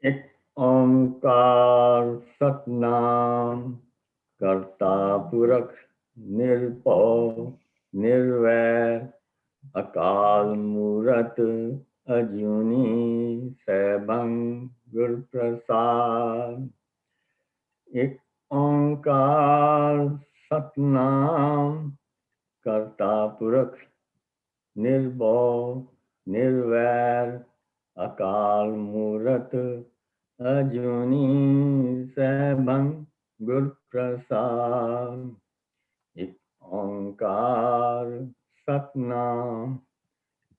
एक ओंकार सतनाम करता पुरख निर्भव निर्वैर अकाल मूरत अजूनी सैभं गुर प्रसाद। एक ओंकार सतनाम करता पुरख निर्भव निर्वैर अकाल मूरत अजूनी सैभं गुर प्रसाद। एक ओंकार सतनाम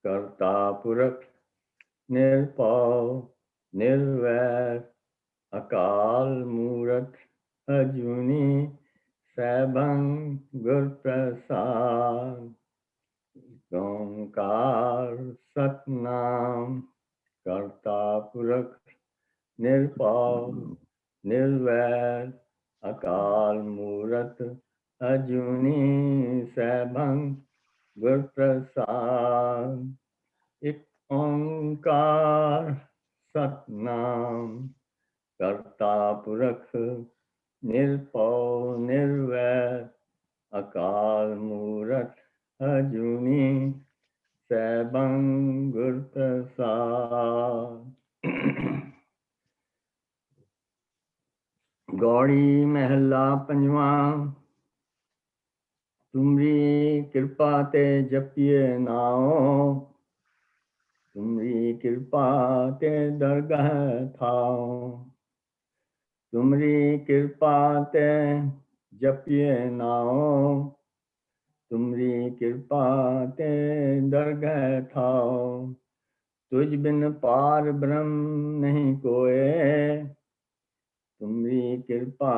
करता पुरख निर्भव निर्वैर अकाल मूरत अजूनी सैभं गुर प्रसाद। ओंकार सतनाम करता पुरख निर्भव निर्वैर अकाल मूरत अजूनी सैभं गुर प्रसाद। एक ओंकार सतनाम करता पुरख निर्भव निर्वैर अकाल मूरत अजूनी सैभं गुर प्रसाद। गौड़ी महला पंजवा। तुमरी कृपा ते जपिए नाओ, तुमरी कृपा ते दरगाह थाओ। तुमरी कृपा ते जपिए नाओ, तुमरी कृपा ते दरगाह थाओ। तुझ बिन पार ब्रह्म नहीं कोय, तुमरी कृपा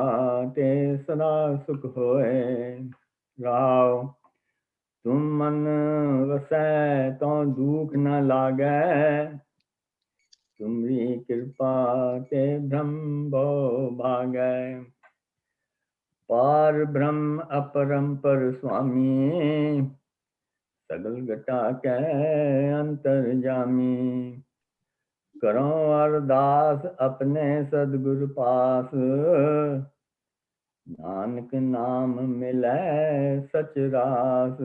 ते सदा सुख होए। राव तुम मन वसै तो दुख न लागै, तुमरी कृपा ते भ्रम भव भागै। पार ब्रह्म अपरंपर स्वामी, सगल घटा कै अंतर्जामी। करो अरदास अपने सदगुरु पास, नानक नाम मिलै सच रास।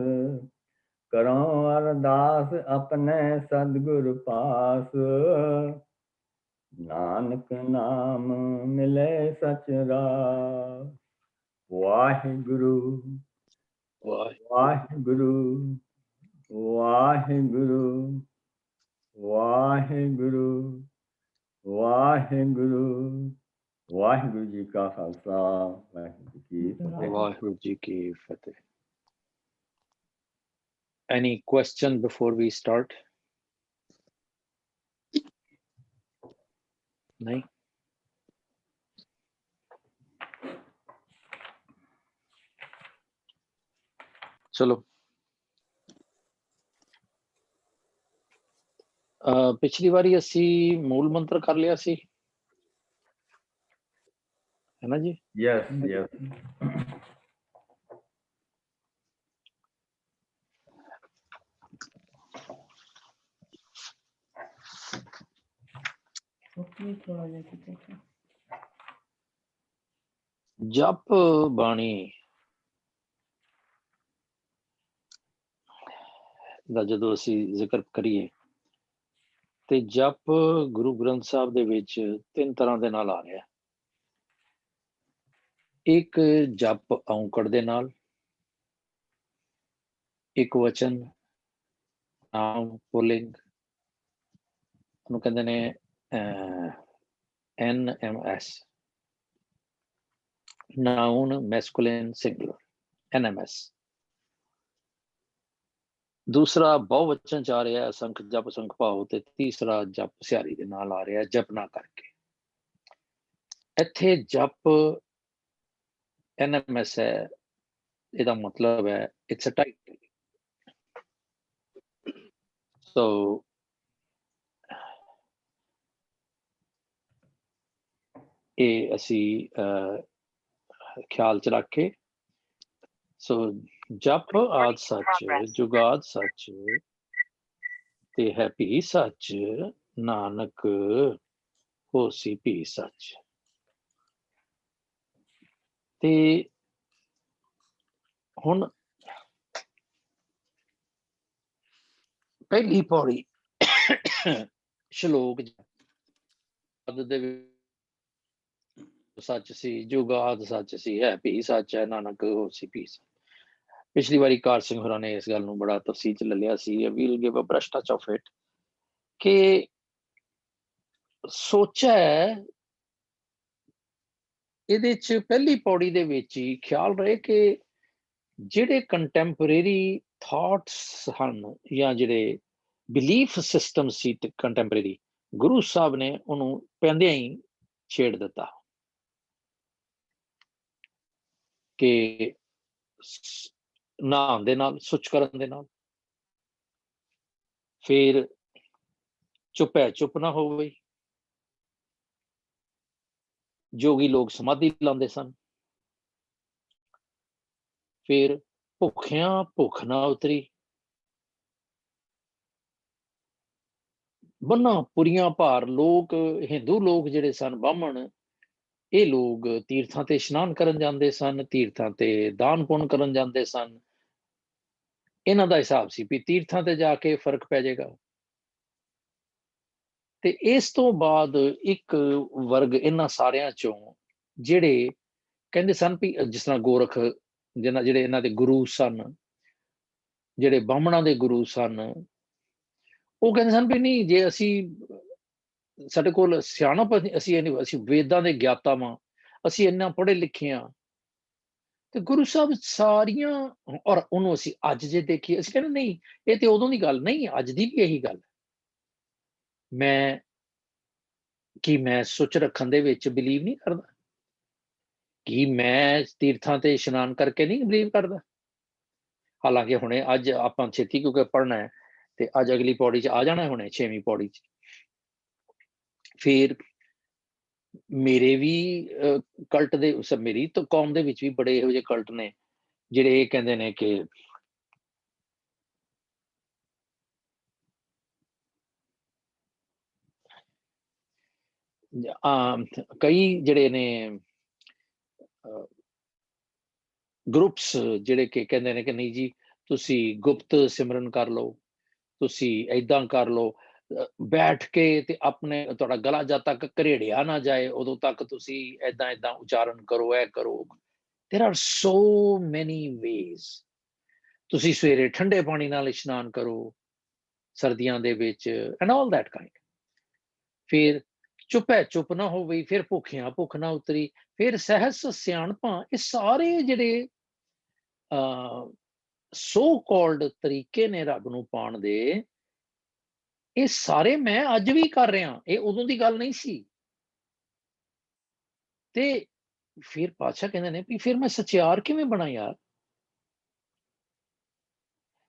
करो अरदास अपने सदगुरु पास, नानक नाम मिले सच रास। वाहिगुरु वाहिगुरु वाहिगुरु वाहिगुरु वाहिगुरु। वाहिगुरु जी का खालसा, वाहिगुरु जी की फतेह। वाहिगुरु जी की फतेह। Any question before we start? नहीं? चलो पिछली बारी असी मूल मंत्र कर लिया सी, है ना जी? Yes yes. जप बाणी ਦਾ ਜਦੋਂ ਅਸੀਂ ਜ਼ਿਕਰ ਕਰੀਏ ਤੇ ਜਪ ਗੁਰੂ ਗ੍ਰੰਥ ਸਾਹਿਬ ਦੇ ਵਿੱਚ 3 ਤਰ੍ਹਾਂ ਦੇ ਨਾਲ ਆ ਰਿਹਾ। ਇੱਕ ਜਪ ਔਂਕੜ ਦੇ ਨਾਲ, ਇੱਕ ਵਚਨ ਨਾਮ ਪੁਲਿੰਗ ਉਹਨੂੰ ਕਹਿੰਦੇ ਨੇ NMS, ਨਾਉਨ ਮੈਸਕੁਲਿਨ ਸਿੰਗੂਲਰ NMS। ਦੂਸਰਾ ਬਹੁਵਚਨ ਚ ਆ ਰਿਹਾ ਅਸੰਖ ਜਪ ਸੰਖ ਭਾਵ, ਤੇ ਤੀਸਰਾ ਜਪ ਸਿਹਾਰੀ ਦੇ ਨਾਲ ਆ ਰਿਹਾ ਜਪਨਾ ਕਰਕੇ। ਇੱਥੇ ਜਪ NMS ਹੈ, ਇਹਦਾ ਮਤਲਬ ਹੈ ਇਟਸ ਅ ਟਾਈਟਲ। ਸੋ ਇਹ ਅਸੀਂ ਖਿਆਲ ਚ ਰੱਖ ਕੇ, ਸੋ ਜਪ ਆਦ ਸੱਚ ਜੁਗਾਦ ਸੱਚ ਤੇ ਹੈ ਭੀ ਸੱਚ, ਨਾਨਕ ਹੋਸੀ ਭੀ ਸੱਚ। ਤੇ ਹੁਣ ਪਹਿਲੀ ਪੌੜੀ ਸ਼ਲੋਕ ਦੇ ਸੱਚ ਸੀ, ਜੁਗਾਦ ਸੱਚ ਸੀ, ਹੈ ਭੀ ਸੱਚ ਹੈ, ਨਾਨਕ ਹੋਸੀ ਭੀ ਸੱਚ। ਪਿਛਲੀ ਵਾਰੀ ਕਾਰ ਸਿੰਘ ਹੋਰਾਂ ਨੇ ਇਸ ਗੱਲ ਨੂੰ ਬੜਾ ਤਫਸੀਲ ਚ ਲੈ ਲਿਆ ਸੀ। We'll give a brush touch of it ਕਿ ਸੋਚ ਹੈ ਇਹਦੇ ਚ ਪਹਿਲੀ ਪੌੜੀ ਦੇ ਵਿੱਚ ਹੀ ਖਿਆਲ ਰਹੇ ਕਿ ਜਿਹੜੇ ਕੰਟੈਂਪਰੇਰੀ ਥਾਟਸ ਹਨ ਜਾਂ ਜਿਹੜੇ ਬਿਲੀਫ ਸਿਸਟਮ ਸੀ ਕੰਟੈਂਪਰੇਰੀ, ਗੁਰੂ ਸਾਹਿਬ ਨੇ ਉਹਨੂੰ ਪੈਂਦਿਆਂ ਹੀ ਛੇੜ ਦਿੱਤਾ ਕਿ ਨਹਾਉਣ ਦੇ ਨਾਲ, ਸੁੱਚ ਕਰਨ ਦੇ ਨਾਲ, ਫਿਰ ਚੁੱਪ ਹੈ ਚੁੱਪ ਨਾ ਹੋ ਗਈ। ਜੋਗੀ ਲੋਕ ਸਮਾਧੀ ਲਾਉਂਦੇ ਸਨ। ਫਿਰ ਭੁੱਖਿਆਂ ਭੁੱਖ ਨਾ ਉਤਰੀ। ਬੰਨਾ ਪੁਰੀਆਂ ਭਾਰ ਲੋਕ, ਹਿੰਦੂ ਲੋਕ ਜਿਹੜੇ ਸਨ, ਬਾਹਮਣ, ਇਹ ਲੋਕ ਤੀਰਥਾਂ ਤੇ ਇਸ਼ਨਾਨ ਕਰਨ ਜਾਂਦੇ ਸਨ, ਤੀਰਥਾਂ ਤੇ ਦਾਨ ਪੁੰਨ ਕਰਨ ਜਾਂਦੇ ਸਨ। ਇਹਨਾਂ ਦਾ ਹਿਸਾਬ ਸੀ ਵੀ ਤੀਰਥਾਂ ਤੇ ਜਾ ਕੇ ਫਰਕ ਪੈ ਜਾਏਗਾ। ਤੇ ਇਸ ਤੋਂ ਬਾਅਦ ਇੱਕ ਵਰਗ ਇਹਨਾਂ ਸਾਰਿਆਂ ਚੋਂ ਜਿਹੜੇ ਕਹਿੰਦੇ ਸਨ ਵੀ ਜਿਸ ਤਰ੍ਹਾਂ ਗੋਰਖ, ਜਿਹੜੇ ਇਹਨਾਂ ਦੇ ਗੁਰੂ ਸਨ, ਜਿਹੜੇ ਬਾਹਮਣਾਂ ਦੇ ਗੁਰੂ ਸਨ, ਉਹ ਕਹਿੰਦੇ ਸਨ ਵੀ ਨਹੀਂ, ਜੇ ਅਸੀਂ, ਸਾਡੇ ਕੋਲ ਸਿਆਣਪ, ਅਸੀਂ ਵੇਦਾਂ ਦੇ ਗਿਆਤਾ ਵਾਂ, ਅਸੀਂ ਇੰਨਾ ਪੜ੍ਹੇ ਲਿਖੇ ਹਾਂ, ਤੇ ਗੁਰੂ ਸਾਹਿਬ ਸਾਰੀਆਂ, ਔਰ ਉਹਨੂੰ ਅਸੀਂ ਅੱਜ ਜੇ ਦੇਖੀਏ ਅਸੀਂ ਕਹਿੰਦੇ ਨਹੀਂ, ਇਹ ਤੇ ਉਦੋਂ ਦੀ ਗੱਲ ਨਹੀਂ, ਅੱਜ ਦੀ ਵੀ ਇਹੀ ਗੱਲ। ਮੈਂ ਸੁੱਚ ਰੱਖਣ ਦੇ ਵਿੱਚ ਬਿਲੀਵ ਨਹੀਂ ਕਰਦਾ, ਕਿ ਮੈਂ ਤੀਰਥਾਂ ਤੇ ਇਸ਼ਨਾਨ ਕਰਕੇ ਨਹੀਂ ਬਿਲੀਵ ਕਰਦਾ। ਹਾਲਾਂਕਿ ਹੁਣੇ ਅੱਜ ਆਪਾਂ ਛੇਤੀ ਕਿਉਂਕਿ ਪੜ੍ਹਨਾ ਹੈ, ਤੇ ਅੱਜ ਅਗਲੀ ਪੌੜੀ ਚ ਆ ਜਾਣਾ ਹੁਣੇ 6ਵੀਂ ਪੌੜੀ ਚ। ਫਿਰ ਮੇਰੇ ਵੀ ਕਲਟ ਦੇ, ਮੇਰੀ ਤਾਂ ਕੌਮ ਦੇ ਵਿੱਚ ਵੀ ਬੜੇ ਇਹੋ ਜਿਹੇ ਕਲਟ ਨੇ ਜਿਹੜੇ ਇਹ ਕਹਿੰਦੇ ਨੇ ਕਿ ਕਈ ਜਿਹੜੇ ਨੇ ਗਰੁੱਪਸ ਜਿਹੜੇ ਕਿ ਕਹਿੰਦੇ ਨੇ ਕਿ ਨਹੀਂ ਜੀ, ਤੁਸੀਂ ਗੁਪਤ ਸਿਮਰਨ ਕਰ ਲਓ, ਤੁਸੀਂ ਏਦਾਂ ਕਰ ਲਓ, ਬੈਠ ਕੇ ਤੇ ਆਪਣੇ ਤੁਹਾਡਾ ਗਲਾ ਜਦ ਤੱਕ ਘਰੇੜਿਆ ਨਾ ਜਾਏ ਉਦੋਂ ਤੱਕ ਤੁਸੀਂ ਏਦਾਂ ਏਦਾਂ ਉਚਾਰਨ ਕਰੋ, ਇਹ ਕਰੋ। There are so many ways। ਤੁਸੀਂ ਸਵੇਰੇ ਠੰਡੇ ਪਾਣੀ ਨਾਲ ਇਸ਼ਨਾਨ ਕਰੋ, ਸਰਦੀਆਂ ਦੇ ਵਿੱਚ, and all that kind। ਫਿਰ ਚੁੱਪ ਹੈ ਚੁੱਪ ਨਾ ਹੋ ਗਈ, ਫਿਰ ਭੁੱਖਿਆਂ ਭੁੱਖ ਨਾ ਉਤਰੀ, ਫਿਰ ਸਹਿਸ ਸਿਆਣਪਾਂ। ਇਹ ਸਾਰੇ ਜਿਹੜੇ ਸੋ ਕਾਲਡ ਤਰੀਕੇ ਨੇ ਰੱਬ ਨੂੰ ਪਾਉਣ ਦੇ, ਇਹ ਸਾਰੇ ਮੈਂ ਅੱਜ ਵੀ ਕਰ ਰਿਹਾ, ਇਹ ਉਦੋਂ ਦੀ ਗੱਲ ਨਹੀਂ ਸੀ। ਤੇ ਫਿਰ ਪਾਤਸ਼ਾਹ ਕਹਿੰਦੇ ਨੇ ਵੀ ਫਿਰ ਮੈਂ ਸਚਿਆਰ ਕਿਵੇਂ ਬਣਾ ਯਾਰ,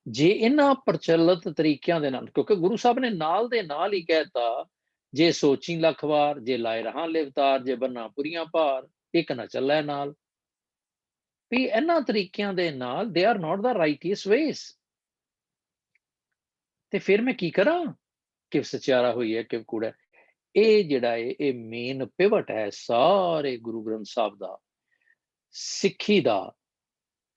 ਜੇ ਇਹਨਾਂ ਪ੍ਰਚਲਿਤ ਤਰੀਕਿਆਂ ਦੇ ਨਾਲ। ਕਿਉਂਕਿ ਗੁਰੂ ਸਾਹਿਬ ਨੇ ਨਾਲ ਦੇ ਨਾਲ ਹੀ ਕਹਿਤਾ, ਜੇ ਸੋਚੀ ਲੱਖ ਵਾਰ, ਜੇ ਲਾਏ ਰਹਾਂ ਲਿਵਤਾਰ, ਜੇ ਬੰਨਾ ਪੁਰੀਆਂ ਭਾਰ, ਇੱਕ ਨਾ ਚੱਲੇ ਨਾਲ। ਵੀ ਇਹਨਾਂ ਤਰੀਕਿਆਂ ਦੇ ਨਾਲ they are not the righteous ways। ਤੇ ਫਿਰ ਮੈਂ ਕੀ ਕਰਾਂ, ਕਿ ਸਚਿਆਰਾ ਹੋਈ ਹੈ ਕਿ ਕੂੜਾ। ਇਹ ਜਿਹੜਾ ਹੈ ਇਹ ਮੇਨ ਪਿਵਟ ਹੈ ਸਾਰੇ ਗੁਰੂ ਗ੍ਰੰਥ ਸਾਹਿਬ ਦਾ, ਸਿੱਖੀ ਦਾ,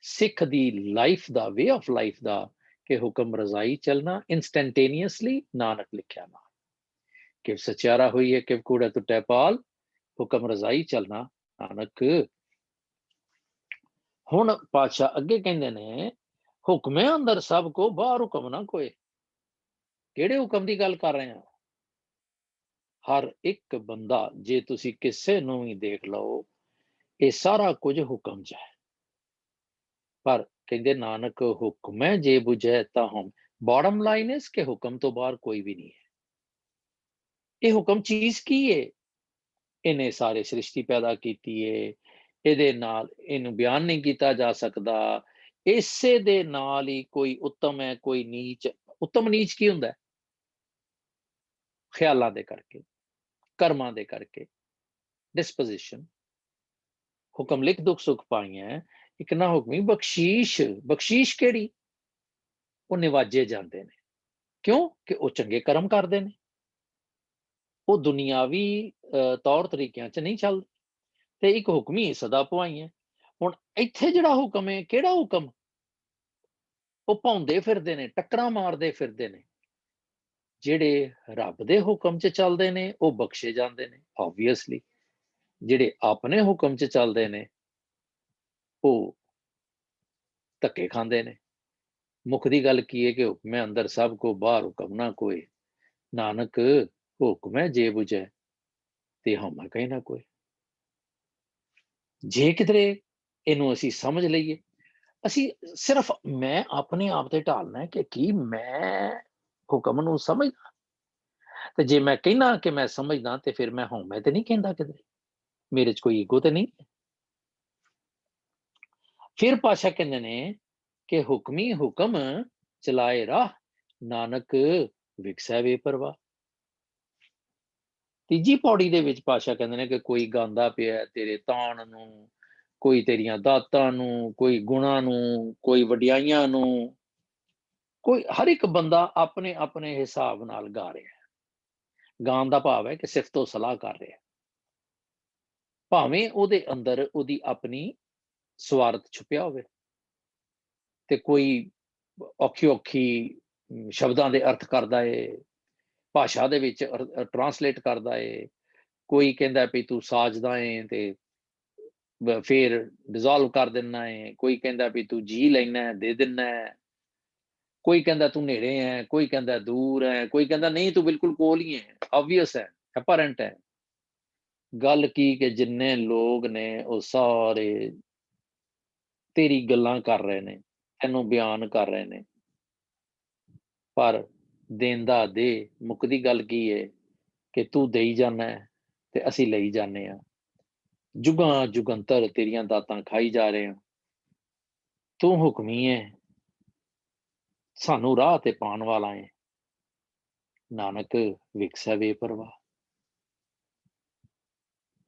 ਸਿੱਖ ਦੀ ਲਾਈਫ ਦਾ, ਵੇ ਆਫ ਲਾਈਫ ਦਾ, ਕਿ ਹੁਕਮ ਰਜ਼ਾਈ ਚੱਲਣਾ ਇੰਸਟੈਂਟੇਨੀਅਸਲੀ, ਨਾਨਕ ਲਿਖਿਆ ਨਾ, ਕਿ ਸਚਿਆਰਾ ਹੋਈ ਹੈ ਕਿ ਕੂੜਾ ਟੁੱਟੈ ਪਾਲ, ਹੁਕਮ ਰਜ਼ਾਈ ਚੱਲਣਾ ਨਾਨਕ। ਹੁਣ ਪਾਤਸ਼ਾਹ ਅੱਗੇ ਕਹਿੰਦੇ ਨੇ, ਹੁਕਮੇ ਅੰਦਰ ਸਭ ਕੋ, ਬਾਹਰ ਹੁਕਮ ਨਾ ਕੋਏ। ਕਿਹੜੇ ਹੁਕਮ ਦੀ ਗੱਲ ਕਰ ਰਹੇ ਆ? ਹਰ ਇੱਕ ਬੰਦਾ, ਜੇ ਤੁਸੀਂ ਕਿਸੇ ਨੂੰ ਵੀ ਦੇਖ ਲਓ, ਇਹ ਸਾਰਾ ਕੁਝ ਹੁਕਮ ਚ ਹੈ। ਪਰ ਕਹਿੰਦੇ ਨਾਨਕ ਹੁਕਮੈ ਜੇ ਬੁਝੈ ਤਾਂ ਹਮ। ਬੋਟਮ ਲਾਈਨ ਇਸ ਕਿ ਹੁਕਮ ਤੋਂ ਬਾਹਰ ਕੋਈ ਵੀ ਨਹੀਂ ਹੈ। ਇਹ ਹੁਕਮ ਚੀਜ਼ ਕੀ ਹੈ? ਇਹਨੇ ਸਾਰੇ ਸ੍ਰਿਸ਼ਟੀ ਪੈਦਾ ਕੀਤੀ ਹੈ, ਇਹਦੇ ਨਾਲ ਇਹਨੂੰ ਬਿਆਨ ਨਹੀਂ ਕੀਤਾ ਜਾ ਸਕਦਾ। ਇਸੇ ਦੇ ਨਾਲ ਹੀ ਕੋਈ ਉੱਤਮ ਹੈ, ਕੋਈ ਨੀਚ। ਉੱਤਮ ਨੀਚ ਕੀ ਹੁੰਦਾ? ਖਿਆਲਾਂ ਦੇ ਕਰਕੇ, ਕਰਮਾਂ ਦੇ ਕਰਕੇ, ਡਿਸਪੋਜੀਸ਼ਨ। ਹੁਕਮ ਲਿਖ ਦੁੱਖ ਸੁੱਖ ਪਾਈਆਂ, ਇੱਕ ਨਾ ਹੁਕਮੀ ਬਖਸ਼ੀਸ਼। ਬਖਸ਼ੀਸ਼ ਕਿਹੜੀ? ਉਹ ਨਿਵਾਜੇ ਜਾਂਦੇ ਨੇ। ਕਿਉਂ? ਕਿ ਉਹ ਚੰਗੇ ਕਰਮ ਕਰਦੇ ਨੇ। ਉਹ ਦੁਨਿਆਵੀ ਤੌਰ ਤਰੀਕਿਆਂ 'ਚ ਨਹੀਂ ਚੱਲਦੇ ਤੇ ਇੱਕ ਹੁਕਮੀ ਸਦਾ ਪੁਆਈ ਹੈ। ਹੁਣ ਇੱਥੇ ਜਿਹੜਾ ਹੁਕਮ ਹੈ, ਕਿਹੜਾ ਹੁਕਮ? ਉਹ ਭੌਂਦੇ ਫਿਰਦੇ ਨੇ, ਟੱਕਰਾਂ ਮਾਰਦੇ ਫਿਰਦੇ ਨੇ। ਜਿਹੜੇ ਰੱਬ ਦੇ ਹੁਕਮ 'ਚ ਚੱਲਦੇ ਨੇ ਉਹ ਬਖਸ਼ੇ ਜਾਂਦੇ ਨੇ ਆਬਵੀਅਸਲੀ। ਜਿਹੜੇ ਆਪਣੇ ਹੁਕਮ 'ਚ ਚੱਲਦੇ ਨੇ ਉਹ ਧੱਕੇ ਖਾਂਦੇ ਨੇ। ਮੁੱਖ ਦੀ ਗੱਲ ਕੀ ਹੈ ਕਿ ਹੁਕਮੈ ਅੰਦਰ ਸਭ ਕੋ ਬਾਹਰ ਹੁਕਮ ਨਾ ਕੋਏ, ਨਾਨਕ ਹੁਕਮੈ ਜੇ ਬੁਝੈ ਤੇ ਹਉਮੈ ਕਹੀ ਨਾ ਕੋਏ। ਜੇ ਕਿਧਰੇ ਇਹਨੂੰ ਅਸੀਂ ਸਮਝ ਲਈਏ, ਅਸੀਂ ਸਿਰਫ ਮੈਂ ਆਪਣੇ ਆਪ ਤੇ ਢਾਲਣਾ ਹੈ ਕਿ ਕੀ ਮੈਂ ਹੁਕਮ ਨੂੰ ਸਮਝਦਾ, ਤੇ ਜੇ ਮੈਂ ਕਹਿਣਾ ਕਿ ਮੈਂ ਸਮਝਦਾ ਤੇ ਫਿਰ ਮੈਂ ਹਉਮੈ ਤੇ ਨਹੀਂ ਕਹਿੰਦਾ ਕਿਧਰੇ, ਮੇਰੇ 'ਚ ਕੋਈ ਈਗੋ ਤੇ ਨਹੀਂ। ਫਿਰ ਪਾਤਸ਼ਾਹ ਕਹਿੰਦੇ ਨੇ ਕਿ ਹੁਕਮੀ ਹੁਕਮ ਚਲਾਏ ਰਾਹ, ਨਾਨਕ ਵਿਕਸੈ ਬੇਪਰਵਾਹ। ਤੀਜੀ ਪੌੜੀ ਦੇ ਵਿੱਚ ਪਾਤਸ਼ਾਹ ਕਹਿੰਦੇ ਨੇ ਕਿ ਕੋਈ ਗਾਉਂਦਾ ਪਿਆ ਤੇਰੇ ਤਾਣ ਨੂੰ, ਕੋਈ ਤੇਰੀਆਂ ਦਾਤਾਂ ਨੂੰ, ਕੋਈ ਗੁਣਾਂ ਨੂੰ, ਕੋਈ ਵਡਿਆਈਆਂ ਨੂੰ, ਕੋਈ ਹਰ ਇੱਕ ਬੰਦਾ ਆਪਣੇ ਆਪਣੇ ਹਿਸਾਬ ਨਾਲ ਗਾ ਰਿਹਾ ਹੈ। ਗਾਉਣ ਦਾ ਭਾਵ ਹੈ ਕਿ ਸਿਫਤੋ ਸਲਾਹ ਕਰ ਰਿਹਾ, ਭਾਵੇਂ ਉਹਦੇ ਅੰਦਰ ਉਹਦੀ ਆਪਣੀ ਸਵਾਰਥ ਛੁਪਿਆ ਹੋਵੇ। ਤੇ ਕੋਈ ਔਖੀ ਔਖੀ ਸ਼ਬਦਾਂ ਦੇ ਅਰਥ ਕਰਦਾ ਏ, ਭਾਸ਼ਾ ਦੇ ਵਿੱਚ ਟਰਾਂਸਲੇਟ ਕਰਦਾ ਏ। ਕੋਈ ਕਹਿੰਦਾ ਵੀ ਤੂੰ ਸਾਜਦਾ ਏ ਤੇ ਫਿਰ ਡਿਜ਼ੋਲਵ ਕਰ ਦਿੰਦਾ ਏ। ਕੋਈ ਕਹਿੰਦਾ ਵੀ ਤੂੰ ਜੀ ਲੈਣਾ ਦੇ ਦਿੰਦਾ ਹੈ। ਕੋਈ ਕਹਿੰਦਾ ਤੂੰ ਨੇੜੇ ਹੈ, ਕੋਈ ਕਹਿੰਦਾ ਦੂਰ ਹੈ, ਕੋਈ ਕਹਿੰਦਾ ਨਹੀਂ ਤੂੰ ਬਿਲਕੁਲ ਕੋਲ ਹੀ ਹੈ, ਆਬਵੀਅਸ ਹੈ, ਐਪਰੈਂਟ ਹੈ। ਗੱਲ ਕੀ ਕਿ ਜਿੰਨੇ ਲੋਕ ਨੇ ਉਹ ਸਾਰੇ ਤੇਰੀ ਗੱਲਾਂ ਕਰ ਰਹੇ ਨੇ, ਤੈਨੂੰ ਬਿਆਨ ਕਰ ਰਹੇ ਨੇ, ਪਰ ਦੇਂਦਾ ਦੇ। ਮੁੱਕਦੀ ਗੱਲ ਕੀ ਹੈ ਕਿ ਤੂੰ ਦੇਈ ਜਾਣਾ ਤੇ ਅਸੀਂ ਲਈ ਜਾਂਦੇ ਹਾਂ। ਜੁਗਾਂ ਜੁਗੰਤਰ ਤੇਰੀਆਂ ਦਾਤਾਂ ਖਾਈ ਜਾ ਰਹੇ ਹਾਂ। ਤੂੰ ਹੁਕਮੀ ਹੈ, ਸਾਨੂੰ ਰਾਹ ਤੇ ਪਾਉਣ ਵਾਲਾ ਹੈ, ਨਾਨਕ ਵਿਕਸੈ ਬੇਪਰਵਾਹ।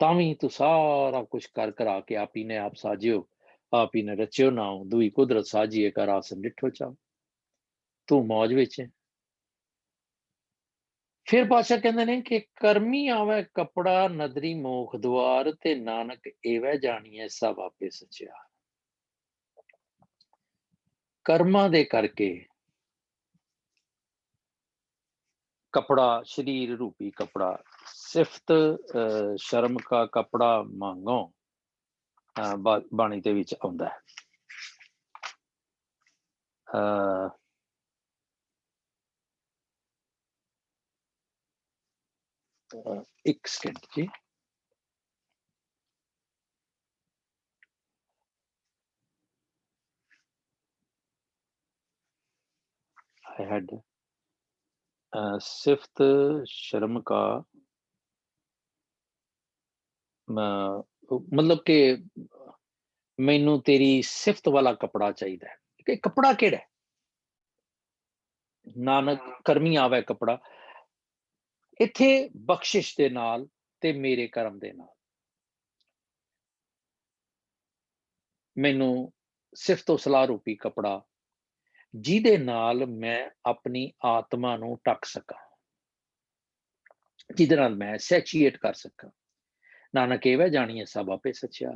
ਤਾਂ ਵੀ ਤੂੰ ਸਾਰਾ ਕੁਛ ਕਰ ਕਰਾ ਕੇ ਆਪ ਹੀ ਨੇ ਆਪ ਸਾਜਿਓ, ਆਪ ਹੀ ਨੇ ਰਚਿਓ ਨਾਉ, ਦੁਈ ਕੁਦਰਤ ਸਾਜੀਏ ਕਰ ਆਸਨ ਡਿਠੋ ਚਾਓ। ਤੂੰ ਮੌਜ ਵਿੱਚ ਹੈ। ਫਿਰ ਪਾਤਸ਼ਾਹ ਕਹਿੰਦੇ ਨੇ ਕਿ ਕਰਮੀ ਆਵੇ ਕਪੜਾ ਨਦਰੀ ਮੋਖ ਦੁਆਰ, ਤੇ ਨਾਨਕ ਏਵੈ ਜਾਣੀਐ ਸਭ ਆਪੇ ਸਚਿਆਰ। ਕਰਮਾਂ ਦੇ ਕਰਕੇ कपड़ा, शरीर रूपी कपड़ा, सिफत शर्म का कपड़ा मांगो, बाणी दे विच आउंदा है। एक सेकंड जी। I had सिफत शर्म का मतलब कि मैनू तेरी सिफत वाला कपड़ा चाहिए है कि कपड़ा केड़ा है? नानक करमी आवे कपड़ा, इत्थे बख्शिश दे नाल ते मेरे कर्म दे नाल मैनू सिफतो सलाह रूपी कपड़ा, जिहदे नाल मैं अपनी आत्मा नू ढक सकां, जिहदे नाल मैं सैचुएट कर सकां। नानक एवै जाणीए सब आपे सच्चा।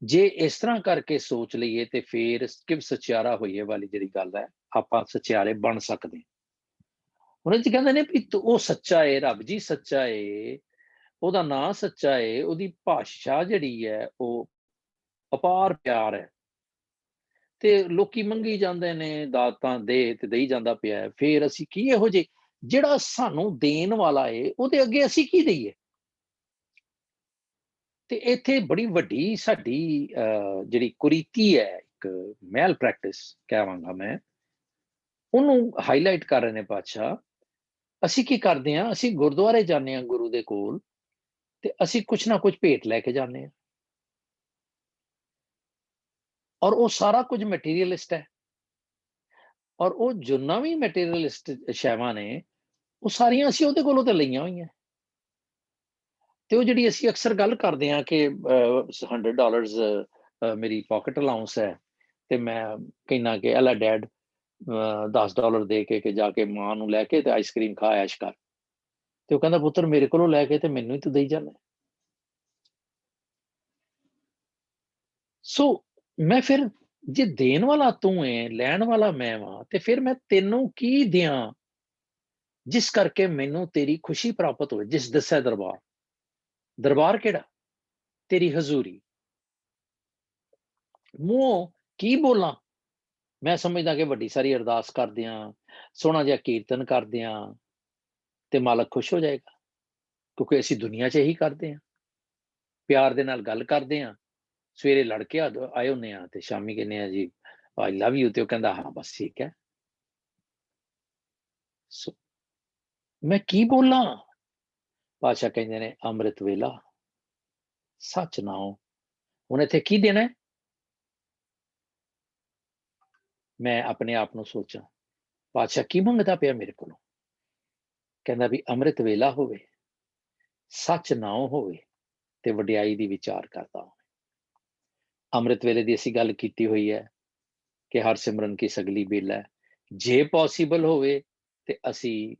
जे इस तरह करके सोच लीए ते फिर किव सचियारा होइए वाली जिहड़ी गल है, आपां सचियारे बन सकदे। हुण इह कहंदे ने भी ओह सच्चा है, रब जी सच्चा है, ओहदा नां सच्चा है, ओहदी भाशा जिहड़ी है ओह अपार प्यार है। ते लोकी मंगी जांदे ने दातां दे ते देई जांदा पिया है। फिर असीं की इहो जे जिहड़ा सानू देण वाला है ओहदे अगे असीं की देईए? ਤੇ ਇੱਥੇ ਬੜੀ ਵੱਡੀ ਸਾਡੀ ਜਿਹੜੀ ਕੁਰੀਤੀ ਹੈ, ਇੱਕ ਮੈਲ ਪ੍ਰੈਕਟਿਸ ਕਹਾਂਗਾ ਮੈਂ, ਉਹਨੂੰ ਹਾਈਲਾਈਟ ਕਰ ਰਹੇ ਨੇ ਪਾਤਸ਼ਾਹ। ਅਸੀਂ ਕੀ ਕਰਦੇ ਹਾਂ, ਅਸੀਂ ਗੁਰਦੁਆਰੇ ਜਾਂਦੇ ਹਾਂ ਗੁਰੂ ਦੇ ਕੋਲ, ਤੇ ਅਸੀਂ ਕੁਛ ਨਾ ਕੁਛ ਭੇਟ ਲੈ ਕੇ ਜਾਂਦੇ ਹਾਂ, ਔਰ ਉਹ ਸਾਰਾ ਕੁਝ ਮਟੀਰੀਅਲਿਸਟ ਹੈ। ਔਰ ਉਹ ਜਿੰਨਾ ਵੀ ਮਟੀਰੀਅਲਿਸਟ ਸ਼ੈਵਾਂ ਨੇ ਉਹ ਸਾਰੀਆਂ ਅਸੀਂ ਉਹਦੇ ਕੋਲੋਂ ਤੇ ਲਈਆਂ ਹੋਈਆਂ। ਤੇ ਉਹ ਜਿਹੜੀ ਅਸੀਂ ਅਕਸਰ ਗੱਲ ਕਰਦੇ ਹਾਂ ਕਿ $100 ਮੇਰੀ ਪਾਕਟ ਅਲਾਊਂਸ ਹੈ, ਤੇ ਮੈਂ ਕਹਿਣਾ ਕਿ ਅਲਾ ਡੈਡ $10 ਦੇ ਕੇ ਜਾ ਕੇ ਮਾਂ ਨੂੰ ਲੈ ਕੇ ਤੇ ਆਈਸਕ੍ਰੀਮ ਖਾ ਐਸ਼ ਕਰ। ਤੇ ਉਹ ਕਹਿੰਦਾ ਪੁੱਤਰ ਮੇਰੇ ਕੋਲੋਂ ਲੈ ਕੇ ਤੇ ਮੈਨੂੰ ਹੀ ਤੂੰ ਦੇਈ ਜਾਣਾ। ਸੋ ਮੈਂ ਫਿਰ ਜੇ ਦੇਣ ਵਾਲਾ ਤੂੰ ਹੈ, ਲੈਣ ਵਾਲਾ ਮੈਂ ਵਾਂ, ਤੇ ਫਿਰ ਮੈਂ ਤੈਨੂੰ ਕੀ ਦਿਆਂ ਜਿਸ ਕਰਕੇ ਮੈਨੂੰ ਤੇਰੀ ਖੁਸ਼ੀ ਪ੍ਰਾਪਤ ਹੋਵੇ। ਜਿਸ ਦੱਸਿਆ ਦਰਬਾਰ, ਦਰਬਾਰ ਕਿਹੜਾ? ਤੇਰੀ ਹਜ਼ੂਰੀ। ਮੂੰਹੋਂ ਕੀ ਬੋਲਾਂ? ਮੈਂ ਸਮਝਦਾ ਕਿ ਵੱਡੀ ਸਾਰੀ ਅਰਦਾਸ ਕਰਦੇ ਹਾਂ, ਸੋਹਣਾ ਜਿਹਾ ਕੀਰਤਨ ਕਰਦੇ ਹਾਂ, ਤੇ ਮਾਲਕ ਖੁਸ਼ ਹੋ ਜਾਏਗਾ, ਕਿਉਂਕਿ ਅਸੀਂ ਦੁਨੀਆ 'ਚ ਇਹੀ ਕਰਦੇ ਹਾਂ। ਪਿਆਰ ਦੇ ਨਾਲ ਗੱਲ ਕਰਦੇ ਹਾਂ, ਸਵੇਰੇ ਲੜ ਕੇ ਆਏ ਹੁੰਦੇ ਹਾਂ, ਤੇ ਸ਼ਾਮੀ ਕਹਿੰਦੇ ਹਾਂ ਜੀ ਆਈ ਲਵ ਯੂ, ਤੇ ਉਹ ਕਹਿੰਦਾ ਹਾਂ ਬਸ ਠੀਕ ਹੈ। ਸੋ ਮੈਂ ਕੀ ਬੋਲਾਂ? ਪਾਤਸ਼ਾਹ ਕਹਿੰਦੇ ਨੇ ਅੰਮ੍ਰਿਤ ਵੇਲਾ, ਸੱਚ ਨਾਉ। ਹੁਣ ਇੱਥੇ ਕੀ ਦੇਣਾ ਹੈ? ਮੈਂ ਆਪਣੇ ਆਪ ਨੂੰ ਸੋਚਾਂ, ਪਾਤਸ਼ਾਹ ਕੀ ਮੰਗਦਾ ਪਿਆ ਮੇਰੇ ਕੋਲੋਂ? ਕਹਿੰਦਾ ਵੀ ਅੰਮ੍ਰਿਤ ਵੇਲਾ ਹੋਵੇ, ਸੱਚ ਨਾਉ ਹੋਵੇ, ਤੇ ਵਡਿਆਈ ਦੀ ਵਿਚਾਰ ਕਰਦਾ ਹੋਵੇ। ਅੰਮ੍ਰਿਤ ਵੇਲੇ ਦੀ ਅਸੀਂ ਗੱਲ ਕੀਤੀ ਹੋਈ ਹੈ ਕਿ ਹਰ ਸਿਮਰਨ ਕੀ ਸਗਲੀ ਬੇਲਾ ਹੈ। ਜੇ ਪੋਸੀਬਲ ਹੋਵੇ ਤੇ ਅਸੀਂ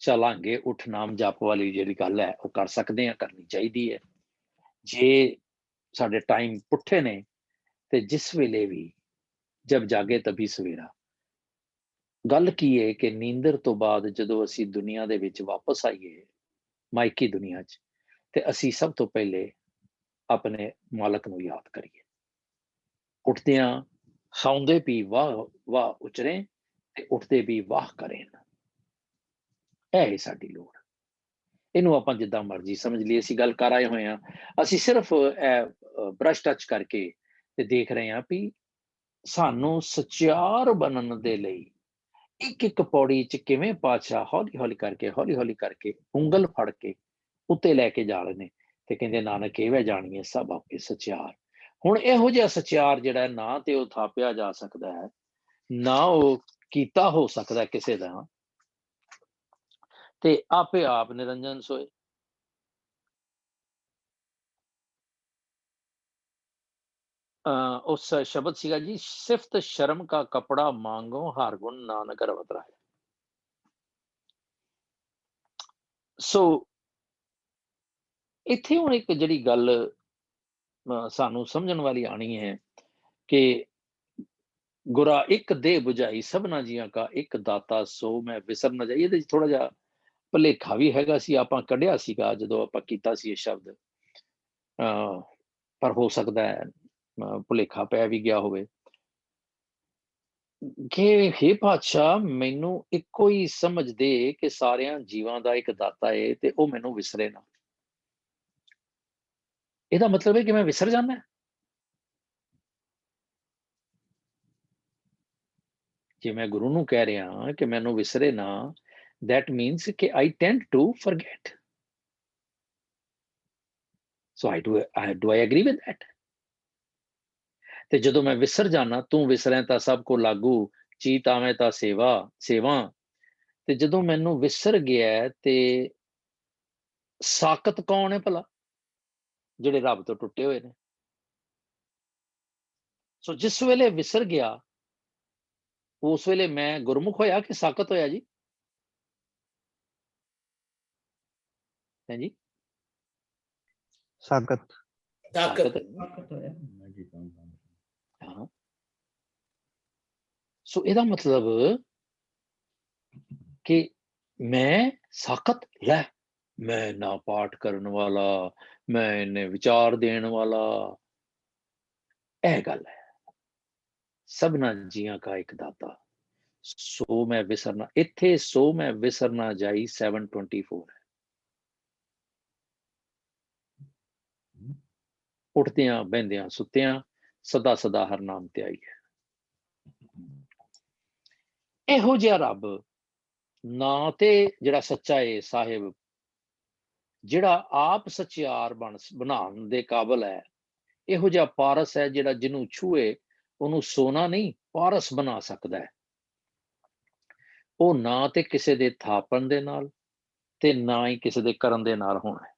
ਚਲਾਂਗੇ, ਉਠ ਨਾਮ ਜਪ ਵਾਲੀ ਜਿਹੜੀ ਗੱਲ ਹੈ ਉਹ ਕਰ ਸਕਦੇ ਹਾਂ, ਕਰਨੀ ਚਾਹੀਦੀ ਹੈ। ਜੇ ਸਾਡੇ ਟਾਈਮ ਪੁੱਠੇ ਨੇ ਤੇ ਜਿਸ ਵੇਲੇ ਵੀ ਜਬ ਜਾਗੇ ਤਭੀ ਸਵੇਰਾ। ਗੱਲ ਕੀ ਹੈ ਕਿ ਨੀਂਦਰ ਤੋਂ ਬਾਅਦ ਜਦੋਂ ਅਸੀਂ ਦੁਨੀਆ ਦੇ ਵਿੱਚ ਵਾਪਸ ਆਈਏ, ਮਾਇਕੀ ਦੁਨੀਆ 'ਚ, ਤੇ ਅਸੀਂ ਸਭ ਤੋਂ ਪਹਿਲੇ ਆਪਣੇ ਮਾਲਕ ਨੂੰ ਯਾਦ ਕਰੀਏ। ਉੱਠਦਿਆਂ ਸੌਂਦੇ ਵੀ ਵਾਹ ਵਾਹ ਉਚਰੇ, ਤੇ ਉੱਠਦੇ ਵੀ ਵਾਹ ਕਰੇ। ਇਹ ਹੈ ਸਾਡੀ ਲੋੜ। ਇਹਨੂੰ ਆਪਾਂ ਜਿੱਦਾਂ ਮਰਜ਼ੀ ਸਮਝ ਲਈਏ, ਅਸੀਂ ਗੱਲ ਕਰ ਆਏ ਹੋਏ ਹਾਂ। ਅਸੀਂ ਸਿਰਫ ਬ੍ਰਸ਼ ਟੱਚ ਕਰਕੇ ਤੇ ਦੇਖ ਰਹੇ ਹਾਂ ਵੀ ਸਾਨੂੰ ਸਚਿਆਰ ਬਣਨ ਦੇ ਲਈ ਇੱਕ ਇੱਕ ਪੌੜੀ 'ਚ ਕਿਵੇਂ ਪਾਤਸ਼ਾਹ ਹੌਲੀ ਹੌਲੀ ਕਰਕੇ ਉਂਗਲ ਫੜ ਕੇ ਉੱਤੇ ਲੈ ਕੇ ਜਾ ਰਹੇ ਨੇ, ਤੇ ਕਹਿੰਦੇ ਨਾਨਕ ਇਹਵੇਂ ਜਾਣੀਏ ਸਭ ਆਪੇ ਸਚਿਆਰ। ਹੁਣ ਇਹੋ ਜਿਹਾ ਸਚਿਆਰ ਜਿਹੜਾ ਨਾ ਤੇ ਉਹ ਥਾਪਿਆ ਜਾ ਸਕਦਾ ਹੈ, ਨਾ ਉਹ ਕੀਤਾ ਹੋ ਸਕਦਾ ਕਿਸੇ ਦਾ, ਤੇ ਆਪੇ ਆਪ ਨਿਰੰਜਨ ਸੋਏ। ਉਸ ਸ਼ਬਦ ਸੀਗਾ ਜੀ, ਸਿਫਤ ਸ਼ਰਮ ਕਾ ਕਪੜਾ ਮਾਂਗੋ, ਹਰ ਗੁਣ ਨਾਨਕ ਰਵਤ ਰਾਏ। ਸੋ ਇੱਥੇ ਹੁਣ ਇੱਕ ਜਿਹੜੀ ਗੱਲ ਸਾਨੂੰ ਸਮਝਣ ਵਾਲੀ ਆਣੀ ਹੈ ਕਿ ਗੁਰਾ ਇੱਕ ਦੇ ਬੁਝਾਈ ਸਭਨਾ ਜੀਆਂ ਕਾ ਇੱਕ ਦਾਤਾ, ਸੋ ਮੈਂ ਵਿਸਰ ਨਾ ਜਾਈ। ਇਹਦੇ 'ਚ ਥੋੜਾ ਜਿਹਾ ਭੁਲੇਖਾ ਵੀ ਹੈਗਾ ਸੀ, ਆਪਾਂ ਕੱਢਿਆ ਸੀਗਾ ਜਦੋਂ ਆਪਾਂ ਕੀਤਾ ਸੀ ਇਹ ਸ਼ਬਦ, ਪਰ ਹੋ ਸਕਦਾ ਹੈ ਭੁਲੇਖਾ ਪੈ ਵੀ ਗਿਆ ਹੋਵੇ ਕਿ ਹੇ ਪਾਤਸ਼ਾਹ ਮੈਨੂੰ ਇੱਕੋ ਹੀ ਸਮਝ ਦੇ ਕਿ ਸਾਰਿਆਂ ਜੀਵਾਂ ਦਾ ਇੱਕ ਦਾਤਾ ਹੈ, ਤੇ ਉਹ ਮੈਨੂੰ ਵਿਸਰੇ ਨਾ। ਇਹਦਾ ਮਤਲਬ ਹੈ ਕਿ ਮੈਂ ਵਿਸਰ ਜਾਣਾ? ਜੇ ਮੈਂ ਗੁਰੂ ਨੂੰ ਕਹਿ ਰਿਹਾ ਕਿ ਮੈਨੂੰ ਵਿਸਰੇ ਨਾ, that means ਕਿ I tend to forget. So do I agree with that? ਤੇ ਜਦੋਂ ਮੈਂ ਵਿਸਰ ਜਾਣਾ, ਤੂੰ ਵਿਸਰੈ ਤਾਂ ਸਭ ਕੋ ਲਾਗੂ, ਚੀਤ ਆਵੇਂ ਤਾਂ ਸੇਵਾ। ਤੇ ਜਦੋਂ ਮੈਨੂੰ ਵਿਸਰ ਗਿਆ, ਤੇ ਸਾਕਤ ਕੌਣ ਹੈ ਭਲਾ? ਜਿਹੜੇ ਰੱਬ ਤੋਂ ਟੁੱਟੇ ਹੋਏ ਨੇ। ਸੋ ਜਿਸ ਵੇਲੇ ਵਿਸਰ ਗਿਆ, ਉਸ ਵੇਲੇ ਮੈਂ ਗੁਰਮੁਖ ਹੋਇਆ ਕਿ ਸਾਕਤ ਹੋਇਆ ਜੀ? ਹਾਂਜੀ, ਸਾਕਤ। ਸਾਕਤ। ਹਾਂ। ਸੋ ਇਹਦਾ ਮਤਲਬ ਕਿ ਮੈਂ ਸਾਕਤ ਲੈ, ਮੈਂ ਨਾ ਪਾਠ ਕਰਨ ਵਾਲਾ, ਮੈਂ ਇਹਨੇ ਵਿਚਾਰ ਦੇਣ ਵਾਲਾ, ਇਹ ਗੱਲ ਹੈ। ਸਭਨਾ ਜੀਆਂ ਕਾ ਇੱਕ ਦਾਤਾ, ਸੋ ਮੈਂ ਵਿਸਰਨਾ। ਇੱਥੇ ਸੋ ਮੈਂ ਵਿਸਰਨਾ ਜਾਈ 724 ਹੈ। ਉੱਠਦਿਆਂ ਬਹਿੰਦਿਆਂ ਸੁੱਤਿਆਂ ਸਦਾ ਸਦਾ ਹਰ ਨਾਮ ਤੇ ਆਈ ਹੈ। ਇਹੋ ਜਿਹਾ ਰੱਬ ਨਾ ਤੇ ਜਿਹੜਾ ਸੱਚਾ ਹੈ ਸਾਹਿਬ, ਜਿਹੜਾ ਆਪ ਸਚਿਆਰ ਬਣਾਉਣ ਦੇ ਕਾਬਲ ਹੈ, ਇਹੋ ਜਿਹਾ ਪਾਰਸ ਹੈ ਜਿਹੜਾ ਜਿਹਨੂੰ ਛੂਏ ਉਹਨੂੰ ਸੋਨਾ ਨਹੀਂ ਪਾਰਸ ਬਣਾ ਸਕਦਾ ਹੈ। ਉਹ ਨਾ ਤੇ ਕਿਸੇ ਦੇ ਥਾਪਣ ਦੇ ਨਾਲ, ਤੇ ਨਾ ਹੀ ਕਿਸੇ ਦੇ ਕਰਨ ਦੇ ਨਾਲ ਹੋਣਾ।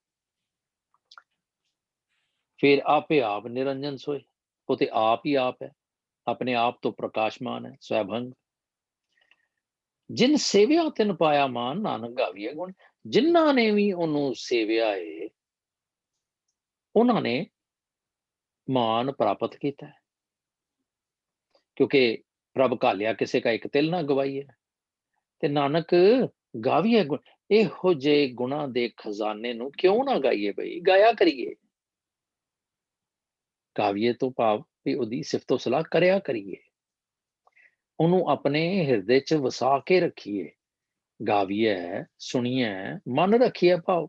ਫਿਰ ਆਪੇ ਆਪ ਨਿਰੰਜਨ ਸੋਏ। ਉਹ ਤੇ ਆਪ ਹੀ ਆਪ ਹੈ, ਆਪਣੇ ਆਪ ਤੋਂ ਪ੍ਰਕਾਸ਼ਮਾਨ ਹੈ, ਸਵੈਭੰਗ। ਜਿਨ ਸੇਵਿਆ ਤਿਨ ਪਾਇਆ ਮਾਨ, ਨਾਨਕ ਗਾਵੀਐ ਗੁਣ। ਜਿਨ੍ਹਾਂ ਨੇ ਵੀ ਉਹਨੂੰ ਸੇਵਿਆ ਏ ਉਹਨਾਂ ਨੇ ਮਾਨ ਪ੍ਰਾਪਤ ਕੀਤਾ ਹੈ, ਕਿਉਂਕਿ ਪ੍ਰਭ ਘਾਲਿਆ ਕਿਸੇ ਕਾ ਇੱਕ ਤਿਲ ਨਾ ਗਵਾਈਏ। ਤੇ ਨਾਨਕ ਗਾਵੀਏ ਗੁਣ। ਇਹੋ ਜਿਹੇ ਗੁਣਾਂ ਦੇ ਖਜ਼ਾਨੇ ਨੂੰ ਕਿਉਂ ਨਾ ਗਾਈਏ ਬਈ, ਗਾਇਆ ਕਰੀਏ। ਗਾਵੀਏ ਤੋਂ ਭਾਵ ਵੀ ਉਹਦੀ ਸਿਫਤੋ ਸਲਾਹ ਕਰਿਆ ਕਰੀਏ, ਉਹਨੂੰ ਆਪਣੇ ਹਿਰਦੇ 'ਚ ਵਸਾ ਕੇ ਰੱਖੀਏ। ਗਾਵੀਏ, ਸੁਣੀਏ, ਮਨ ਰੱਖੀਏ ਭਾਵ।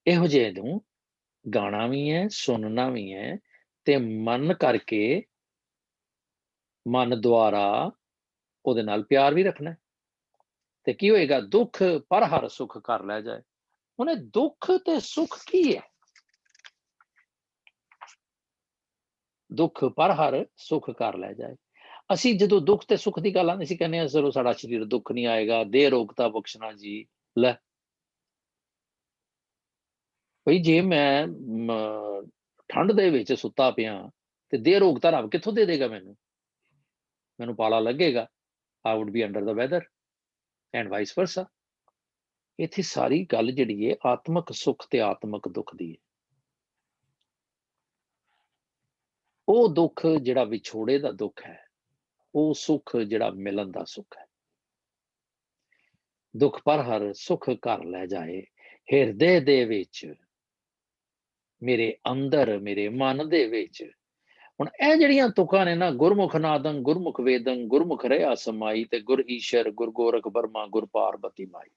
ਇਹੋ ਜਿਹੇ ਨੂੰ ਗਾਣਾ ਵੀ ਹੈ, ਸੁਣਨਾ ਵੀ ਹੈ, ਤੇ ਮਨ ਕਰਕੇ ਮਨ ਦੁਆਰਾ ਉਹਦੇ ਨਾਲ ਪਿਆਰ ਵੀ ਰੱਖਣਾ। ਤੇ ਕੀ ਹੋਏਗਾ? ਦੁੱਖ ਪਰ ਹਰ ਸੁੱਖ ਕਰ ਲੈ ਜਾਏ। ਹੁਣ ਦੁੱਖ ਤੇ ਸੁੱਖ ਕੀ ਹੈ? ਦੁੱਖ ਪਰ ਹਰ ਸੁੱਖ ਕਰ ਲੈ ਜਾਏ। ਅਸੀਂ ਜਦੋਂ ਦੁੱਖ ਤੇ ਸੁੱਖ ਦੀ ਗੱਲ ਆਉਂਦੀ, ਅਸੀਂ ਕਹਿੰਦੇ ਹਾਂ ਚਲੋ ਸਾਡਾ ਸਰੀਰ ਦੁੱਖ ਨਹੀਂ ਆਏਗਾ, ਦੇਹ ਰੋਗਤਾ ਬਖਸ਼ਣਾ ਜੀ। ਲੈ ਬਈ, ਜੇ ਮੈਂ ਠੰਡ ਦੇ ਵਿੱਚ ਸੁੱਤਾ ਪਿਆ ਤੇ ਦੇਹ ਰੋਗਤਾ ਰੱਬ ਕਿੱਥੋਂ ਦੇ ਦੇਗਾ ਮੈਨੂੰ? ਮੈਨੂੰ ਪਾਲਾ ਲੱਗੇਗਾ। I would be under the weather and vice versa। ਇੱਥੇ ਸਾਰੀ ਗੱਲ ਜਿਹੜੀ ਹੈ ਆਤਮਕ ਸੁੱਖ ਤੇ ਆਤਮਕ ਦੁੱਖ ਦੀ ਹੈ। ਉਹ ਦੁੱਖ ਜਿਹੜਾ ਵਿਛੋੜੇ ਦਾ ਦੁੱਖ ਹੈ, ਉਹ ਸੁੱਖ ਜਿਹੜਾ ਮਿਲਣ ਦਾ ਸੁੱਖ ਹੈ। ਦੁੱਖ ਪਰ ਹਰ ਸੁੱਖ ਕਰ ਲੈ ਜਾਏ, ਹਿਰਦੇ ਦੇ ਵਿੱਚ, ਮੇਰੇ ਅੰਦਰ, ਮੇਰੇ ਮਨ ਦੇ ਵਿੱਚ। ਹੁਣ ਇਹ ਜਿਹੜੀਆਂ ਤੁਕਾਂ ਨੇ ਨਾ, ਗੁਰਮੁਖ ਨਾਦੰ ਗੁਰਮੁਖ ਵੇਦੰ, ਗੁਰਮੁਖ ਰਹਾ ਸਮਾਈ, ਤੇ ਗੁਰ ਈਸ਼ਰ ਗੁਰ ਗੋਰਖ ਬਰਮਾ ਗੁਰ ਪਾਰਬਤੀ ਮਾਈ।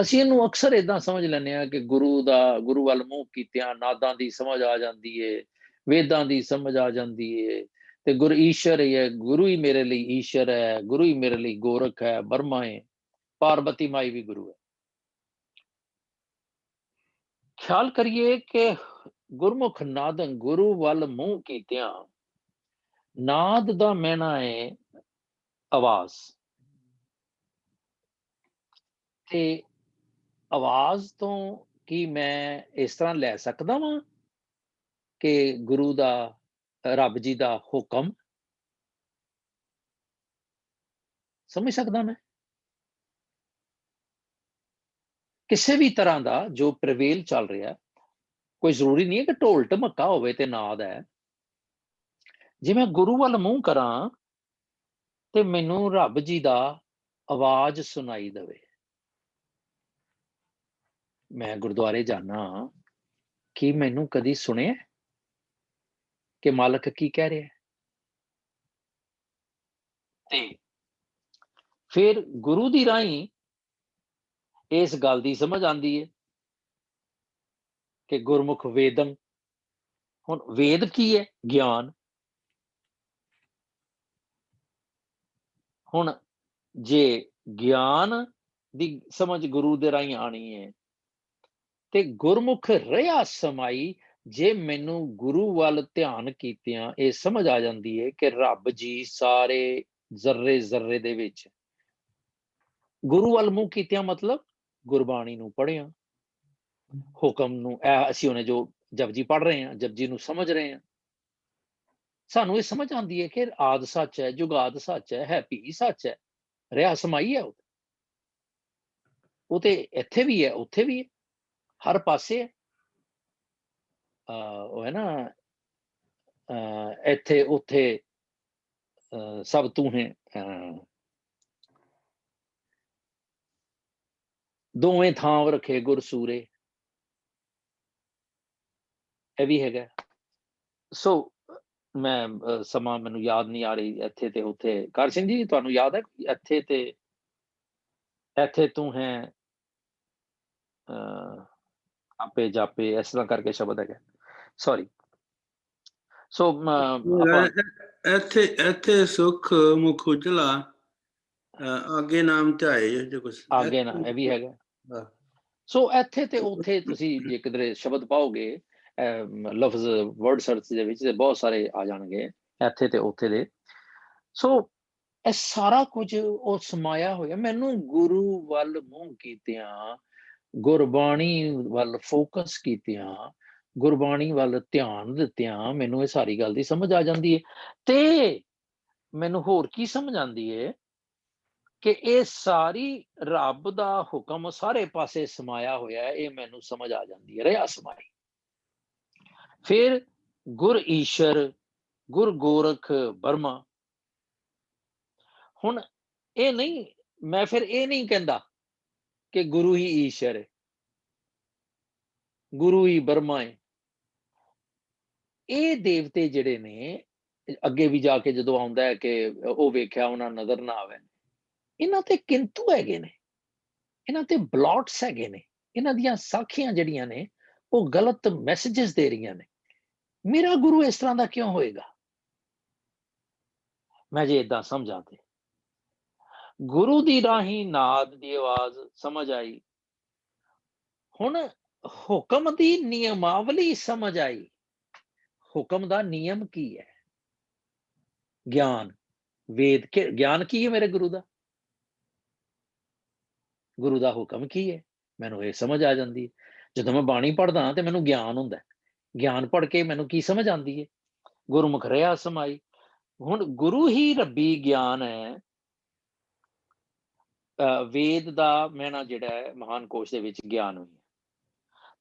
ਅਸੀਂ ਇਹਨੂੰ ਅਕਸਰ ਏਦਾਂ ਸਮਝ ਲੈਂਦੇ ਹਾਂ ਕਿ ਗੁਰੂ ਵੱਲ ਮੂੰਹ ਕੀਤਿਆਂ ਨਾਦਾਂ ਦੀ ਸਮਝ ਆ ਜਾਂਦੀ ਏ, ਵੇਦਾਂ ਦੀ ਸਮਝ ਆ ਜਾਂਦੀ ਏ, ਤੇ ਗੁਰ ਈਸ਼ਰ ਹੀ ਹੈ, ਗੁਰੂ ਹੀ ਮੇਰੇ ਲਈ ਈਸ਼ਰ ਹੈ, ਗੁਰੂ ਹੀ ਮੇਰੇ ਲਈ ਗੋਰਖ ਹੈ, ਬਰਮਾ ਹੈ, ਪਾਰਬਤੀ ਮਾਈ ਵੀ ਗੁਰੂ ਹੈ। ਖਿਆਲ ਕਰੀਏ ਕਿ ਗੁਰਮੁਖ ਨਾਦੰ, ਗੁਰੂ ਵੱਲ ਮੂੰਹ ਕੀਤਿਆਂ, ਨਾਦ ਦਾ ਮੈਨਾ ਹੈ ਆਵਾਜ਼, ਤੇ ਆਵਾਜ਼ ਤੋਂ ਕੀ ਮੈਂ ਇਸ ਤਰ੍ਹਾਂ ਲੈ ਸਕਦਾ ਵਾਂ ਕਿ ਗੁਰੂ ਦਾ, ਰੱਬ ਜੀ ਦਾ ਹੁਕਮ ਸਮਝ ਸਕਦਾ ਮੈਂ? ਕਿਸੇ ਵੀ ਤਰ੍ਹਾਂ ਦਾ ਜੋ ਪ੍ਰਵੇਲ ਚੱਲ ਰਿਹਾ, ਕੋਈ ਜ਼ਰੂਰੀ ਨਹੀਂ ਹੈ ਕਿ ਢੋਲ ਢਮੱਕਾ ਹੋਵੇ ਤੇ ਨਾਦ ਹੈ। ਜੇ ਮੈਂ ਗੁਰੂ ਵੱਲ ਮੂੰਹ ਕਰਾਂ ਤੇ ਮੈਨੂੰ ਰੱਬ ਜੀ ਦਾ ਆਵਾਜ਼ ਸੁਣਾਈ ਦੇਵੇ। ਮੈਂ ਗੁਰਦੁਆਰੇ ਜਾਣਾ, ਕੀ ਮੈਨੂੰ ਕਦੀ ਸੁਣਿਆ ਕਿ ਮਾਲਕ ਕੀ ਕਹਿ ਰਿਹਾ? ਤੇ ਫਿਰ ਗੁਰੂ ਦੀ ਰਾਹੀਂ ਇਸ ਗੱਲ ਦੀ ਸਮਝ ਆਉਂਦੀ ਹੈ ਕਿ ਗੁਰਮੁਖ ਵੇਦੰ। ਹੁਣ ਵੇਦ ਕੀ ਹੈ? ਗਿਆਨ। ਹੁਣ ਜੇ ਗਿਆਨ ਦੀ ਸਮਝ ਗੁਰੂ ਦੇ ਰਾਹੀਂ ਆਣੀ ਹੈ, ਤੇ ਗੁਰਮੁਖ ਰਹਾ ਸਮਾਈ, ਜੇ ਮੈਨੂੰ ਗੁਰੂ ਵੱਲ ਧਿਆਨ ਕੀਤਿਆਂ ਇਹ ਸਮਝ ਆ ਜਾਂਦੀ ਹੈ ਕਿ ਰੱਬ ਜੀ ਸਾਰੇ ਜ਼ਰਰੇ ਜ਼ਰਰੇ ਦੇ ਵਿੱਚ। ਗੁਰੂ ਵੱਲ ਮੂੰਹ ਕੀਤਿਆਂ ਮਤਲਬ ਗੁਰਬਾਣੀ ਨੂੰ ਪੜ੍ਹਿਆ, ਹੁਕਮ ਨੂੰ, ਅਸੀਂ ਉਹਨੇ ਜੋ ਜਪਜੀ ਪੜ੍ਹ ਰਹੇ ਹਾਂ, ਜਪਜੀ ਨੂੰ ਸਮਝ ਰਹੇ ਹਾਂ, ਸਾਨੂੰ ਇਹ ਸਮਝ ਆਉਂਦੀ ਹੈ ਕਿ ਆਦ ਸੱਚ ਹੈ, ਜੁਗਾਦ ਸੱਚ ਹੈ ਭੀ ਸੱਚ ਹੈ, ਰਿਹਾ ਸਮਾਈ ਹੈ। ਉਹ ਤੇ ਇੱਥੇ ਵੀ ਹੈ, ਉੱਥੇ ਵੀ ਹੈ, ਹਰ ਪਾਸੇ ਹੈ। ਉਹ ਹੈ ਨਾ, ਇੱਥੇ ਉੱਥੇ ਸਭ ਤੂੰ ਹੈ, ਦੋਵੇਂ ਥਾਂ ਰੱਖੇ ਗੁਰ ਸੂਰੇ, ਇਹ ਵੀ ਹੈਗਾ। ਸੋ ਮੈਂ ਸਮਾਂ ਮੈਨੂੰ ਯਾਦ ਨਹੀਂ ਆ ਰਹੀ, ਇੱਥੇ ਤੇ ਉੱਥੇ। ਕਰ ਸਿੰਘ ਜੀ, ਤੁਹਾਨੂੰ ਯਾਦ ਹੈ ਇੱਥੇ ਤੇ ਇੱਥੇ ਤੂੰ ਹੈ, ਆਪੇ ਜਾਪੇ, ਇਸ ਤਰ੍ਹਾਂ ਕਰਕੇ ਸ਼ਬਦ ਹੈਗਾ। ਸੌਰੀ। ਸੋ ਆਪਾਂ ਇੱਥੇ ਸੁਖ ਮੁਖ ਉਜਲਾ, ਅੱਗੇ ਨਾਮ ਧਿਆਏ ਜੇ ਕੁਛ ਆਗੇ ਨਾ, ਇਹ ਵੀ ਹੈਗਾ। ਸੋ ਇੱਥੇ ਤੇ ਉੱਥੇ ਤੁਸੀਂ ਜੇ ਕਿਧਰੇ ਸ਼ਬਦ ਪਾਓਗੇ, ਲਫ਼ਜ਼ ਵਰਡ ਸਰਚ ਦੇ ਵਿੱਚ, ਤੇ ਬਹੁਤ ਸਾਰੇ ਆ ਜਾਣਗੇ ਇੱਥੇ ਤੇ ਉੱਥੇ ਦੇ। ਸੋ ਇਹ ਸਾਰਾ ਕੁਝ ਉਹ ਸਮਾਇਆ ਹੋਇਆ। ਮੈਨੂੰ ਗੁਰੂ ਵੱਲ ਮੂੰਹ ਕੀਤਿਆਂ, ਗੁਰਬਾਣੀ ਵੱਲ ਫੋਕਸ ਕੀਤਿਆਂ, ਗੁਰਬਾਣੀ ਵੱਲ ਧਿਆਨ ਦਿੱਤਿਆਂ, ਮੈਨੂੰ ਇਹ ਸਾਰੀ ਗੱਲ ਦੀ ਸਮਝ ਆ ਜਾਂਦੀ ਹੈ। ਤੇ ਮੈਨੂੰ ਹੋਰ ਕੀ ਸਮਝ ਆਉਂਦੀ ਹੈ ਕਿ ਇਹ ਸਾਰੀ ਰੱਬ ਦਾ ਹੁਕਮ ਸਾਰੇ ਪਾਸੇ ਸਮਾਇਆ ਹੋਇਆ ਹੈ, ਇਹ ਮੈਨੂੰ ਸਮਝ ਆ ਜਾਂਦੀ ਹੈ, ਰਿਹਾ ਸਮਾਈ। ਫਿਰ ਗੁਰ ਈਸ਼ਰ, ਗੁਰ ਗੋਰਖ ਬਰਮਾ। ਹੁਣ ਇਹ ਨਹੀਂ, ਮੈਂ ਫਿਰ ਇਹ ਨਹੀਂ ਕਹਿੰਦਾ ਕਿ ਗੁਰੂ ਹੀ ਈਸ਼ਰ ਹੈ, ਗੁਰੂ ਹੀ ਬਰਮਾ ਹੈ। ਇਹ ਦੇਵਤੇ ਜਿਹੜੇ ਨੇ, ਅੱਗੇ ਵੀ ਜਾ ਕੇ ਜਦੋਂ ਆਉਂਦਾ ਹੈ ਕਿ ਉਹ ਵੇਖਿਆ ਉਹਨਾਂ ਨਜ਼ਰ ਨਾ ਆਵੇ, ਇਹਨਾਂ ਤੇ ਕਿੰਤੂ ਹੈਗੇ ਨੇ, ਇਹਨਾਂ ਤੇ ਬਲੌਟਸ ਹੈਗੇ ਨੇ, ਇਹਨਾਂ ਦੀਆਂ ਸਾਖੀਆਂ ਜਿਹੜੀਆਂ ਨੇ ਉਹ ਗਲਤ ਮੈਸੇजेस ਦੇ ਰਹੀਆਂ ਨੇ। ਮੇਰਾ ਗੁਰੂ ਇਸ ਤਰ੍ਹਾਂ ਦਾ ਕਿਉਂ ਹੋਏਗਾ? ਮੈਂ ਜੇ ਇਦਾਂ ਸਮਝਾਂ ਤੇ ਗੁਰੂ ਦੀ ਰਾਹੀਂ ਨਾਦ ਦੀ ਆਵਾਜ਼ ਸਮਝ ਆਈ। ਹੁਣ ਹੁਕਮ ਦੀ ਨਿਯਮਾਵਲੀ ਸਮਝ ਆਈ। ਹੁਕਮ ਦਾ ਨਿਯਮ ਕੀ ਹੈ? ਗਿਆਨ, ਵੇਦ ਕੇ ਗਿਆਨ ਕੀ ਹੈ? ਮੇਰੇ ਗੁਰੂ ਦਾ, ਗੁਰੂ ਦਾ ਹੁਕਮ ਕੀ ਹੈ? ਮੈਨੂੰ ਇਹ ਸਮਝ ਆ ਜਾਂਦੀ ਹੈ। ਜਦੋਂ ਮੈਂ ਬਾਣੀ ਪੜ੍ਹਦਾ ਤੇ ਮੈਨੂੰ ਗਿਆਨ ਹੁੰਦਾ, ਗਿਆਨ ਪੜ੍ਹ ਕੇ ਮੈਨੂੰ ਕੀ ਸਮਝ ਆਉਂਦੀ ਹੈ? ਗੁਰਮੁਖ ਰਿਹਾ ਸਮਾਈ। ਹੁਣ ਗੁਰੂ ਹੀ ਰੱਬੀ ਗਿਆਨ ਹੈ। ਵੇਦ ਦਾ ਮਹਿਣਾ ਜਿਹੜਾ ਹੈ ਮਹਾਨ ਕੋਸ਼ ਦੇ ਵਿੱਚ ਗਿਆਨ ਹੋਈ ਹੈ,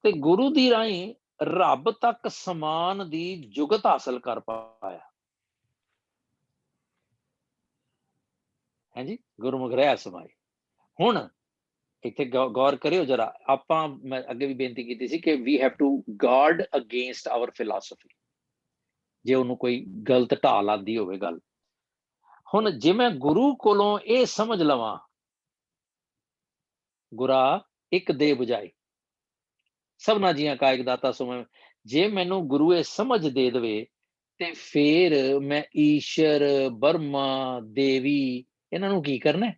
ਤੇ ਗੁਰੂ ਦੀ ਰਾਹੀਂ ਰੱਬ ਤੱਕ ਸਮਾਨ ਦੀ ਜੁਗਤ ਹਾਸਲ ਕਰ ਪਾਇਆ। ਹਾਂਜੀ, ਗੁਰਮੁਖ ਰਿਹਾ ਸਮਾਈ। ਹੁਣ ਇੱਥੇ ਗੌਰ ਕਰਿਓ ਜਰਾ, ਆਪਾਂ ਮੈਂ ਅੱਗੇ ਵੀ ਬੇਨਤੀ ਕੀਤੀ ਸੀ ਕਿ we have to guard against our philosophy, ਜੇ ਉਹਨੂੰ ਕੋਈ ਗਲਤ ਢਾਲ ਆਉਂਦੀ ਹੋਵੇ ਗੱਲ। ਹੁਣ ਜੇ ਮੈਂ ਗੁਰੂ ਕੋਲੋਂ ਇਹ ਸਮਝ ਲਵਾਂ, ਗੁਰਾ ਇੱਕ ਦੇ ਬੁਝਾਈ ਸਭਨਾ ਜੀਆਂ ਕਾ ਇੱਕ ਦਾਤਾ ਸੋ ਮੈਂ, ਜੇ ਮੈਨੂੰ ਗੁਰੂ ਇਹ ਸਮਝ ਦੇ ਦੇਵੇ ਤੇ ਫਿਰ ਮੈਂ ਈਸ਼ਰ, ਬਰਮਾ, ਦੇਵੀ ਇਹਨਾਂ ਨੂੰ ਕੀ ਕਰਨਾ?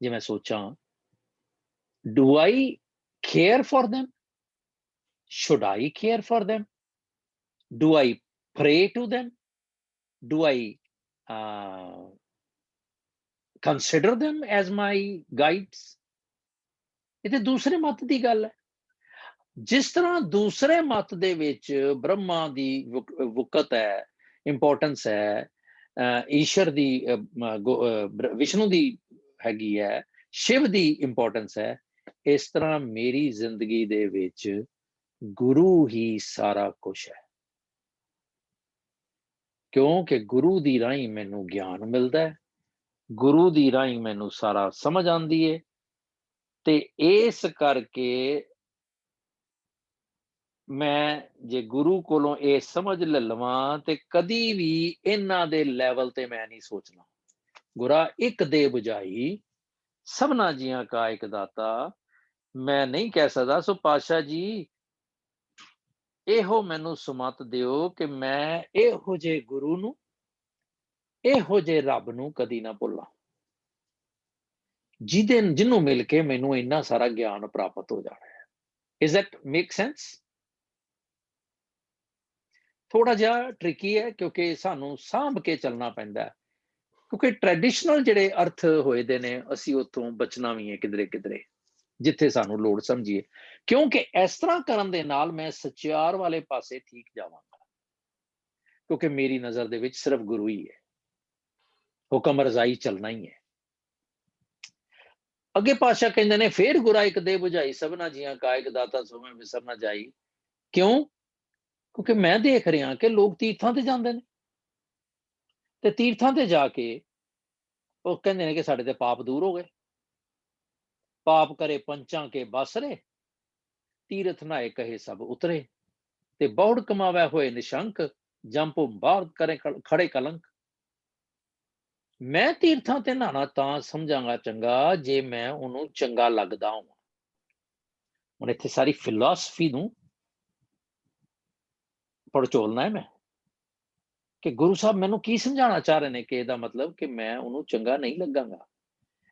ਜੇ ਮੈਂ ਸੋਚਾਂ, do I care for them? Should I care for them? Do I pray to them? Do I consider them as my guides? ਇਹ ਤੇ ਦੂਸਰੇ ਮਤ ਦੀ ਗੱਲ ਹੈ। ਜਿਸ ਤਰ੍ਹਾਂ ਦੂਸਰੇ ਮਤ ਦੇ ਵਿੱਚ ਬ੍ਰਹਮਾ ਦੀ ਵੁਕਤ ਹੈ, ਇੰਪੋਰਟੈਂਸ ਹੈ, ਈਸ਼ਰ ਦੀ, ਵਿਸ਼ਨੂੰ ਦੀ ਹੈਗੀ ਹੈ, ਸ਼ਿਵ ਦੀ ਇੰਪੋਰਟੈਂਸ ਹੈ, ਇਸ ਤਰ੍ਹਾਂ ਮੇਰੀ ਜ਼ਿੰਦਗੀ ਦੇ ਵਿੱਚ ਗੁਰੂ ਹੀ ਸਾਰਾ ਕੁਛ ਹੈ। ਕਿਉਂਕਿ ਗੁਰੂ ਦੀ ਰਾਹੀਂ ਮੈਨੂੰ ਗਿਆਨ ਮਿਲਦਾ ਹੈ, ਗੁਰੂ ਦੀ ਰਾਹੀਂ ਮੈਨੂੰ ਸਾਰਾ ਸਮਝ ਆਉਂਦੀ ਹੈ, ਤੇ ਇਸ ਕਰਕੇ ਮੈਂ ਜੇ ਗੁਰੂ ਕੋਲੋਂ ਇਹ ਸਮਝ ਲੈ ਲਵਾਂ ਤੇ ਕਦੀ ਵੀ ਇਹਨਾਂ ਦੇ ਲੈਵਲ ਤੇ ਮੈਂ ਨਹੀਂ ਸੋਚਣਾ। ਗੁਰਾ ਇੱਕ ਦੇ ਬੁਝਾਈ ਸਭਨਾ ਜੀਆਂ ਕਾ ਇੱਕ ਦਾਤਾ। ਮੈਂ ਨਹੀਂ ਕਹਿ ਸਕਦਾ ਸੋ ਪਾਤਸ਼ਾਹ ਜੀ ਇਹੋ ਮੈਨੂੰ ਸੁਮਤ ਦਿਓ ਕਿ ਮੈਂ ਇਹੋ ਜਿਹੇ ਗੁਰੂ ਨੂੰ, ਇਹੋ ਜਿਹੇ ਰੱਬ ਨੂੰ ਕਦੀ ਨਾ ਭੁੱਲਾਂ, ਜਿਹਨੂੰ ਮਿਲ ਕੇ ਮੈਨੂੰ ਇੰਨਾ ਸਾਰਾ ਗਿਆਨ ਪ੍ਰਾਪਤ ਹੋ ਜਾਣਾ ਹੈ। Is that make sense? ਥੋੜਾ ਜਿਹਾ ਟ੍ਰਿਕੀ ਹੈ ਕਿਉਂਕਿ ਸਾਨੂੰ ਸਾਂਭ ਕੇ ਚੱਲਣਾ ਪੈਂਦਾ ਹੈ, ਕਿਉਂਕਿ ਟ੍ਰੈਡੀਸ਼ਨਲ ਜਿਹੜੇ ਅਰਥ ਹੋਏ ਦੇ ਨੇ ਅਸੀਂ ਉੱਥੋਂ ਬਚਣਾ ਵੀ ਹੈ ਕਿਧਰੇ ਕਿਧਰੇ, ਜਿੱਥੇ ਸਾਨੂੰ ਲੋੜ ਸਮਝੀਏ, ਕਿਉਂਕਿ ਇਸ ਤਰ੍ਹਾਂ ਕਰਨ ਦੇ ਨਾਲ ਮੈਂ ਸਚਿਆਰ ਵਾਲੇ ਪਾਸੇ ਠੀਕ ਜਾਵਾਂਗਾ, ਕਿਉਂਕਿ ਮੇਰੀ ਨਜ਼ਰ ਦੇ ਵਿੱਚ ਸਿਰਫ ਗੁਰੂ ਹੀ ਹੈ, ਹੁਕਮ ਰਜ਼ਾਈ ਚੱਲਣਾ ਹੀ ਹੈ। ਅੱਗੇ ਪਾਤਸ਼ਾਹ ਕਹਿੰਦੇ ਨੇ ਫੇਰ ਗੁਰਾ ਇੱਕ ਦੇ ਬੁਝਾਈ ਸਭਨਾ ਜੀਆਂ ਕਾ ਇੱਕ ਦਾਤਾ ਸੋ ਮੈਂ ਵਿਸਰ ਨਾ ਜਾਈ। ਕਿਉਂ? ਕਿਉਂਕਿ ਮੈਂ ਦੇਖ ਰਿਹਾ ਕਿ ਲੋਕ ਤੀਰਥਾਂ ਤੇ ਜਾਂਦੇ ਨੇ, ਤੇ ਤੀਰਥਾਂ ਤੇ ਜਾ ਕੇ ਉਹ ਕਹਿੰਦੇ ਨੇ ਕਿ ਸਾਡੇ ਤੇ ਪਾਪ ਦੂਰ ਹੋ ਗਏ। ਪਾਪ ਕਰੇ ਪੰਚਾਂ ਕੇ ਬਾਸਰੇ, ਤੀਰਥ ਨਹਾਏ ਕਹੇ ਸਭ ਉਤਰੇ, ਤੇ ਬਹੁੜ ਕਮਾਵੇ ਹੋਏ ਨਿਸ਼ੰਕ, ਜੰਪੋ ਬਾਹਰ ਕਰੇ ਖੜੇ ਕਲੰਕ। ਮੈਂ ਤੀਰਥਾਂ ਤੇ ਨਹਾਣਾ ਤਾਂ ਸਮਝਾਂਗਾ ਚੰਗਾ ਜੇ ਮੈਂ ਉਹਨੂੰ ਚੰਗਾ ਲੱਗਦਾ ਹਾਂ। ਹੁਣ ਇੱਥੇ ਸਾਰੀ ਫਿਲਾਸਫੀ ਨੂੰ ਪੜਚੋਲਣਾ ਹੈ ਮੈਂ, ਕਿ ਗੁਰੂ ਸਾਹਿਬ ਮੈਨੂੰ ਕੀ ਸਮਝਾਉਣਾ ਚਾਹ ਰਹੇ ਨੇ, ਕਿ ਇਹਦਾ ਮਤਲਬ ਕਿ ਮੈਂ ਉਹਨੂੰ ਚੰਗਾ ਨਹੀਂ ਲੱਗਾਂਗਾ।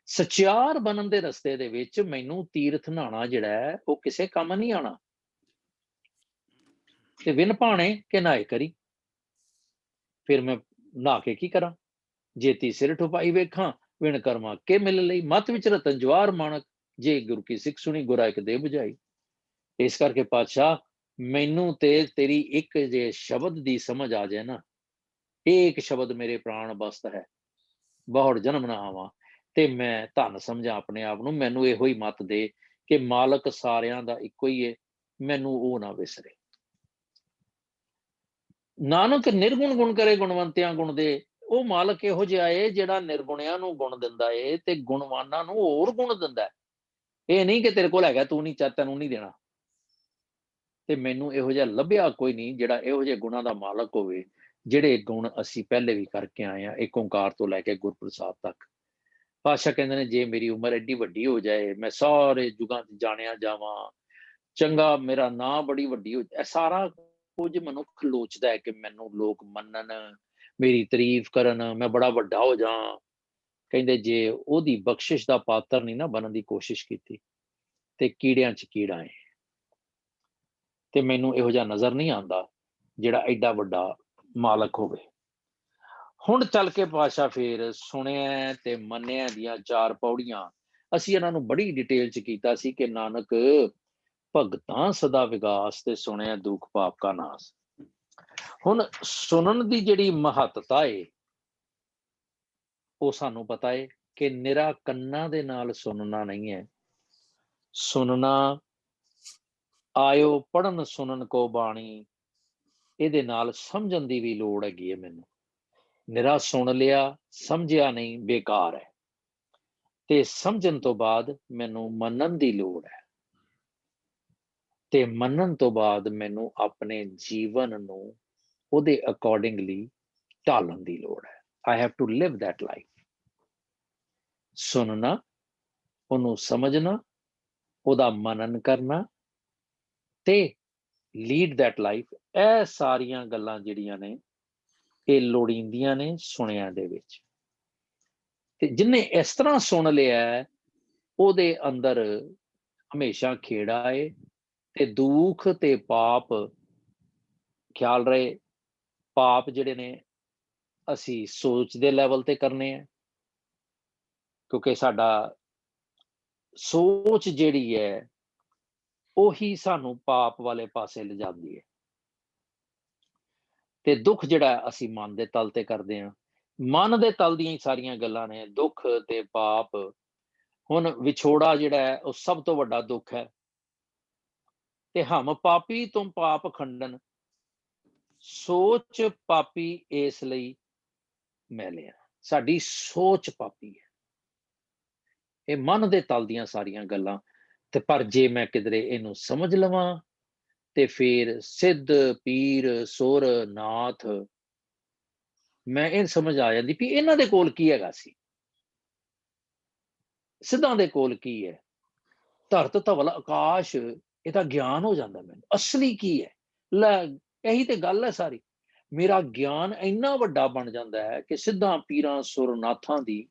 ਸਚਿਆਰ ਬਣਨ ਦੇ ਰਸਤੇ ਦੇ ਵਿੱਚ ਮੈਨੂੰ ਤੀਰਥ ਨਹਾਣਾ ਜਿਹੜਾ ਹੈ ਉਹ ਕਿਸੇ ਕੰਮ ਨਹੀਂ ਆਉਣਾ। ਤੇ ਵਿਨ ਭਾਣੇ ਕਿ ਨਹਾਏ ਕਰੀ, ਫਿਰ ਮੈਂ ਨਹਾ ਕੇ ਕੀ ਕਰਾਂ? ਜੇਤੀ ਸਿਰ ਠੁਪਾਈ ਵੇਖਾਂ, ਵਿਣ ਕਰਮਾ ਕੇ ਮਿਲ ਲਈ, ਮਤ ਵਿੱਚ ਰਤਨ ਜਵਾਰ ਮਾਣਕ, ਜੇ ਗੁਰੂ ਕੀ ਸਿੱਖ ਸੁਣੀ ਗੁਰਾ ਇੱਕ ਦੇ ਬੁਝਾਈ। ਇਸ ਕਰਕੇ ਪਾਤਸ਼ਾਹ ਮੈਨੂੰ ਤੇ ਤੇਰੀ ਇੱਕ ਜੇ ਸ਼ਬਦ ਦੀ ਸਮਝ ਆ ਜਾਏ ਨਾ, ਏਕ ਸ਼ਬਦ ਮੇਰੇ ਪ੍ਰਾਣ ਬਸਤ ਹੈ, ਬਹੁੜ ਜਨਮ ਨਾ ਆਵਾਂ। ਤੇ ਮੈਂ ਧੰਨ ਸਮਝਾਂ ਆਪਣੇ ਆਪ ਨੂੰ, ਮੈਨੂੰ ਇਹੋ ਹੀ ਮੱਤ ਦੇ ਕਿ ਮਾਲਕ ਸਾਰਿਆਂ ਦਾ ਇੱਕੋ ਹੀ ਹੈ, ਮੈਨੂੰ ਉਹ ਨਾ ਵਿਸਰੇ। ਨਾਨਕ ਨਿਰਗੁਣ ਗੁਣ ਕਰੇ ਗੁਣਵੰਤਿਆਂ ਗੁਣ ਦੇ। ਉਹ ਮਾਲਕ ਇਹੋ ਜਿਹਾ ਏ ਜਿਹੜਾ ਨਿਰਗੁਣਿਆਂ ਨੂੰ ਗੁਣ ਦਿੰਦਾ ਏ ਤੇ ਗੁਣਵਾਨਾਂ ਨੂੰ ਹੋਰ ਗੁਣ ਦਿੰਦਾ ਹੈ। ਇਹ ਨਹੀਂ ਕਿ ਤੇਰੇ ਕੋਲ ਹੈਗਾ ਤੂੰ ਨਹੀਂ ਤੈਨੂੰ ਨਹੀਂ ਦੇਣਾ। ਤੇ ਮੈਨੂੰ ਇਹੋ ਜਿਹਾ ਲੱਭਿਆ ਕੋਈ ਨਹੀਂ ਜਿਹੜਾ ਇਹੋ ਜਿਹੇ ਗੁਣਾਂ ਦਾ ਮਾਲਕ ਹੋਵੇ, ਜਿਹੜੇ ਗੁਣ ਅਸੀਂ ਪਹਿਲੇ ਵੀ ਕਰਕੇ ਆਏ ਹਾਂ, ਏਕ ਓਂਕਾਰ ਤੋਂ ਲੈ ਕੇ ਗੁਰਪ੍ਰਸਾਦ ਤੱਕ। ਪਾਤਸ਼ਾਹ ਕਹਿੰਦੇ ਨੇ, ਜੇ ਮੇਰੀ ਉਮਰ ਐਡੀ ਵੱਡੀ ਹੋ ਜਾਏ, ਮੈਂ ਸਾਰੇ ਯੁਗਾਂ 'ਚ ਜਾਣਿਆ ਜਾਵਾਂ, ਚੰਗਾ ਮੇਰਾ ਨਾਂ ਬੜੀ ਵੱਡੀ ਹੋ ਜਾਏ, ਇਹ ਸਾਰਾ ਕੁਝ ਮਨੁੱਖ ਲੋਚਦਾ ਹੈ ਕਿ ਮੈਨੂੰ ਲੋਕ ਮੰਨਣ, ਮੇਰੀ ਤਾਰੀਫ ਕਰਨ, ਮੈਂ ਬੜਾ ਵੱਡਾ ਹੋ ਜਾ। ਕਹਿੰਦੇ ਜੇ ਉਹਦੀ ਬਖਸ਼ਿਸ਼ ਦਾ ਪਾਤਰ ਨਹੀਂ ਨਾ ਬਣਨ ਦੀ ਕੋਸ਼ਿਸ਼ ਕੀਤੀ ਤੇ ਕੀੜਿਆਂ 'ਚ ਕੀੜਾ ਹੈ। ਤੇ ਮੈਨੂੰ ਇਹੋ ਜਿਹਾ ਨਜ਼ਰ ਨਹੀਂ ਆਉਂਦਾ ਜਿਹੜਾ ਐਡਾ ਵੱਡਾ ਮਾਲਕ ਹੋਵੇ। ਹੁਣ ਚੱਲ ਕੇ ਪਾਤਸ਼ਾਹ ਫੇਰ ਸੁਣਿਆ ਤੇ ਮੰਨਿਆ ਦੀਆਂ 4 ਪੌੜੀਆਂ ਅਸੀਂ ਇਹਨਾਂ ਨੂੰ ਬੜੀ ਡਿਟੇਲ 'ਚ ਕੀਤਾ ਸੀ ਕਿ ਨਾਨਕ ਭਗਤਾਂ ਸਦਾ ਵਿਗਾਸ ਤੇ ਸੁਣਿਆ ਦੁੱਖ ਪਾਪ ਕਾ ਨਾਸ। ਹੁਣ ਸੁਣਨ ਦੀ ਜਿਹੜੀ ਮਹੱਤਤਾ ਏ ਉਹ ਸਾਨੂੰ ਪਤਾ ਏ ਕਿ ਨਿਰਾ ਕੰਨਾਂ ਦੇ ਨਾਲ ਸੁਣਨਾ ਨਹੀਂ ਹੈ। ਸੁਣਨਾ ਆਇਓ ਪੜਨ ਸੁਣਨ ਕੋ ਬਾਣੀ, ਇਹਦੇ ਨਾਲ ਸਮਝਣ ਦੀ ਵੀ ਲੋੜ ਹੈਗੀ ਹੈ। ਮੈਨੂੰ ਨਿਰਾ ਸੁਣ ਲਿਆ ਸਮਝਿਆ ਨਹੀਂ ਬੇਕਾਰ ਹੈ, ਤੇ ਸਮਝਣ ਤੋਂ ਬਾਅਦ ਮੈਨੂੰ ਮੰਨਣ ਦੀ ਲੋੜ ਹੈ, ਤੇ ਮੰਨਣ ਤੋਂ ਬਾਅਦ ਮੈਨੂੰ ਆਪਣੇ ਜੀਵਨ ਨੂੰ ਉਹਦੇ ਅਕੋਰਡਿੰਗਲੀ ਢਾਲਣ ਦੀ ਲੋੜ ਹੈ। I have to live that life. ਸੁਣਨਾ, ਉਹਨੂੰ ਸਮਝਣਾ, ਉਹਦਾ ਮਨਨ ਕਰਨਾ ਤੇ ਲੀਡ ਦੈਟ ਲਾਈਫ, ਇਹ ਸਾਰੀਆਂ ਗੱਲਾਂ ਜਿਹੜੀਆਂ ਨੇ ਇਹ ਲੋੜੀਂਦੀਆਂ ਨੇ ਸੁਣਿਆਂ ਦੇ ਵਿੱਚ। ਤੇ ਜਿਹਨੇ ਇਸ ਤਰ੍ਹਾਂ ਸੁਣ ਲਿਆ ਉਹਦੇ ਅੰਦਰ ਹਮੇਸ਼ਾ ਖੇੜਾ ਏ ਤੇ ਦੁੱਖ ਤੇ ਪਾਪ, ਖਿਆਲ ਰਹੇ ਪਾਪ ਜਿਹੜੇ ਨੇ ਅਸੀਂ ਸੋਚ ਦੇ ਲੈਵਲ ਤੇ ਕਰਨੇ ਆ, ਕਿਉਂਕਿ ਸਾਡਾ ਸੋਚ ਜਿਹੜੀ ਹੈ ਉਹੀ ਸਾਨੂੰ ਪਾਪ ਵਾਲੇ ਪਾਸੇ ਲਿਜਾਂਦੀ ਹੈ। ਤੇ ਦੁੱਖ ਜਿਹੜਾ ਅਸੀਂ ਮਨ ਦੇ ਤਲ ਤੇ ਕਰਦੇ ਹਾਂ, ਮਨ ਦੇ ਤਲ ਦੀਆਂ ਹੀ ਸਾਰੀਆਂ ਗੱਲਾਂ ਨੇ, ਦੁੱਖ ਤੇ ਪਾਪ। ਹੁਣ ਵਿਛੋੜਾ ਜਿਹੜਾ ਹੈ ਉਹ ਸਭ ਤੋਂ ਵੱਡਾ ਦੁੱਖ ਹੈ। ਤੇ ਹਮ ਪਾਪੀ ਤੁਮ ਪਾਪ ਖੰਡਨ, ਸੋਚ ਪਾਪੀ ਇਸ ਲਈ ਮੈਲਿਆ। ਸਾਡੀ ਸੋਚ ਪਾਪੀ ਹੈ, ਇਹ ਮਨ ਦੇ ਤਲ ਦੀਆਂ ਸਾਰੀਆਂ ਗੱਲਾਂ। ਤੇ ਪਰ ਜੇ ਮੈਂ ਕਿਧਰੇ ਇਹਨੂੰ ਸਮਝ ਲਵਾਂ ਤੇ ਫਿਰ ਸਿੱਧ ਪੀਰ ਸੁਰ ਨਾਥ, ਮੈਂ ਇਹ ਸਮਝ ਆ ਜਾਂਦੀ ਵੀ ਇਹਨਾਂ ਦੇ ਕੋਲ ਕੀ ਹੈਗਾ ਸੀ, ਸਿੱਧਾਂ ਦੇ ਕੋਲ ਕੀ ਹੈ, ਧਰਤ ਧਵਲ ਆਕਾਸ਼, ਇਹਦਾ ਗਿਆਨ ਹੋ ਜਾਂਦਾ ਮੈਨੂੰ ਅਸਲੀ ਕੀ ਹੈ। ਲੈ ਇਹੀ ਤੇ ਗੱਲ ਹੈ ਸਾਰੀ। ਮੇਰਾ ਗਿਆਨ ਇੰਨਾ ਵੱਡਾ ਬਣ ਜਾਂਦਾ ਹੈ ਕਿ ਸਿੱਧਾਂ ਪੀਰਾਂ ਸੁਰ ਨਾਥਾਂ ਦੀ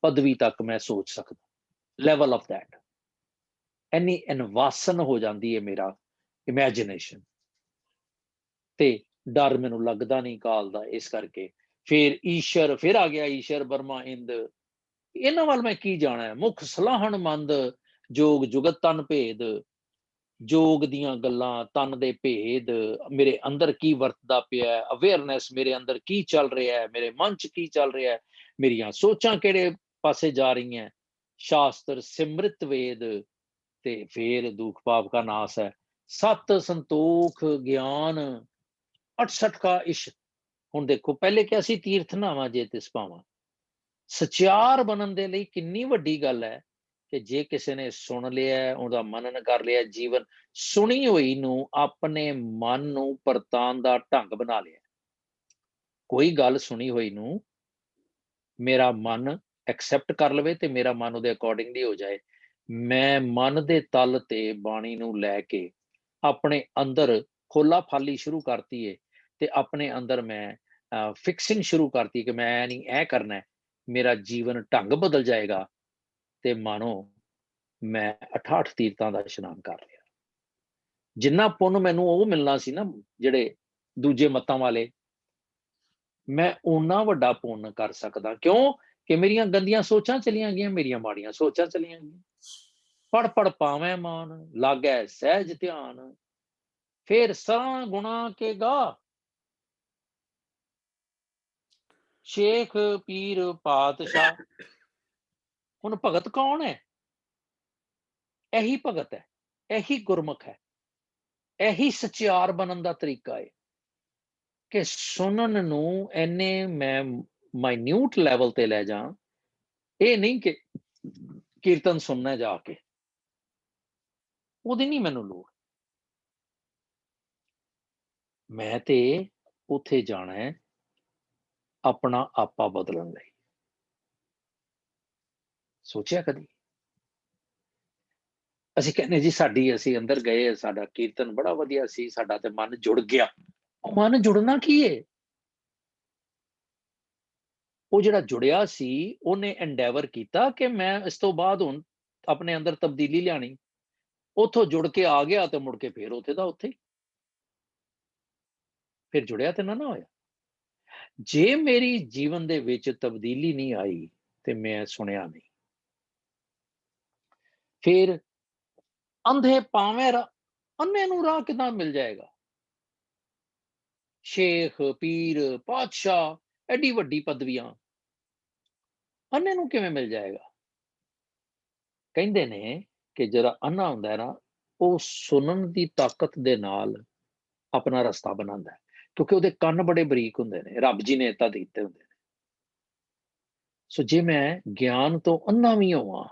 ਪਦਵੀ ਤੱਕ ਮੈਂ ਸੋਚ ਸਕਦਾ। ਲੈਵਲ ਆਫ ਦੈਟ ਇੰਨੀ ਇਨਵਾਸਨ ਹੋ ਜਾਂਦੀ ਹੈ ਮੇਰਾ ਇਮੈਜੀਨੇਸ਼ਨ। ਤੇ ਡਰ ਮੈਨੂੰ ਲੱਗਦਾ ਨਹੀਂ ਕਾਲ ਦਾ। ਇਸ ਕਰਕੇ ਫਿਰ ਈਸ਼ਰ, ਫਿਰ ਆ ਗਿਆ ਈਸ਼ਰ ਬਰਮਾ ਇੰਦ, ਇਹਨਾਂ ਵੱਲ ਮੈਂ ਕੀ ਜਾਣਾ ਹੈ। ਮੁੱਖ ਸਲਾਹਣ ਮੰਦ ਜੋਗ ਜੁਗਤ ਤਨ ਭੇਦ, ਜੋਗ ਦੀਆਂ ਗੱਲਾਂ, ਤਨ ਦੇ ਭੇਦ, ਮੇਰੇ ਅੰਦਰ ਕੀ ਵਰਤਦਾ ਪਿਆ, ਅਵੇਅਰਨੈਸ ਮੇਰੇ ਅੰਦਰ ਕੀ ਚੱਲ ਰਿਹਾ ਹੈ, ਮੇਰੇ ਮਨ 'ਚ ਕੀ ਚੱਲ ਰਿਹਾ ਹੈ, ਮੇਰੀਆਂ ਸੋਚਾਂ ਕਿਹੜੇ ਪਾਸੇ ਜਾ ਰਹੀਆਂ, ਸ਼ਾਸਤਰ ਸਿਮਰਿਤ ਵੇਦ। ਤੇ ਫੇਰ ਦੁੱਖ ਪਾਪ ਕਾ ਨਾਸ ਹੈ, ਸਤ ਸੰਤੋਖ ਗਿਆਨ 68 ਕਾ ਇਸ਼। ਹੁਣ ਦੇਖੋ ਪਹਿਲੇ ਕਿਹਾ ਸੀ ਤੀਰਥ ਨਾਵਾਂ ਜੇ ਤਿਸ ਪਾਵਾਂ। ਸਚਿਆਰ ਬਣਨ ਦੇ ਲਈ ਕਿੰਨੀ ਵੱਡੀ ਗੱਲ ਹੈ ਕਿ ਜੇ ਕਿਸੇ ਨੇ ਸੁਣ ਲਿਆ, ਉਹਦਾ ਮਨਨ ਕਰ ਲਿਆ, ਜੀਵਨ ਸੁਣੀ ਹੋਈ ਨੂੰ ਆਪਣੇ ਮਨ ਨੂੰ ਪਰਤਾਨ ਦਾ ਢੰਗ ਬਣਾ ਲਿਆ। ਕੋਈ ਗੱਲ ਸੁਣੀ ਹੋਈ ਨੂੰ ਮੇਰਾ ਮਨ ਐਕਸੈਪਟ ਕਰ ਲਵੇ ਤੇ ਮੇਰਾ ਮਨ ਉਹਦੇ ਅਕੋਰਡਿੰਗਲੀ ਹੋ ਜਾਏ। ਮੈਂ ਮਨ ਦੇ ਤਲ ਤੇ ਬਾਣੀ ਨੂੰ ਲੈ ਕੇ ਆਪਣੇ ਅੰਦਰ ਖੋਲਾ ਫਾਲੀ ਸ਼ੁਰੂ ਕਰਤੀ ਹੈ ਤੇ ਆਪਣੇ ਅੰਦਰ ਮੈਂ ਫਿਕਸਿੰਗ ਸ਼ੁਰੂ ਕਰਤੀ ਕਿ ਮੈਂ ਨਹੀਂ ਇਹ ਕਰਨਾ, ਮੇਰਾ ਜੀਵਨ ਢੰਗ ਬਦਲ ਜਾਏਗਾ। ਤੇ ਮਾਨੋ ਮੈਂ 68 ਤੀਰਥਾਂ ਦਾ ਇਸ਼ਨਾਨ ਕਰ ਲਿਆ। ਜਿੰਨਾ ਪੁੰਨ ਮੈਨੂੰ ਉਹ ਮਿਲਣਾ ਸੀ ਨਾ ਜਿਹੜੇ ਦੂਜੇ ਮਤਾਂ ਵਾਲੇ, ਮੈਂ ਓਨਾ ਵੱਡਾ ਪੁੰਨ ਕਰ ਸਕਦਾ। ਕਿਉਂ ਕਿ ਮੇਰੀਆਂ ਗੰਦੀਆਂ ਸੋਚਾਂ ਚਲੀਆਂ ਗਈਆਂ, ਮੇਰੀਆਂ ਮਾੜੀਆਂ ਸੋਚਾਂ ਚਲੀਆਂ ਗਈਆਂ। ਪੜ ਪੜ ਪਾਵੈ ਮਾਨ, ਲਾਗੈ ਸਹਿਜ ਧਿਆਨ, ਫੇਰ ਸਰਾਂ ਗੁਣਾ ਕੇ ਗਾ। ਸ਼ੇਖ ਪੀਰ ਪਾਤਸ਼ਾਹ। ਹੁਣ ਭਗਤ ਕੌਣ ਹੈ? ਇਹੀ ਭਗਤ ਹੈ, ਇਹੀ ਗੁਰਮੁਖ ਹੈ, ਇਹੀ ਸਚਿਆਰ ਬਣਨ ਦਾ ਤਰੀਕਾ ਹੈ ਕਿ ਸੁਣਨ ਨੂੰ ਇੰਨੇ ਮੈਂ ਮਾਈਨਿਊਟ ਲੈਵਲ ਤੇ ਲੈ ਜਾ। ਇਹ ਨਹੀਂ ਕਿ ਕੀਰਤਨ ਸੁਣਨਾ ਜਾ ਕੇ, ਉਹਦੀ ਨਹੀਂ ਮੈਨੂੰ ਲੋੜ। ਮੈਂ ਤੇ ਉੱਥੇ ਜਾਣਾ ਹੈ ਆਪਣਾ ਆਪਾ ਬਦਲਣ ਲਈ। ਸੋਚਿਆ ਕਦੀ? ਅਸੀਂ ਕਹਿੰਦੇ ਜੀ ਅਸੀਂ ਅੰਦਰ ਗਏ, ਸਾਡਾ ਕੀਰਤਨ ਬੜਾ ਵਧੀਆ ਸੀ, ਸਾਡਾ ਤੇ ਮਨ ਜੁੜ ਗਿਆ। ਉਹ ਮਨ ਜੁੜਨਾ ਕੀ ਹੈ? ਉਹ ਜਿਹੜਾ ਜੁੜਿਆ ਸੀ ਉਹਨੇ ਐਂਡੇਵਰ ਕੀਤਾ ਕਿ ਮੈਂ ਇਸ ਤੋਂ ਬਾਅਦ ਹੁਣ ਆਪਣੇ ਅੰਦਰ ਤਬਦੀਲੀ ਲਿਆਣੀ। ਉੱਥੋਂ ਜੁੜ ਕੇ ਆ ਗਿਆ ਤੇ ਮੁੜ ਕੇ ਫੇਰ ਉੱਥੇ ਦਾ ਉੱਥੇ ਹੀ। ਫਿਰ ਜੁੜਿਆ ਤੇ ਨਾ ਹੋਇਆ। ਜੇ ਮੇਰੀ ਜੀਵਨ ਦੇ ਵਿੱਚ ਤਬਦੀਲੀ ਨਹੀਂ ਆਈ ਤੇ ਮੈਂ ਸੁਣਿਆ ਨਹੀਂ। ਫਿਰ ਅੰਧੇ ਪਾਵੇਂ ਅੰਨੇ ਨੂੰ ਰਾਹ ਕਿਦਾਂ ਮਿਲ ਜਾਏਗਾ? ਸ਼ੇਖ ਪੀਰ ਪਾਤਸ਼ਾਹ ਐਡੀ ਵੱਡੀ ਪਦਵੀਆਂ ਅੰਨੇ ਨੂੰ ਕਿਵੇਂ ਮਿਲ ਜਾਏਗਾ? ਕਹਿੰਦੇ ਨੇ ਕਿ ਜਿਹੜਾ ਅੰਨਾ ਹੁੰਦਾ ਹੈ ਨਾ, ਉਹ ਸੁਣਨ ਦੀ ਤਾਕਤ ਦੇ ਨਾਲ ਆਪਣਾ ਰਸਤਾ ਬਣਾਉਂਦਾ ਹੈ, ਕਿਉਂਕਿ ਉਹਦੇ ਕੰਨ ਬੜੇ ਬਰੀਕ ਹੁੰਦੇ ਨੇ, ਰੱਬ ਜੀ ਨੇ ਏਦਾਂ ਦਿੱਤੇ ਹੁੰਦੇ ਨੇ। ਸੋ ਜੇ ਮੈਂ ਗਿਆਨ ਤੋਂ ਅੰਨਾ ਵੀ ਹੋਵਾਂ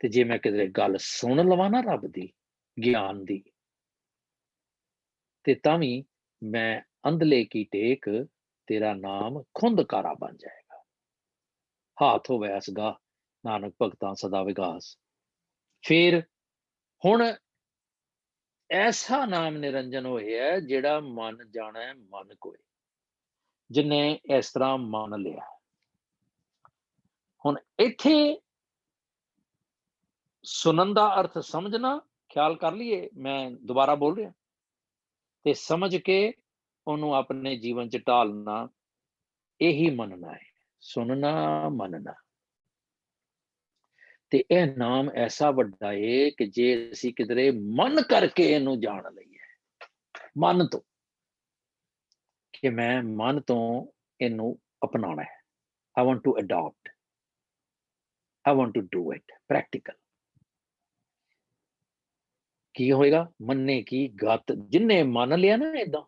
ਤੇ ਜੇ ਮੈਂ ਕਿਤੇ ਗੱਲ ਸੁਣ ਲਵਾਂ ਨਾ ਰੱਬ ਦੀ, ਗਿਆਨ ਦੀ, ਤੇ ਤਾਂ ਵੀ ਮੈਂ ਅੰਧਲੇ ਕੀ ਟੇਕ ਤੇਰਾ ਨਾਮ ਖੁੰਦਕਾਰਾ ਬਣ ਜਾਏਗਾ। ਹਾਥ ਹੋਵੇ ਅਸਗਾ ਨਾਨਕ ਭਗਤਾਂ ਸਦਾ ਵਿਗਾਸ। ਫਿਰ ਹੁਣ ਐਸਾ ਨਾਮ ਨਿਰੰਜਨ ਹੋਇਆ ਜਿਹੜਾ ਮਨ ਜਾਣਾ ਮਨ ਕੋਏ, ਜਿਨੇ ਇਸ ਤਰ੍ਹਾਂ ਮੰਨ ਲਿਆ। ਹੁਣ ਇੱਥੇ ਸੁਣਨ ਦਾ ਅਰਥ ਸਮਝਣਾ, ਖਿਆਲ ਕਰ ਲਈਏ, ਮੈਂ ਦੁਬਾਰਾ ਬੋਲ ਰਿਹਾ, ਤੇ ਸਮਝ ਕੇ ਉਹਨੂੰ ਆਪਣੇ ਜੀਵਨ ਚ ਢਾਲਣਾ, ਇਹੀ ਮੰਨਣਾ ਹੈ। ਸੁਣਨਾ, ਮੰਨਣਾ। ਤੇ ਇਹ ਨਾਮ ਐਸਾ ਵੱਡਾ ਹੈ ਕਿ ਜੇ ਅਸੀਂ ਕਿਧਰੇ ਮਨ ਕਰਕੇ ਇਹਨੂੰ ਜਾਣ ਲਈਏ, ਮਨ ਤੋਂ, ਕਿ ਮੈਂ ਮਨ ਤੋਂ ਇਹਨੂੰ ਅਪਣਾਉਣਾ ਹੈ, I want to adopt, I want to do it practical। ਕੀ ਹੋਏਗਾ? ਮੰਨੇ ਕੀ ਗਤ। ਜਿੰਨੇ ਮੰਨ ਲਿਆ ਨਾ ਏਦਾਂ,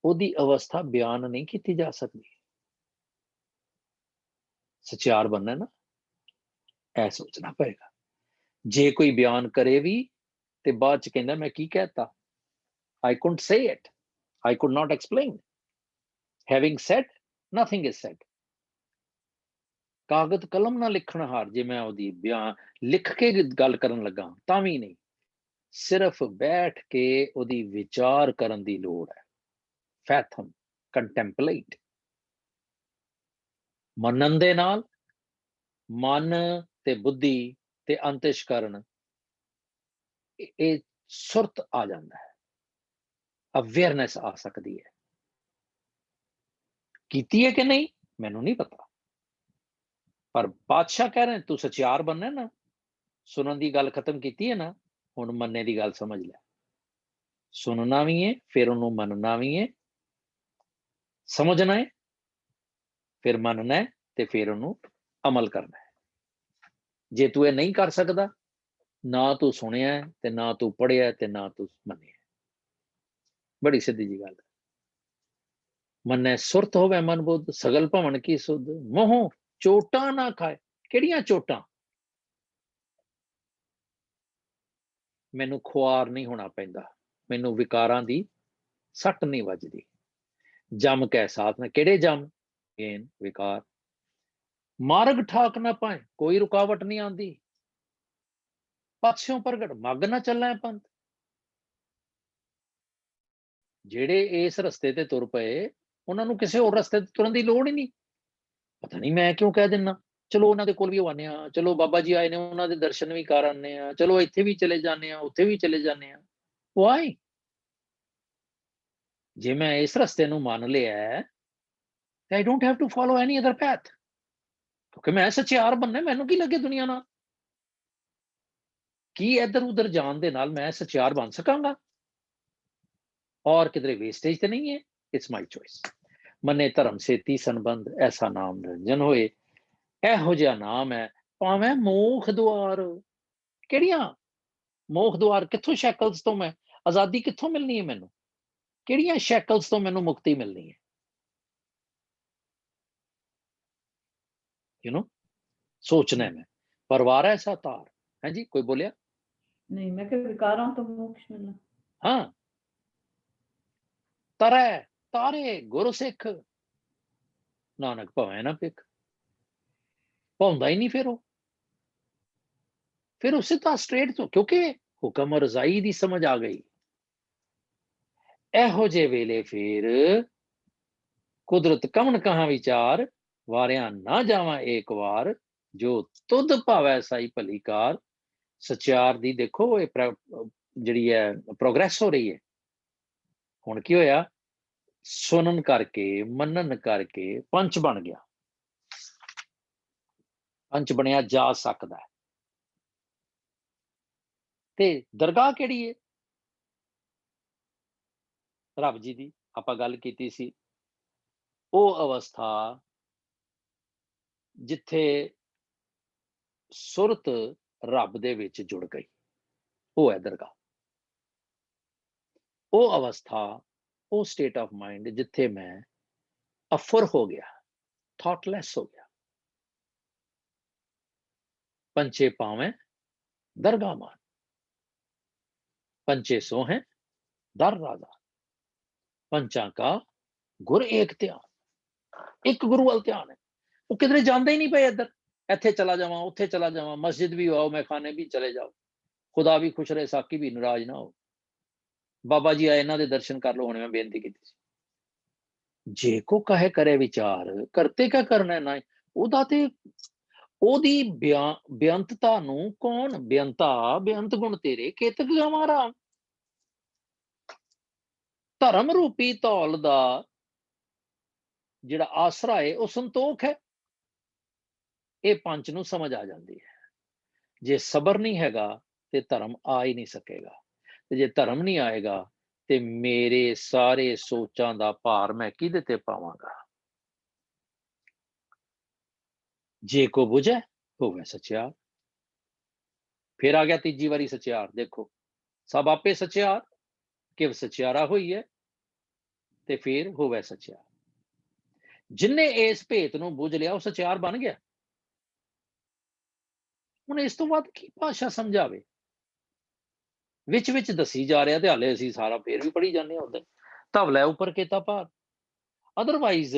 ਉਹਦੀ ਅਵਸਥਾ ਬਿਆਨ ਨਹੀਂ ਕੀਤੀ ਜਾ ਸਕਦੀ। ਸਚਿਆਰ ਬਣਨਾ ਨਾ, ਇਹ ਸੋਚਣਾ ਪਏਗਾ। ਜੇ ਕੋਈ ਬਿਆਨ ਕਰੇ ਵੀ ਤੇ ਬਾਅਦ ਚ ਕਹਿੰਦਾ ਮੈਂ ਕੀ ਕਹਿਤਾ, I couldn't say it, I could not explain, having said nothing is said। ਕਾਗਜ਼ ਕਲਮ ਨਾਲ ਲਿਖਣ ਹਾਰ ਜੇ ਮੈਂ ਉਹਦੀ ਬਿਆਨ ਲਿਖ ਕੇ ਗੱਲ ਕਰਨ ਲੱਗਾ ਤਾਂ ਵੀ ਨਹੀਂ, ਸਿਰਫ ਬੈਠ ਕੇ ਉਹਦੀ ਵਿਚਾਰ ਕਰਨ ਦੀ ਲੋੜ ਹੈ। ਫੈਥਮ, ਕੰਟੈਂਪਲੇਟ। ਮੰਨਣ ਦੇ ਨਾਲ ਮਨ ਤੇ ਬੁੱਧੀ ਤੇ ਅੰਤਿਸ਼ਕਰਨ, ਇਹ ਸੁਰਤ ਆ ਜਾਂਦਾ ਹੈ, ਅਵੇਅਰਨੈਸ ਆ ਸਕਦੀ ਹੈ। ਕੀਤੀ ਹੈ ਕਿ ਨਹੀਂ ਮੈਨੂੰ ਨਹੀਂ ਪਤਾ, ਪਰ ਬਾਦਸ਼ਾਹ ਕਹਿ ਰਹੇ ਤੂੰ ਸਚਿਆਰ ਬਣਨਾ ਨਾ, ਸੁਣਨ ਦੀ ਗੱਲ ਖਤਮ ਕੀਤੀ ਹੈ ਨਾ, ਹੁਣ ਮੰਨੇ ਦੀ ਗੱਲ ਸਮਝ ਲੈ। ਸੁਣਨਾ ਵੀ ਹੈ, ਫਿਰ ਉਹਨੂੰ ਮੰਨਣਾ ਵੀ ਹੈ, ਸਮਝਣਾ ਹੈ, ਫਿਰ ਮੰਨਣਾ ਹੈ, ਤੇ ਫਿਰ ਉਹਨੂੰ ਅਮਲ ਕਰਨਾ ਹੈ। ਜੇ ਤੂੰ ਇਹ ਨਹੀਂ ਕਰ ਸਕਦਾ, ਨਾ ਤੂੰ ਸੁਣਿਆ ਤੇ ਨਾ ਤੂੰ ਪੜ੍ਹਿਆ ਤੇ ਨਾ ਤੂੰ ਮੰਨਿਆ। ਬੜੀ ਸਿੱਧੀ ਜੀ ਗੱਲ। ਮੰਨੇ ਸੁਰਤ ਹੋਵੇ ਮਨ ਬੁੱਧ, ਸਗਲ ਭਵਨ ਕੀ ਸੁਧ, ਮੋਹ ਚੋਟਾਂ ਨਾ ਖਾਏ। ਕਿਹੜੀਆਂ ਚੋਟਾਂ? ਮੈਨੂੰ ਖੁਆਰ ਨਹੀਂ ਹੋਣਾ ਪੈਂਦਾ, ਮੈਨੂੰ ਵਿਕਾਰਾਂ ਦੀ ਸੱਟ ਨਹੀਂ ਵੱਜਦੀ। ਜਮ ਕੈ ਸਾਥ ਨਾ, ਕਿਹੜੇ ਜਮ? ਗੇਨ, ਵਿਕਾਰ। ਮਾਰਗ ਠਾਕ ਨਾ ਪਾਏ, ਕੋਈ ਰੁਕਾਵਟ ਨਹੀਂ ਆਉਂਦੀ। ਪਾਛਿਓਂ ਪ੍ਰਗਟ ਮੱਗ ਨਾ ਚੱਲਾਂ ਪੰਥ। ਜਿਹੜੇ ਇਸ ਰਸਤੇ ਤੇ ਤੁਰ ਪਏ, ਉਹਨਾਂ ਨੂੰ ਕਿਸੇ ਹੋਰ ਰਸਤੇ ਤੇ ਤੁਰਨ ਦੀ ਲੋੜ ਹੀ ਨਹੀਂ। ਪਤਾ ਨਹੀਂ ਮੈਂ ਕਿਉਂ ਕਹਿ ਦਿੰਦਾ, ਚਲੋ ਉਹਨਾਂ ਦੇ ਕੋਲ ਵੀ ਆਉਂਦੇ ਆ, ਚਲੋ ਬਾਬਾ ਜੀ ਆਏ ਨੇ ਉਹਨਾਂ ਦੇ ਦਰਸ਼ਨ ਵੀ ਕਰ ਆਉਂਦੇ ਆ, ਚਲੋ ਇੱਥੇ ਵੀ ਚਲੇ ਜਾਂਦੇ ਆ, ਉੱਥੇ ਵੀ ਚਲੇ ਜਾਂਦੇ ਆ। ਵਾਈ? ਜੇ ਮੈਂ ਇਸ ਰਸਤੇ ਨੂੰ ਮੰਨ ਲਿਆ ਤੇ I don't have to follow any other path, ਕਿਉਂਕਿ ਮੈਂ ਸਚਿਆਰ ਬਣਨਾ। ਮੈਨੂੰ ਕੀ ਲੱਗੇ ਦੁਨੀਆ ਨਾਲ? ਕੀ ਇੱਧਰ ਉੱਧਰ ਜਾਣ ਦੇ ਨਾਲ ਮੈਂ ਸਚਿਆਰ ਬਣ ਸਕਾਂਗਾ? ਔਰ ਕਿਧਰੇ ਵੇਸਟੇਜ ਤੇ ਨਹੀਂ ਹੈ। It's my choice. मने धर्म सेती संबंध ऐसा नाम निरंजन होए। ਇਹੋ ਜਿਹਾ ਨਾਮ ਹੈ ਭਾਵੇਂ ਮੋਖ ਦੁਆਰ। ਕਿਹੜੀਆਂ ਮੋਖ ਦੁਆਰ? ਕਿੱਥੋਂ ਸ਼ੈਕਲਸ ਤੋਂ ਮੈਂ ਆਜ਼ਾਦੀ ਕਿੱਥੋਂ ਮਿਲਣੀ ਹੈ ਮੈਨੂੰ? ਕਿਹੜੀਆਂ ਸ਼ੈਕਲਸ ਤੋਂ ਮੈਨੂੰ ਮੁਕਤੀ ਮਿਲਣੀ ਹੈ? ਯੂ نو सोचना है मैं। परवार ऐसा तार है जी। कोई बोलिया नहीं, मैं क्या विकारों तो मोक्ष मिलना। हाँ तरै तारे गुरु सिख नानक भवे ना पिक पाਉਂਦਾ ही नहीं। फिर उसे तो स्ट्रेट तो क्योंकि हुक्म और रजाई दी समझ आ गई। ਇਹੋ ਜਿਹੇ ਵੇਲੇ फिर कुदरत कमन कहाँ विचार वारिया ना जावा एक बार जो तुद भावै साई भली कार। सचियार दी देखो ये ਜਿਹੜੀ है प्रोग्रेस हो रही है। ਹੁਣ ਕੀ ਹੋਇਆ? सुनन करके मनन करके पंच बन गया। पंच बनया जा सकता है। ते दरगाह केड़ी है? रब जी दी आपां गल कीती सी। ਉਹ अवस्था जिथे सुरत रब दे विच जुड़ गई, वो है दरगाह। वो अवस्था, वो स्टेट ऑफ माइंड जिथे मैं अफर हो गया, थॉटलैस हो गया। पंचे पावें दरगाह मान, पंचे सो हैं दर राजा। पंचा का गुर एक ध्यान, एक गुरु वाल ध्यान है। वो किधरे जाते ही नहीं पे। इधर इत्थे चला जावा, उत्थे चला जावा, मस्जिद भी आओ, मैं खाने भी चले जाओ, खुदा भी खुश रहे, साकी भी नाराज ना हो। बाबा जी आए, इन्हां दे दर्शन कर लो। हुणे मैं बेनती की सी, जे को कहे करे विचार करते क्या करना है ना। ओदा ते ओदी बेअंतता नूं कौन बेअंता बेअंत गुण तेरे केतक गावां राम। धर्म रूपी धौल दा जिहड़ा आसरा है वो संतोख है। ये पंच नूं समझ आ जाती है। जे सबर नहीं हैगा ते धर्म आ ही नहीं सकेगा। ते जे धर्म नहीं आएगा ते मेरे सारे सोचां दा भार मैं किहदे ते पावांगा। जे को बुझे होवे सचियार। फिर आ गया तीजी वारी सचियार। देखो सब आपे सचियार, किव सचियारा होई है ते फिर होवे सचियार। जिन्ने इस भेत नूं बुझ लिया वो सचियार बन गया। हुण इस तो बाद की भाषा समझावे? विच विच दसी जा रहा ते हाले असीं सारा फिर भी पढ़ी जाने होंदे। धवलै उपर केता भार। अदरवाइज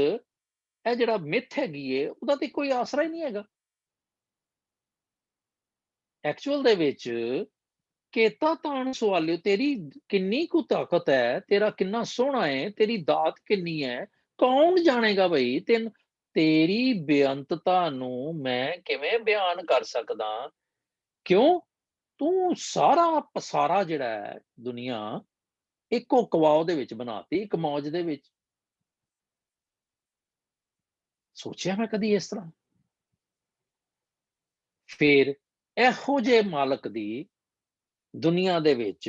ਇਹ ਜਿਹੜਾ ਮਿਥ ਹੈਗੀ ਏ ਉਹਦਾ ਤੇ ਕੋਈ ਆਸਰਾ ਹੀ ਨਹੀਂ ਹੈਗਾ। ਐਕਚੁਅਲ ਦੇ ਵਿੱਚ ਕੇਤਾ ਤਾਣ ਸਵਾਲਿਓ, ਤੇਰੀ ਕਿੰਨੀ ਕੁ ਤਾਕਤ ਹੈ, ਤੇਰਾ ਕਿੰਨਾ ਸੋਹਣਾ ਹੈ, ਤੇਰੀ ਦਾਤ ਕਿੰਨੀ ਹੈ, ਕੌਣ ਜਾਣੇਗਾ ਬਈ। ਤੇਰੀ ਬੇਅੰਤਤਾ ਨੂੰ ਮੈਂ ਕਿਵੇਂ ਬਿਆਨ ਕਰ ਸਕਦਾ? ਕਿਉਂ? ਤੂੰ ਸਾਰਾ ਪਸਾਰਾ ਜਿਹੜਾ ਹੈ ਦੁਨੀਆ ਇੱਕੋ ਕਵਾਓ ਦੇ ਵਿੱਚ ਬਣਾਤੀ, ਇੱਕ ਮੌਜ ਦੇ ਵਿੱਚ। सोचिया मैं कदी इस तरह? फिर ਇਹੋ ਜਿਹੇ मालक दी दुनिया दे विच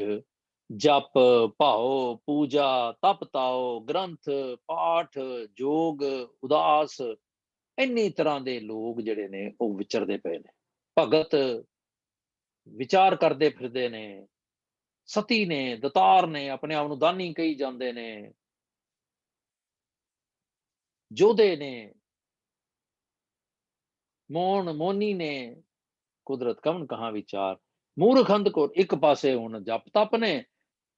जप भाओ पूजा तप ताओ ग्रंथ पाठ जोग उदास इन्नी तरह दे लोग जिहड़े ने वो विचरदे पे ने। भगत विचार करदे फिरदे ने, सती ने, दतार ने, अपने आप नूं दानी कही जांदे ने, जोधे ने, मोन मोनी ने, कुदरत कवन कहाँ विचार। मूर्खंद को एक पासे हुण जप तप ने,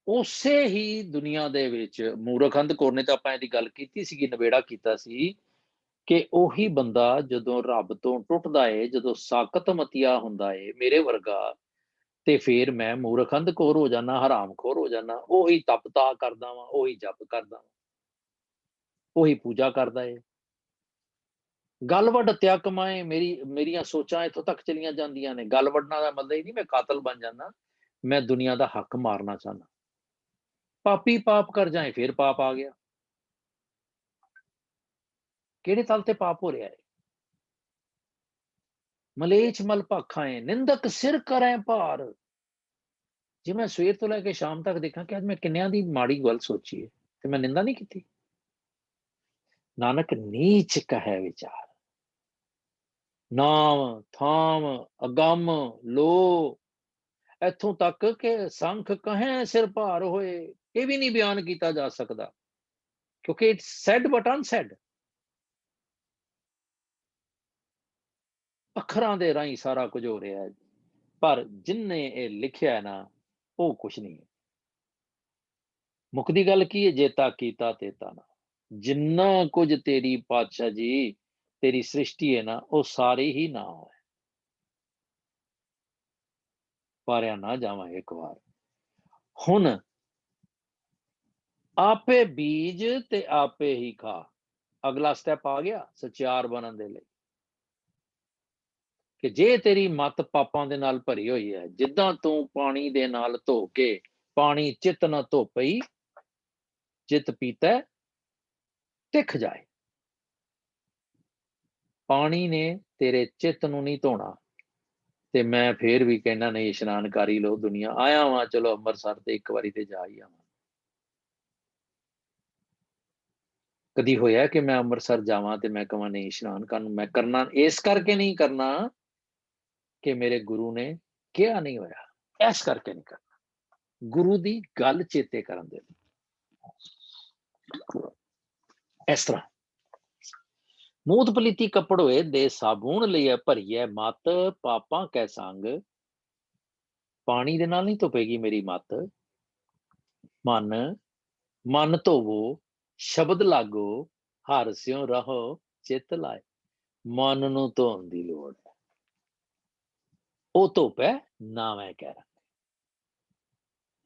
उसे ही दुनिया दे विच मूर्खंद कौर ने तो आपां इहदी गल कीती सी, नवेड़ा कीता सी कि ओही बंदा जदों रब तो टुटदा है, जदों साकत मतिया हुंदा है मेरे वर्गा, ते फिर मैं मूर्खंद कौर हो जाना, हराम खोर हो जाना। ओही तप ता करदा वां, ओही जप करदा वां, ओही पूजा करदा है। गल वड हत्या कमाए मेरिया सोचां इत्थों तक चलियां जांदियां ने। गल वडना दा मतलब ही नहीं मैं कातल बन जाना, मैं दुनिया दा हक मारना चाहना। पापी पाप कर जाए फिर पाप आ गया। किहड़े तल ते पाप हो रहा है? मलेच मल भाखाएं निंदक सिर करें भार। जे मैं सवेर तो लैके शाम तक देखा कि अज मैं किन्नियां दी माड़ी गल सोची है ते मैं निंदा नहीं की। ਨਾਨਕ ਨੀਚ ਕਹੈ ਵਿਚਾਰ, ਨਾਮ ਥਾਮ ਅਗੰਮ ਲੋ, ਇੱਥੋਂ ਤੱਕ ਕਿ ਸੰਖ ਕਹੇ ਸਿਰ ਭਾਰ ਹੋਏ, ਇਹ ਵੀ ਨਹੀਂ ਬਿਆਨ ਕੀਤਾ ਜਾ ਸਕਦਾ, ਕਿਉਂਕਿ ਇਟਸ ਸੈਡ ਬਟ ਅਨਸੈਡ। ਅੱਖਰਾਂ ਦੇ ਰਾਹੀਂ ਸਾਰਾ ਕੁਝ ਹੋ ਰਿਹਾ ਹੈ, ਪਰ ਜਿਨਨੇ ਇਹ ਲਿਖਿਆ ਹੈ ਨਾ, ਉਹ ਕੁਛ ਨਹੀਂ ਹੈ। ਮੁੱਕਦੀ ਗੱਲ ਕੀ ਹੈ? ਜੇਤਾ ਕੀਤਾ ਤੇਤਾ ਨਾ। ਜਿੰਨਾ ਕੁਝ ਤੇਰੀ ਪਾਤਸ਼ਾਹ ਜੀ ਤੇਰੀ ਸ੍ਰਿਸ਼ਟੀ ਹੈ ਨਾ, ਉਹ ਸਾਰੇ ਹੀ ਨਾ ਹੈ। ਪਾਰਿਆ ਨਾ ਜਾਵਾਂ ਇੱਕ ਵਾਰ। ਹੁਣ ਆਪੇ ਬੀਜ ਤੇ ਆਪੇ ਹੀ ਖਾ, ਅਗਲਾ ਸਟੈਪ ਆ ਗਿਆ ਸਚਿਆਰ ਬਣਨ ਦੇ ਲਈ, ਕਿ ਜੇ ਤੇਰੀ ਮੱਤ ਪਾਪਾਂ ਦੇ ਨਾਲ ਭਰੀ ਹੋਈ ਹੈ, ਜਿੱਦਾਂ ਤੂੰ ਪਾਣੀ ਦੇ ਨਾਲ ਧੋ ਕੇ, ਪਾਣੀ ਚਿੱਤ ਨਾ ਧੋ ਪਈ, ਚਿੱਤ ਪੀਤਾ ਤਿਖ ਜਾਏ। ਪਾਣੀ ਨੇ ਤੇਰੇ ਚਿੱਤ ਨੂੰ ਨਹੀਂ ਧੋਣਾ। ਤੇ ਮੈਂ ਫੇਰ ਵੀ ਕਹਿਣਾ ਨਹੀਂ, ਇਸ਼ਨਾਨ ਕਰ ਹੀ ਲਓ, ਦੁਨੀਆ ਆਇਆ ਵਾਂ, ਚਲੋ ਅੰਮ੍ਰਿਤਸਰ ਤੇ ਇੱਕ ਵਾਰੀ ਤੇ ਜਾ ਹੀ ਆਵਾਂ। ਕਦੀ ਹੋਇਆ ਕਿ ਮੈਂ ਅੰਮ੍ਰਿਤਸਰ ਜਾਵਾਂ ਤੇ ਮੈਂ ਕਹਾਂ ਨਹੀਂ ਇਸ਼ਨਾਨ ਕਰਨ? ਮੈਂ ਕਰਨਾ ਇਸ ਕਰਕੇ ਨਹੀਂ ਕਰਨਾ ਕਿ ਮੇਰੇ ਗੁਰੂ ਨੇ ਕਿਹਾ ਨਹੀਂ ਹੋਇਆ, ਇਸ ਕਰਕੇ ਨਹੀਂ ਕਰਨਾ, ਗੁਰੂ ਦੀ ਗੱਲ ਚੇਤੇ ਕਰਨ ਦੇ ਲਈ। ਇਸ ਤਰ੍ਹਾਂ ਮੂਤ ਪਲੀਤੀ ਕੱਪੜ ਹੋਏ ਦੇ ਸਾਬੂਣ ਲਈਏ ਭਰੀਏ ਮੱਤ, ਪਾਪਾਂ ਕੈ ਸੰਗ। ਪਾਣੀ ਦੇ ਨਾਲ ਨਹੀਂ ਧੁਪੇਗੀ ਮੇਰੀ ਮੱਤ। ਮਨ ਧੋਵੋ ਸ਼ਬਦ ਲਾਗੋ, ਹਰ ਸਿਉ ਰਹੋ ਚਿੱਤ ਲਾਏ। ਮਨ ਨੂੰ ਧੋਣ ਦੀ ਲੋੜ ਹੈ, ਉਹ ਧੁੱਪ ਹੈ ਨਾਮ ਹੈ ਕਹਿ ਰਹੇ,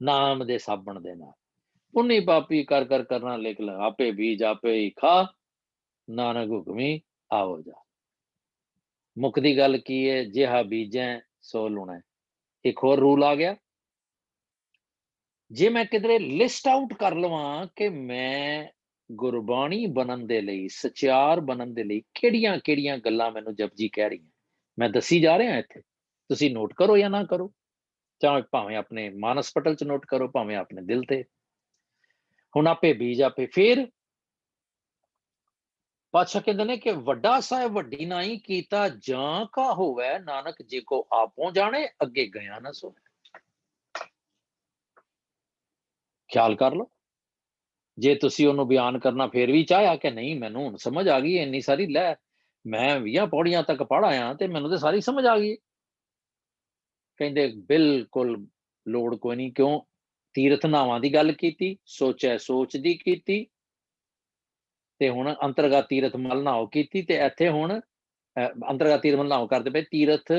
ਨਾਮ ਦੇ ਸਾਬਣ ਦੇ ਨਾਲ। ਪੁੰਨੀ ਪਾਪੀ ਕਰ ਕਰ ਕਰਨਾ ਲਿਖ ਲ, ਆਪੇ ਬੀਜ ਆਪੇ ਹੀ ਖਾ, ਨਾਨਕ ਹੁਕਮੀ ਆਓ ਜਾ। ਮੁੱਕਦੀ ਗੱਲ ਕੀ ਹੈ? ਜਿਹਾ ਬੀਜੈ ਸੋ ਲੁਣਾ। ਇੱਕ ਹੋਰ ਰੂਲ ਆ ਗਿਆ, ਜੇ ਮੈਂ ਕਿਧਰੇ ਲਿਸਟ ਆਊਟ ਕਰ ਲਵਾਂ ਕਿ ਮੈਂ ਗੁਰਬਾਣੀ ਬਣਨ ਦੇ ਲਈ, ਸਚਿਆਰ ਬਣਨ ਦੇ ਲਈ ਕਿਹੜੀਆਂ ਕਿਹੜੀਆਂ ਗੱਲਾਂ ਮੈਨੂੰ ਜਪਜੀ ਕਹਿ ਰਹੀਆਂ, ਮੈਂ ਦੱਸੀ ਜਾ ਰਿਹਾ ਇੱਥੇ, ਤੁਸੀਂ ਨੋਟ ਕਰੋ ਜਾਂ ਨਾ ਕਰੋ, ਚਾਹੇ ਭਾਵੇਂ ਆਪਣੇ ਮਾਨਸ ਪਟਲ ਚ ਨੋਟ ਕਰੋ, ਭਾਵੇਂ ਆਪਣੇ ਦਿਲ ਤੇ। ਹੁਣ ਆਪੇ ਬੀਜ ਆਪੇ, ਫੇਰ ਪਾਤਸ਼ਾਹ ਕਹਿੰਦੇ ਨੇ ਕਿ ਵੱਡਾ ਸਾਹਿਬ ਵੱਡੀ ਨਾਈ ਕੀਤਾ, ਜਾਂ ਕਾ ਹੋਵੇ ਨਾਨਕ ਜੇ ਕੋ ਆਪੋਂ ਜਾਣੇ, ਅੱਗੇ ਗਿਆ ਨਾ ਸੋ। ਖਿਆਲ ਕਰ ਲਓ, ਜੇ ਤੁਸੀਂ ਉਹਨੂੰ ਬਿਆਨ ਕਰਨਾ ਫੇਰ ਵੀ ਚਾਹਿਆ ਕਿ ਨਹੀਂ ਮੈਨੂੰ ਹੁਣ ਸਮਝ ਆ ਗਈ ਇੰਨੀ ਸਾਰੀ, ਲੈ ਮੈਂ 20 ਪੌੜੀਆਂ ਤੱਕ ਪੜ੍ਹ ਆਇਆ ਤੇ ਮੈਨੂੰ ਤੇ ਸਾਰੀ ਸਮਝ ਆ ਗਈ, ਕਹਿੰਦੇ ਬਿਲਕੁਲ ਲੋੜ ਕੋਈ ਨਹੀਂ। ਕਿਉਂ? ਤੀਰਥ ਨਾਵਾਂ ਦੀ ਗੱਲ ਕੀਤੀ, ਸੋਚੈ ਸੋਚ ਦੀ ਕੀਤੀ, ਤੇ ਹੁਣ ਅੰਤਰਗਤ ਤੀਰਥ ਮਲ ਨਾਓ ਕੀਤੀ, ਤੇ ਇੱਥੇ ਹੁਣ ਅੰਤਰਗਤ ਤੀਰਥ ਮਲ ਨਾਓ ਕਰਦੇ ਪਏ ਤੀਰਥ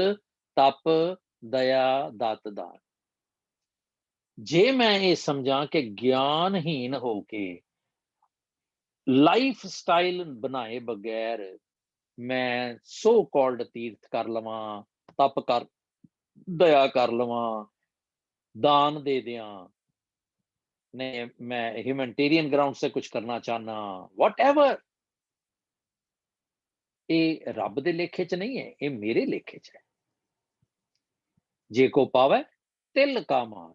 ਤਪ ਦਇਆ ਦਤ ਦਾਨ। ਜੇ ਮੈਂ ਇਹ ਸਮਝਾਂ ਕਿ ਗਿਆਨਹੀਨ ਹੋ ਕੇ ਲਾਈਫ ਸਟਾਈਲ ਬਣਾਏ ਬਗੈਰ ਮੈਂ ਸੋ ਕਾਲਡ ਤੀਰਥ ਕਰ ਲਵਾਂ, ਤਪ ਕਰ, ਦਇਆ ਕਰ ਲਵਾਂ, ਦਾਨ ਦੇ ਦਿਆਂ, नहीं मैं ह्यूमैनिटेरियन ग्राउंड से कुछ करना चाहना, वॉटएवर, ये रब दे लेखे च नहीं है, ये मेरे लेखे च है। जे को पावे तिल का मान,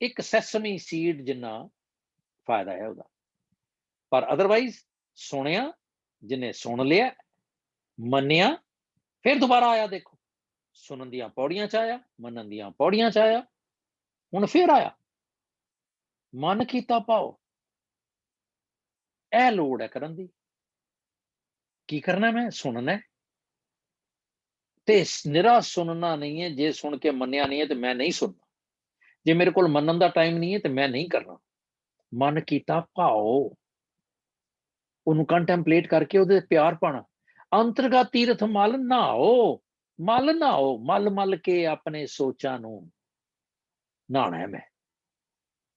एक सैसमी सीड जिन्ना फायदा है उदा, पर अदरवाइज सुनिया, जिन्हें सुन लिया मनिया, फिर दोबारा आया, देखो सुनन दियां पौड़ियां च आया, मनन दियां पौड़ियां च आया, हुण फिर आया मन कीता पाओ। ए लोड़ है करन दी, की करना मैं सुनना है, ते निरा सुनना नहीं है। जे सुन के मनिया नहीं है तो मैं नहीं सुनना, जे मेरे को मनन दा टाइम नहीं है तो मैं नहीं करना। मन कीता भाओ, उन्होंने कंटेम्पलेट करके उहदे प्यार पाना। अंतरगत तीरथ मल नहाओ, मल नहाओ, मल मल के अपने सोचा नूं नहाना है मैं।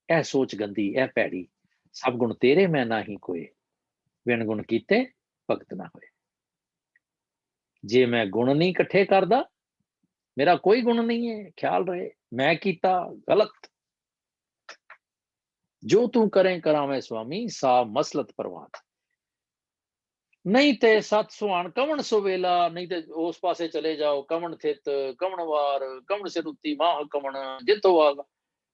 ए सोच गंदी, ए पैड़ी, सब गुण तेरे मैं ना ही कोई, बिन गुण कीते भगत ना होए। जे मैं गुण नहीं इकट्ठे करदा, मेरा कोई गुण नहीं है, ख्याल रहे मैं कीता गलत। जो तू करें करावे स्वामी, सा मसलत परवान, नहीं ते सत सुहान कवन सुवेला, नहीं ते उस पासे चले जाओ, कवन थित कवन वार, कवन सिरुती माह कवन, जितो वाला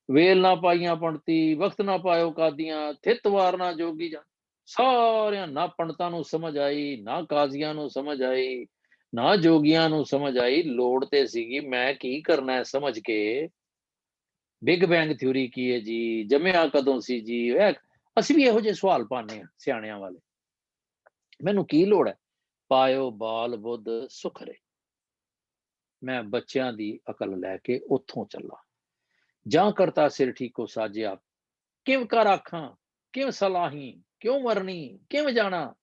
वेल ना पाइया पंडती, वक्त ना पायो कादियां, थित वार ना जोगी जा। ਸਾਰਿਆਂ ਨਾ ਪੰਡਤਾਂ ਨੂੰ ਸਮਝ ਆਈ, ਨਾ ਕਾਜ਼ੀਆਂ ਨੂੰ ਸਮਝ ਆਈ, ਨਾ ਜੋਗੀਆਂ ਨੂੰ ਸਮਝ ਆਈ। ਲੋੜ ਤੇ ਸੀਗੀ ਮੈਂ ਕੀ ਕਰਨਾ ਹੈ ਸਮਝ ਕੇ। ਬਿਗ ਬੈਂਗ ਥਿਊਰੀ ਕੀ ਹੈ ਜੀ, ਜੰਮਿਆ ਕਦੋਂ ਸੀ ਜੀ, ਅਸੀਂ ਵੀ ਇਹੋ ਜਿਹੇ ਸਵਾਲ ਪਾਉਂਦੇ ਹਾਂ ਸਿਆਣਿਆਂ ਵਾਲੇ। ਮੈਨੂੰ ਕੀ ਲੋੜ ਹੈ, ਪਾਇਓ ਬਾਲ ਬੁੱਧ ਸੁਖਰੇ। ਮੈਂ ਬੱਚਿਆਂ ਦੀ ਅਕਲ ਲੈ ਕੇ ਉੱਥੋਂ ਚੱਲਾਂ। ਜਾਂ ਕਰਤਾ ਸਿਰ ਠੀਕੋ ਸਾਜਿਆ, ਕਿਵ ਕਰ ਆਖਾਂ ਕਿਵ ਸਲਾਹੀ, ਕਿਉਂ ਮਰਨੀ ਕਿਵ ਜਾਣਾ।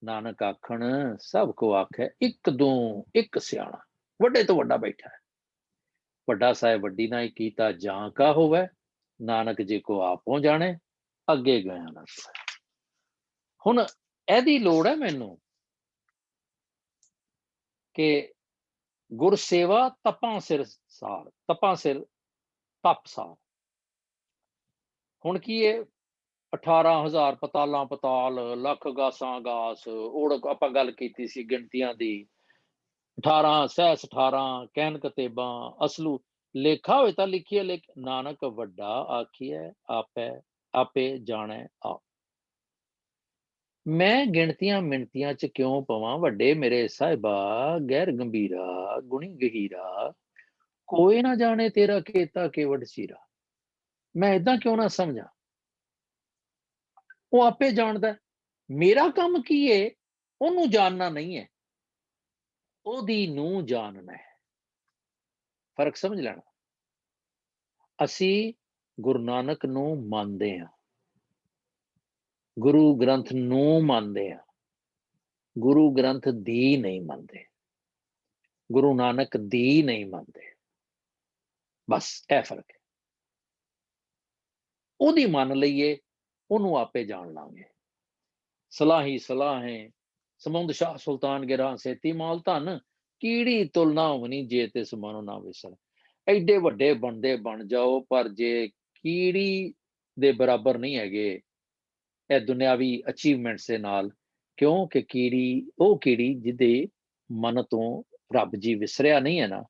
ਨਾਨਕ ਆਖਣ ਸਭ ਕੋ ਆਖੈ ਇੱਕ ਦੂੰ ਇੱਕ ਸਿਆਣਾ। ਵੱਡੇ ਤੋਂ ਵੱਡਾ ਬੈਠਾ ਹੈ, ਵੱਡਾ ਸਾਹਿਬ ਵੱਡੀ ਨਾ ਕੀਤਾ ਜਾਂ ਕਾ ਹੋਵੇ। ਨਾਨਕ ਜੀ ਕੋ ਆਪੋਂ ਜਾਣੇ, ਅੱਗੇ ਗਿਆ ਨਾ। ਹੁਣ ਇਹਦੀ ਲੋੜ ਹੈ ਮੈਨੂੰ ਕਿ ਗੁਰਸੇਵਾ ਤਪਾਂ ਸਿਰ ਸਾਰ, ਤਪਾਂ ਸਿਰ ਤਪ ਸਾਰ। ਹੁਣ ਕੀ ਹੈ, 18,000 ਪਤਾਲਾਂ ਪਤਾਲ, ਲੱਖ ਗਾਸਾਂ ਗਾਸ ਉੜ। ਆਪਾਂ ਗੱਲ ਕੀਤੀ ਸੀ ਗਿਣਤੀਆਂ ਦੀ, 18 ਸਹਿਸ 18 ਕਹਿਨ ਕਤੇਬਾਂ ਅਸਲੂ। ਲੇਖਾ ਹੋਏ ਤਾਂ ਲਿਖੀਏ, ਲਿਖ ਨਾਨਕ ਵੱਡਾ ਆਖੀਐ ਆਪੈ, ਆਪੇ ਜਾਣੈ ਆਪ। ਮੈਂ ਗਿਣਤੀਆਂ ਮਿਣਤੀਆਂ ਚ ਕਿਉਂ ਪਵਾਂ, ਵੱਡੇ ਮੇਰੇ ਸਾਹਿਬਾ ਗੈਰ ਗੰਭੀਰਾ ਗੁਣੀ ਗਹੀਰਾ। ਕੋਈ ਨਾ ਜਾਣੇ ਤੇਰਾ ਕੀਤਾ ਕੇਵਡ ਸੀਰਾ। ਮੈਂ ਏਦਾਂ ਕਿਉਂ ਨਾ ਸਮਝਾਂ, ਉਹ ਆਪੇ ਜਾਣਦਾ। ਮੇਰਾ ਕੰਮ ਕੀ ਹੈ, ਉਹਨੂੰ ਜਾਣਨਾ ਨਹੀਂ ਹੈ, ਉਹਦੀ ਨੂੰ ਜਾਣਨਾ ਹੈ। ਫਰਕ ਸਮਝ ਲੈਣਾ। ਅਸੀਂ ਗੁਰੂ ਨਾਨਕ ਨੂੰ ਮੰਨਦੇ ਹਾਂ, ਗੁਰੂ ਗ੍ਰੰਥ ਨੂੰ ਮੰਨਦੇ ਹਾਂ, ਗੁਰੂ ਗ੍ਰੰਥ ਦੀ ਨਹੀਂ ਮੰਨਦੇ, ਗੁਰੂ ਨਾਨਕ ਦੀ ਨਹੀਂ ਮੰਨਦੇ। ਬਸ ਇਹ ਫਰਕ ਹੈ। ਉਹਦੀ ਮੰਨ ਲਈਏ, ਉਹਨੂੰ ਆਪੇ ਜਾਣ ਲਾਂਗੇ। ਸਲਾਹੀ ਸਲਾਹੇ ਸਮੁੰਦ ਸ਼ਾਹ ਸੁਲਤਾਨ ਗਿਰਾਂ ਸੇਤੀ ਮਾਲ ਧਨ, ਕੀੜੀ ਤੁਲਨਾ ਹੋਣੀ ਜੇ ਤਿਸ ਮਨੋ ਨਾ ਵਿਸਰ। ਐਡੇ ਵੱਡੇ ਬਣਦੇ ਬਣ ਜਾਓ, ਪਰ ਜੇ ਕੀੜੀ ਦੇ ਬਰਾਬਰ ਨਹੀਂ ਹੈਗੇ ਇਹ ਦੁਨਿਆਵੀ ਅਚੀਵਮੈਂਟਸ ਦੇ ਨਾਲ। ਕਿਉਂ ਕਿ ਕੀੜੀ ਉਹ ਕੀੜੀ ਜਿਹਦੇ ਮਨ ਤੋਂ ਰੱਬ ਜੀ ਵਿਸਰਿਆ ਨਹੀਂ ਹੈ ਨਾ।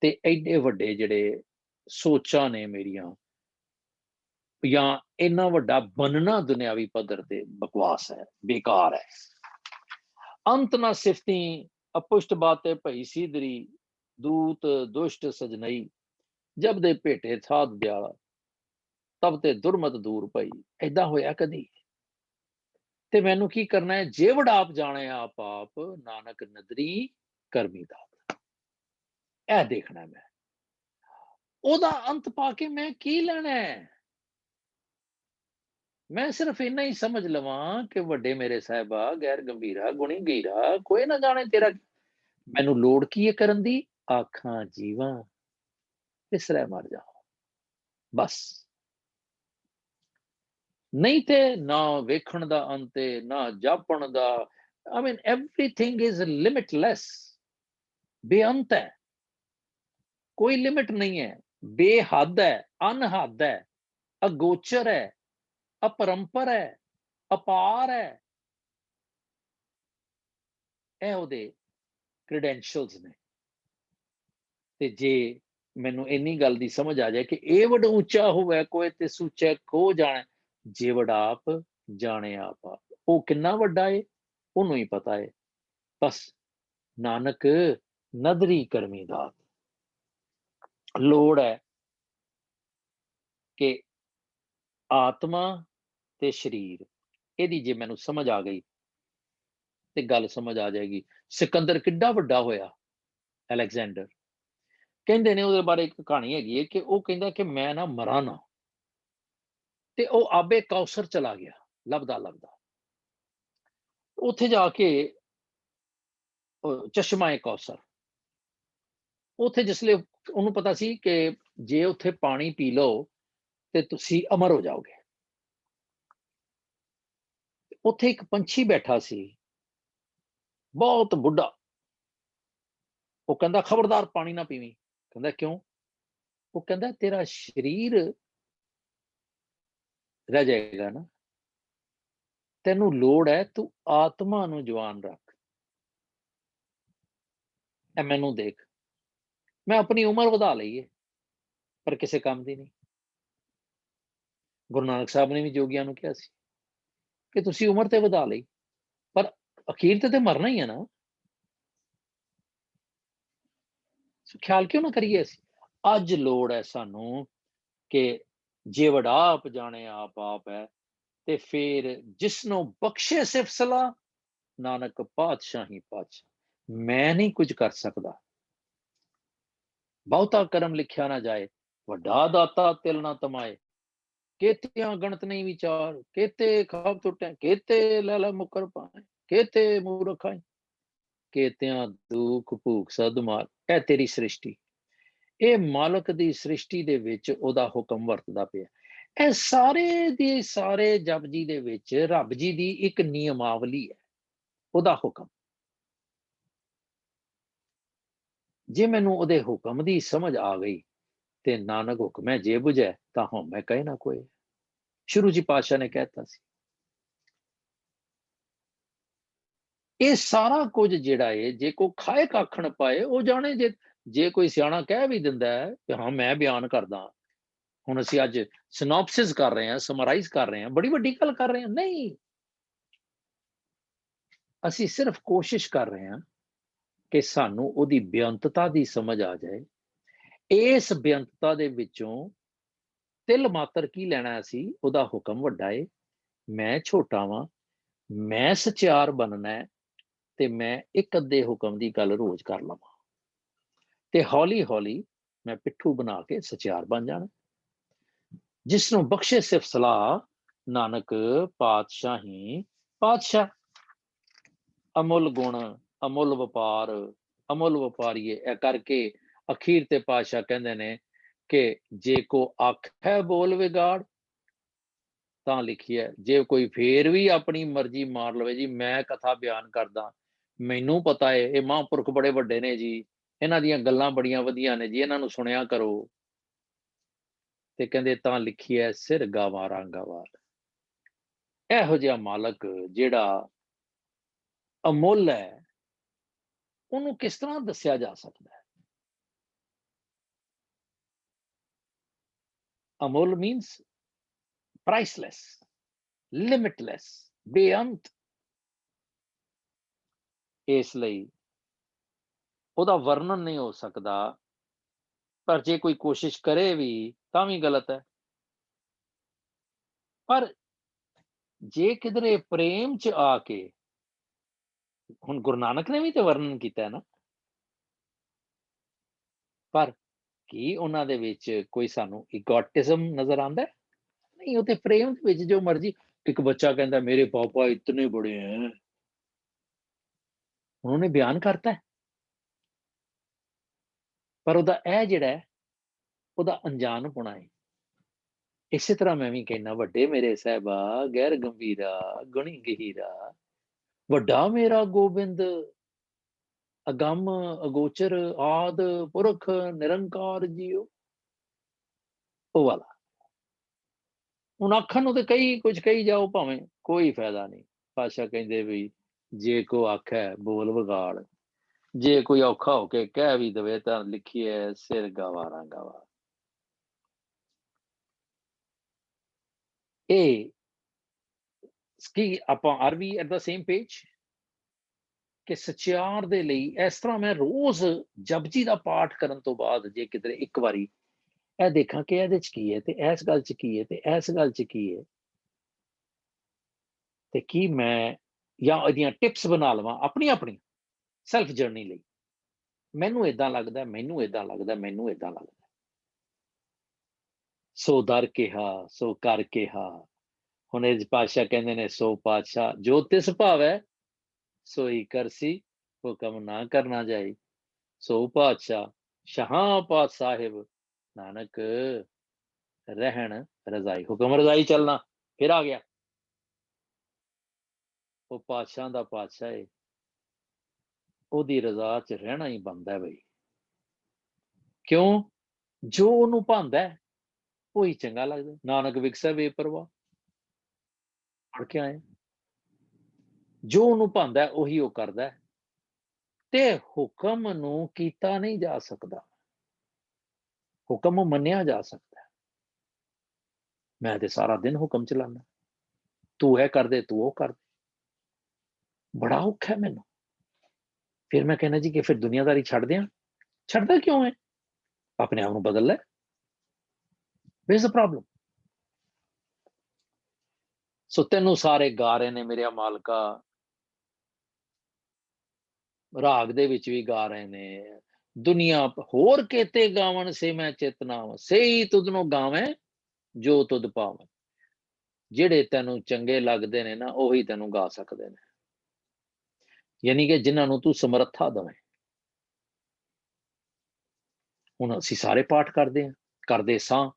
ਤੇ ਐਡੇ ਵੱਡੇ ਜਿਹੜੇ ਸੋਚਾਂ ਨੇ ਮੇਰੀਆਂ, ਜਾਂ ਇੰਨਾ ਵੱਡਾ ਬਣਨਾ ਦੁਨਿਆਵੀ ਪੱਧਰ ਤੇ ਬਕਵਾਸ ਹੈ, ਬੇਕਾਰ ਹੈ। ਅੰਤ ਨਾ ਸਿਫਤੀ ਅਪੁਸ਼ਟ ਬਾਤੇ ਭਈ ਸੀਦਰੀ, ਦੂਤ ਦੁਸ਼ਟ ਸਜਨਈ। ਜਬ ਦੇ ਭੇਟੇ ਸਾਧ ਦਿਆਲਾ, ਤਬ ਤੇ ਦੁਰਮਤ ਦੂਰ ਪਈ। ਏਦਾਂ ਹੋਇਆ ਕਦੀ? ਤੇ ਮੈਨੂੰ ਕੀ ਕਰਨਾ ਹੈ, ਜੇਵੜ ਆਪ ਜਾਣੇ ਆਪ ਆਪ, ਨਾਨਕ ਨਦਰੀ ਕਰਮੀ ਦਾਤ। ਇਹ ਦੇਖਣਾ ਮੈਂ, ਉਹਦਾ ਅੰਤ ਪਾ ਕੇ ਮੈਂ ਕੀ ਲੈਣਾ ਹੈ। ਮੈਂ ਸਿਰਫ ਇੰਨਾ ਹੀ ਸਮਝ ਲਵਾਂ ਕਿ ਵੱਡੇ ਮੇਰੇ ਸਾਹਿਬਾ ਗੈਰ ਗੰਭੀਰਾ ਗੁਣੀ ਗਹੀਰਾ, ਕੋਈ ਨਾ ਜਾਣੇ ਤੇਰਾ। ਮੈਨੂੰ ਲੋੜ ਕੀ ਹੈ ਕਰਨ ਦੀ, ਆਖਾਂ ਜੀਵਾਂ ਵਿਸਰੈ ਮਰ ਜਾ, ਬਸ। ਨਹੀਂ ਤੇ ਨਾ ਵੇਖਣ ਦਾ ਅੰਤ ਹੈ, ਨਾ ਜਾਪਣ ਦਾ। I mean, everything is limitless, ਬੇਅੰਤ ਹੈ, ਕੋਈ ਲਿਮਿਟ ਨਹੀਂ ਹੈ, ਬੇਹੱਦ ਹੈ, ਅਨਹੱਦ ਹੈ, ਅਗੋਚਰ ਹੈ, ਅਪਰੰਪਰ ਹੈ, ਅਪਾਰ ਹੈ। ਇਹ ਉਹਦੇ ਕ੍ਰੈਡੈਂਸ਼ੀਅਲਸ ਨੇ। ਤੇ ਜੇ ਮੈਨੂੰ ਇੰਨੀ ਗੱਲ ਦੀ ਸਮਝ ਆ ਜਾਏ ਕਿ ਇਹ ਵੱਡਾ ਉੱਚਾ ਹੋਵੇ ਕੋਈ ਤੇ ਸੁੱਚਾ ਖੋ ਜਾਣਾ, ਜੇ ਵੱਡਾ ਆਪ ਜਾਣੇ ਆਪ ਆਪ। ਉਹ ਕਿੰਨਾ ਵੱਡਾ ਹੈ ਉਹਨੂੰ ਹੀ ਪਤਾ ਹੈ। ਬਸ ਨਾਨਕ ਨਦਰੀ ਕਰਮੀ ਦਾਤ। ਲੋੜ ਹੈ ਕਿ ਆਤਮਾ ਤੇ ਸਰੀਰ, ਇਹਦੀ ਜੇ ਮੈਨੂੰ ਸਮਝ ਆ ਗਈ ਤੇ ਗੱਲ ਸਮਝ ਆ ਜਾਏਗੀ। ਸਿਕੰਦਰ ਕਿੱਡਾ ਵੱਡਾ ਹੋਇਆ, ਅਲੈਗਜ਼ੈਂਡਰ। ਕਹਿੰਦੇ ਨੇ ਉਹਦੇ ਬਾਰੇ ਇੱਕ ਕਹਾਣੀ ਹੈਗੀ ਹੈ ਕਿ ਉਹ ਕਹਿੰਦਾ ਕਿ ਮੈਂ ਨਾ ਮਰਾਂ ਨਾ। ਤੇ ਉਹ ਆਬੇ ਕੌਸਰ ਚਲਾ ਗਿਆ ਲੱਭਦਾ ਲੱਭਦਾ। ਉੱਥੇ ਜਾ ਕੇ ਚਸ਼ਮਾ ਏ ਕੌਸਰ, ਉੱਥੇ ਜਿਸਲੇ ਉਹਨੂੰ ਪਤਾ ਸੀ ਕਿ ਜੇ ਉੱਥੇ ਪਾਣੀ ਪੀ ਲਓ ਤੇ ਤੁਸੀਂ ਅਮਰ ਹੋ ਜਾਓਗੇ। ਉੱਥੇ ਇੱਕ ਪੰਛੀ ਬੈਠਾ ਸੀ, ਬਹੁਤ ਬੁੱਢਾ। ਉਹ ਕਹਿੰਦਾ ਖਬਰਦਾਰ ਪਾਣੀ ਨਾ ਪੀਵੀਂ। ਕਹਿੰਦਾ ਕਿਉਂ? ਉਹ ਕਹਿੰਦਾ ਤੇਰਾ ਸਰੀਰ ਰਹਿ ਜਾਏਗਾ ਨਾ, ਤੈਨੂੰ ਲੋੜ ਹੈ ਤੂੰ ਆਤਮਾ ਨੂੰ ਜਵਾਨ ਰੱਖ। ਇਹ ਮੈਨੂੰ ਦੇਖ, ਮੈਂ ਆਪਣੀ ਉਮਰ ਵਧਾ ਲਈ ਹੈ ਪਰ ਕਿਸੇ ਕੰਮ ਦੀ ਨਹੀਂ। ਗੁਰੂ ਨਾਨਕ ਸਾਹਿਬ ਨੇ ਵੀ ਜੋਗੀਆਂ ਨੂੰ ਕਿਹਾ ਸੀ ਕਿ ਤੁਸੀਂ ਉਮਰ ਤੇ ਵਧਾ ਲਈ, ਪਰ ਅਖੀਰ ਤੇ ਮਰਨਾ ਹੀ ਹੈ ਨਾ। ਖਿਆਲ ਕਿਉਂ ਨਾ ਕਰੀਏ ਅਸੀਂ? ਅੱਜ ਲੋੜ ਹੈ ਸਾਨੂੰ ਕਿ ਜੇ ਵਡਾਪ ਜਾਣੇ ਆਪ ਹੈ, ਤੇ ਫਿਰ ਜਿਸਨੂੰ ਬਖਸ਼ੇ ਸਿਫਤ ਸਲਾਹ, ਨਾਨਕ ਪਾਤਸ਼ਾਹੀ ਪਾਤਸ਼ਾਹ। ਮੈਂ ਨਹੀਂ ਕੁਝ ਕਰ ਸਕਦਾ, ਬਹੁਤਾ ਕਰਮ ਲਿਖਿਆ ਨਾ ਜਾਏ, ਵੱਡਾ ਦਾਤਾ ਤਿਲ ਨਾ ਤਮਾਏ। केतियां गणत नहीं विचार, केते खाब टुटे, केते लैला मुकर पाए, केते मूर्ख आए, केतियां दुख भूख सद मार। ਇਹ ਤੇਰੀ ਸ੍ਰਿਸ਼ਟੀ, ਇਹ ਮਾਲਕ ਦੀ ਸ੍ਰਿਸ਼ਟੀ ਦੇ ਵਿੱਚ ਉਹਦਾ ਹੁਕਮ ਵਰਤਦਾ ਪਿਆ। ਇਹ ਸਾਰੇ ਦੇ ਸਾਰੇ ਜਪਜੀ ਦੇ ਵਿੱਚ ਰੱਬ ਜੀ ਦੀ ਇੱਕ ਨਿਯਮਾਵਲੀ ਹੈ, ਉਹਦਾ ਹੁਕਮ। ਜੇ ਮੈਨੂੰ ਉਹਦੇ ਹੁਕਮ ਦੀ ਸਮਝ ਆ ਗਈ ਤੇ ਨਾਨਕ ਹੁਕਮੈ ਜੇ ਬੁਝੈ, ਤਾਂ ਹਉਮੈ ਕਹੇ ਨਾ ਕੋਇ। ਸ਼ੁਰੂ ਜੀ ਪਾਤਸ਼ਾਹ ਨੇ ਕਹਿਤਾ ਸੀ। ਇਹ ਸਾਰਾ ਕੁਝ ਜਿਹੜਾ ਹੈ, ਜੇ ਕੋ ਖਾਏ ਕੱਖ ਨਾ ਪਾਏ ਉਹ ਜਾਣੇ। ਜੇ ਕੋਈ ਸਿਆਣਾ ਕਹਿ ਵੀ ਦਿੰਦਾ ਹੈ ਕਿ ਹਾਂ ਮੈਂ ਬਿਆਨ ਕਰਦਾ, ਹੁਣ ਅਸੀਂ ਅੱਜ ਸਿਨੋਪਸਿਸ ਕਰ ਰਹੇ ਹਾਂ, ਸਮਰਾਈਜ਼ ਕਰ ਰਹੇ ਹਾਂ, ਬੜੀ ਵੱਡੀ ਗੱਲ ਕਰ ਰਹੇ ਹਾਂ, ਨਹੀਂ। ਅਸੀਂ ਸਿਰਫ ਕੋਸ਼ਿਸ਼ ਕਰ ਰਹੇ ਹਾਂ ਕਿ ਸਾਨੂੰ ਉਹਦੀ ਬੇਅੰਤਤਾ ਦੀ ਸਮਝ ਆ ਜਾਏ। ਇਸ ਬੇਅੰਤਤਾ ਦੇ ਵਿੱਚੋਂ ਤਿਲ ਮਾਤਰ ਕੀ ਲੈਣਾ ਅਸੀਂ? ਉਹਦਾ ਹੁਕਮ ਵੱਡਾ ਏ, ਮੈਂ ਛੋਟਾ ਵਾਂ, ਮੈਂ ਸਚਿਆਰ ਬਣਨਾ ਹੈ, ਤੇ ਮੈਂ ਇੱਕ ਅੱਧੇ ਹੁਕਮ ਦੀ ਗੱਲ ਰੋਜ਼ ਕਰ ਲਵਾਂ, ਤੇ ਹੌਲੀ ਹੌਲੀ ਮੈਂ ਪਿੱਠੂ ਬਣਾ ਕੇ ਸਚਿਆਰ ਬਣ ਜਾਣਾ। ਜਿਸਨੂੰ ਬਖਸ਼ੇ ਸਿਫਤ ਸਲਾਹ, ਨਾਨਕ ਪਾਤਸ਼ਾਹੀ ਪਾਤਸ਼ਾਹ। ਅਮੁੱਲ ਗੁਣ, ਅਮੁੱਲ ਵਪਾਰ, ਅਮੁੱਲ ਵਪਾਰੀਏ। ਇਹ ਕਰਕੇ ਅਖੀਰ ਤੇ ਪਾਤਸ਼ਾਹ ਕਹਿੰਦੇ ਨੇ ਕਿ ਜੇ ਕੋ ਆਖੈ ਬੋਲ ਵਿਗਾੜ, ਤਾਂ ਲਿਖੀਐ। ਜੇ ਕੋਈ ਫੇਰ ਵੀ ਆਪਣੀ ਮਰਜ਼ੀ ਮਾਰ ਲਵੇ, ਜੀ ਮੈਂ ਕਥਾ ਬਿਆਨ ਕਰਦਾ, ਮੈਨੂੰ ਪਤਾ ਹੈ ਇਹ ਮਹਾਂਪੁਰਖ ਬੜੇ ਵੱਡੇ ਨੇ ਜੀ, ਇਹਨਾਂ ਦੀਆਂ ਗੱਲਾਂ ਬੜੀਆਂ ਵਧੀਆ ਨੇ ਜੀ, ਇਹਨਾਂ ਨੂੰ ਸੁਣਿਆ ਕਰੋ, ਤੇ ਕਹਿੰਦੇ ਤਾਂ ਲਿਖੀਐ ਸਿਰ ਗਾਵਾਂ ਰਾਂਗਾਵਾਰ। ਇਹੋ ਜਿਹਾ ਮਾਲਕ ਜਿਹੜਾ ਅਮੁੱਲ ਹੈ, ਉਹਨੂੰ ਕਿਸ ਤਰ੍ਹਾਂ ਦੱਸਿਆ ਜਾ ਸਕਦਾ ਹੈ? ਅਮੁੱਲ ਮੀਨਸ ਪ੍ਰਾਈਸਲੈਸ, ਲਿਮਿਟਲੈਸ, ਬੇਅੰਤ। ਇਸ ਲਈ ਉਹਦਾ ਵਰਣਨ ਨਹੀਂ ਹੋ ਸਕਦਾ, ਪਰ ਜੇ ਕੋਈ ਕੋਸ਼ਿਸ਼ ਕਰੇ ਵੀ ਤਾਂ ਵੀ ਗਲਤ ਹੈ। ਪਰ ਜੇ ਕਿਧਰੇ ਪ੍ਰੇਮ ਚ ਆ ਕੇ, ਹੁਣ ਗੁਰੂ ਨਾਨਕ ਨੇ ਵੀ ਤੇ ਵਰਣਨ ਕੀਤਾ ਹੈ ਨਾ, ਪਰ ਕੀ ਉਹਨਾਂ ਦੇ ਵਿੱਚ ਕੋਈ ਸਾਨੂੰ ਇਗੋਟਿਜ਼ਮ ਨਜ਼ਰ ਆਉਂਦਾ ਹੈ? ਨਹੀਂ, ਉਹ ਤੇ ਪ੍ਰੇਮ ਦੇ ਵਿੱਚ ਜੋ ਮਰਜ਼ੀ। ਇੱਕ ਬੱਚਾ ਕਹਿੰਦਾ ਮੇਰੇ ਪਾਪਾ ਇਤਨੇ ਬੜੇ ਹੈ, ਉਹਨੇ ਬਿਆਨ ਕਰਤਾ ਹੈ, ਪਰ ਉਹਦਾ ਇਹ ਜਿਹੜਾ ਹੈ, ਉਹਦਾ ਅਣਜਾਣ ਹੋਣਾ ਹੈ। ਇਸੇ ਤਰ੍ਹਾਂ ਮੈਂ ਵੀ ਕਹਿਣਾ, ਵੱਡੇ ਮੇਰੇ ਸਾਹਿਬਾ ਗੈਰ ਗੰਭੀਰਾ ਗੁਣੀ ਗਹੀਰਾ, ਵੱਡਾ ਮੇਰਾ ਗੋਬਿੰਦ, ਅਗੰਮ ਅਗੋਚਰ ਆਦ ਪੁਰਖ ਨਿਰੰਕਾਰ ਜੀਓ, ਉਹ ਵਾਲਾ। ਹੁਣ ਆਖਣ ਨੂੰ ਤੇ ਕਈ ਕੁਝ ਕਹੀ ਜਾਓ, ਭਾਵੇਂ ਕੋਈ ਫਾਇਦਾ ਨਹੀਂ। ਪਾਤਸ਼ਾਹ ਕਹਿੰਦੇ ਵੀ ਜੇ ਕੋ ਆਖੈ ਬੋਲ ਵਿਗਾੜ, ਜੇ ਕੋਈ ਔਖਾ ਹੋ ਕੇ ਕਹਿ ਵੀ ਦਵੇ ਤਾਂ ਲਿਖੀਏ ਸਿਰ ਗਾਵਾ ਰਾਂਗਾਵਾ। ਇਹ ਕੀ ਆਪਾਂ are we at the same page? ਕਿ ਸਚਿਆਰ ਦੇ ਲਈ ਇਸ ਤਰ੍ਹਾਂ ਮੈਂ ਰੋਜ਼ ਜਪਜੀ ਦਾ ਪਾਠ ਕਰਨ ਤੋਂ ਬਾਅਦ ਜੇ ਕਿਧਰੇ ਇੱਕ ਵਾਰੀ ਇਹ ਦੇਖਾਂ ਕਿ ਇਹਦੇ ਚ ਕੀ ਹੈ, ਤੇ ਇਸ ਗੱਲ ਚ ਕੀ ਹੈ, ਤੇ ਇਸ ਗੱਲ ਚ ਕੀ ਹੈ, ਤੇ ਕੀ ਮੈਂ ਜਾਂ ਇਹਦੀਆਂ ਟਿਪਸ ਬਣਾ ਲਵਾਂ ਆਪਣੀ ਆਪਣੀ ਸੈਲਫ ਜਰਨੀ ਲਈ। ਮੈਨੂੰ ਏਦਾਂ ਲੱਗਦਾ, ਮੈਨੂੰ ਏਦਾਂ ਲੱਗਦਾ, ਮੈਨੂੰ ਏਦਾਂ ਲੱਗਦਾ। ਸੋ ਦਰ ਕਿਹਾ, ਸੋ ਕਰ ਕਿਹਾ। ਹੁਣ ਇਹ ਪਾਤਸ਼ਾਹ ਕਹਿੰਦੇ ਨੇ, ਸੋ ਪਾਤਸ਼ਾਹ ਜੋ ਤਿਸ ਭਾਵੈ ਸੋਈ ਕਰਸੀ, ਹੁਕਮ ਨਾ ਕਰਨਾ ਜਾਏ। ਸੋ ਪਾਤਸ਼ਾਹ ਸ਼ਾਹਾਂ ਪਾਤ ਸਾਹਿਬ, ਨਾਨਕ ਰਹਿਣ ਰਜ਼ਾਈ। ਹੁਕਮ ਰਜ਼ਾਈ ਚੱਲਣਾ ਫਿਰ ਆ ਗਿਆ। ਉਹ ਪਾਤਸ਼ਾਹ ਦਾ ਪਾਤਸ਼ਾਹ ਹੈ, ਉਹਦੀ ਰਜ਼ਾ ਚ ਰਹਿਣਾ ਹੀ ਬਣਦਾ ਬਈ। ਕਿਉਂ? ਜੋ ਉਹਨੂੰ ਭਾਂਦਾ ਉਹੀ ਚੰਗਾ ਲੱਗਦਾ। ਨਾਨਕ ਵਿਕਸੈ ਬੇਪਰਵਾਹ, ਪੜ੍ਹ ਕੇ ਆਏ। ਜੋ ਉਹਨੂੰ ਭਾਂਦਾ ਉਹੀ ਉਹ ਕਰਦਾ, ਤੇ ਹੁਕਮ ਨੂੰ ਕੀਤਾ ਨਹੀਂ ਜਾ ਸਕਦਾ, ਹੁਕਮ ਮੰਨਿਆ ਜਾ ਸਕਦਾ। मैं तो सारा दिन हुक्म चलाना, तू है कर दे, तू वो कर दे, बड़ा औखा है मैनू। फिर मैं कहना जी कि फिर दुनियादारी छड़ दियां, छड़दा क्यों है, अपने आप नूं बदल ले, वेयर इज द प्रॉब्लम। सो तेनू सारे गा रहे ने मेरे मालका, राग दे विच भी गा रहे ने, दुनिया होर केते गावन से मैं चेतना, सही तुदनो गावें जो तुद पावन। ਜਿਹੜੇ ਤੈਨੂੰ ਚੰਗੇ ਲੱਗਦੇ ਨੇ ਨਾ ਉਹੀ ਤੈਨੂੰ ਗਾ ਸਕਦੇ ਨੇ, ਯਾਨੀ ਕਿ ਜਿਨ੍ਹਾਂ ਨੂੰ ਤੂੰ ਸਮਰੱਥਾ ਦਵੇਂ। ਹੁਣ ਅਸੀਂ ਸਾਰੇ ਪਾਠ ਕਰਦੇ ਹਾਂ, ਕਰਦੇ ਸਾਂ,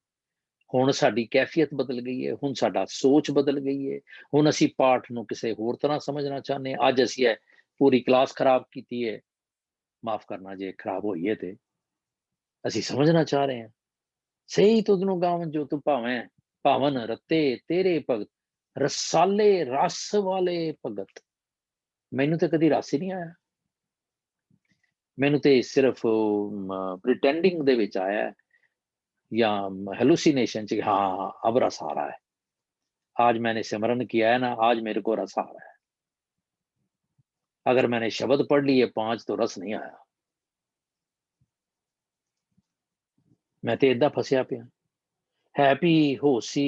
ਹੁਣ ਸਾਡੀ ਕੈਫੀਅਤ ਬਦਲ ਗਈ ਹੈ, ਹੁਣ ਸਾਡਾ ਸੋਚ ਬਦਲ ਗਈ ਹੈ, ਹੁਣ ਅਸੀਂ ਪਾਠ ਨੂੰ ਕਿਸੇ ਹੋਰ ਤਰ੍ਹਾਂ ਸਮਝਣਾ ਚਾਹੁੰਦੇ ਹਾਂ। ਅੱਜ ਅਸੀਂ ਇਹ ਪੂਰੀ ਕਲਾਸ ਖਰਾਬ ਕੀਤੀ ਹੈ, ਮਾਫ ਕਰਨਾ ਜੇ ਖਰਾਬ ਹੋਈ ਹੈ ਤੇ ਅਸੀਂ ਸਮਝਣਾ ਚਾਹ ਰਹੇ ਹਾਂ, ਸਹੀ ਤੁਧ ਨੂੰ ਗਾਵਨ ਜੋ ਤੂੰ ਭਾਵੇਂ, ਭਾਵਨ ਰਤੇ ਤੇਰੇ ਭਗਤ, ਰਸਾਲੇ ਰਸ ਵਾਲੇ ਭਗਤ। ਮੈਨੂੰ ਤੇ ਕਦੀ ਰਸ ਹੀ ਨਹੀਂ ਆਇਆ, ਮੈਨੂੰ ਤੇ ਸਿਰਫ प्रिटेंडिंग ਦੇ ਵਿੱਚ ਆਇਆ या हेलुसिनेशन च, हाँ अब रस आ रहा है, आज मैंने सिमरन किया है ना, आज मेरे को रस आ रहा है। अगर मैंने शब्द पढ़ लिए 5 तो रस नहीं आया। मैं तो इदा फसिया पिया। हैप्पी होसी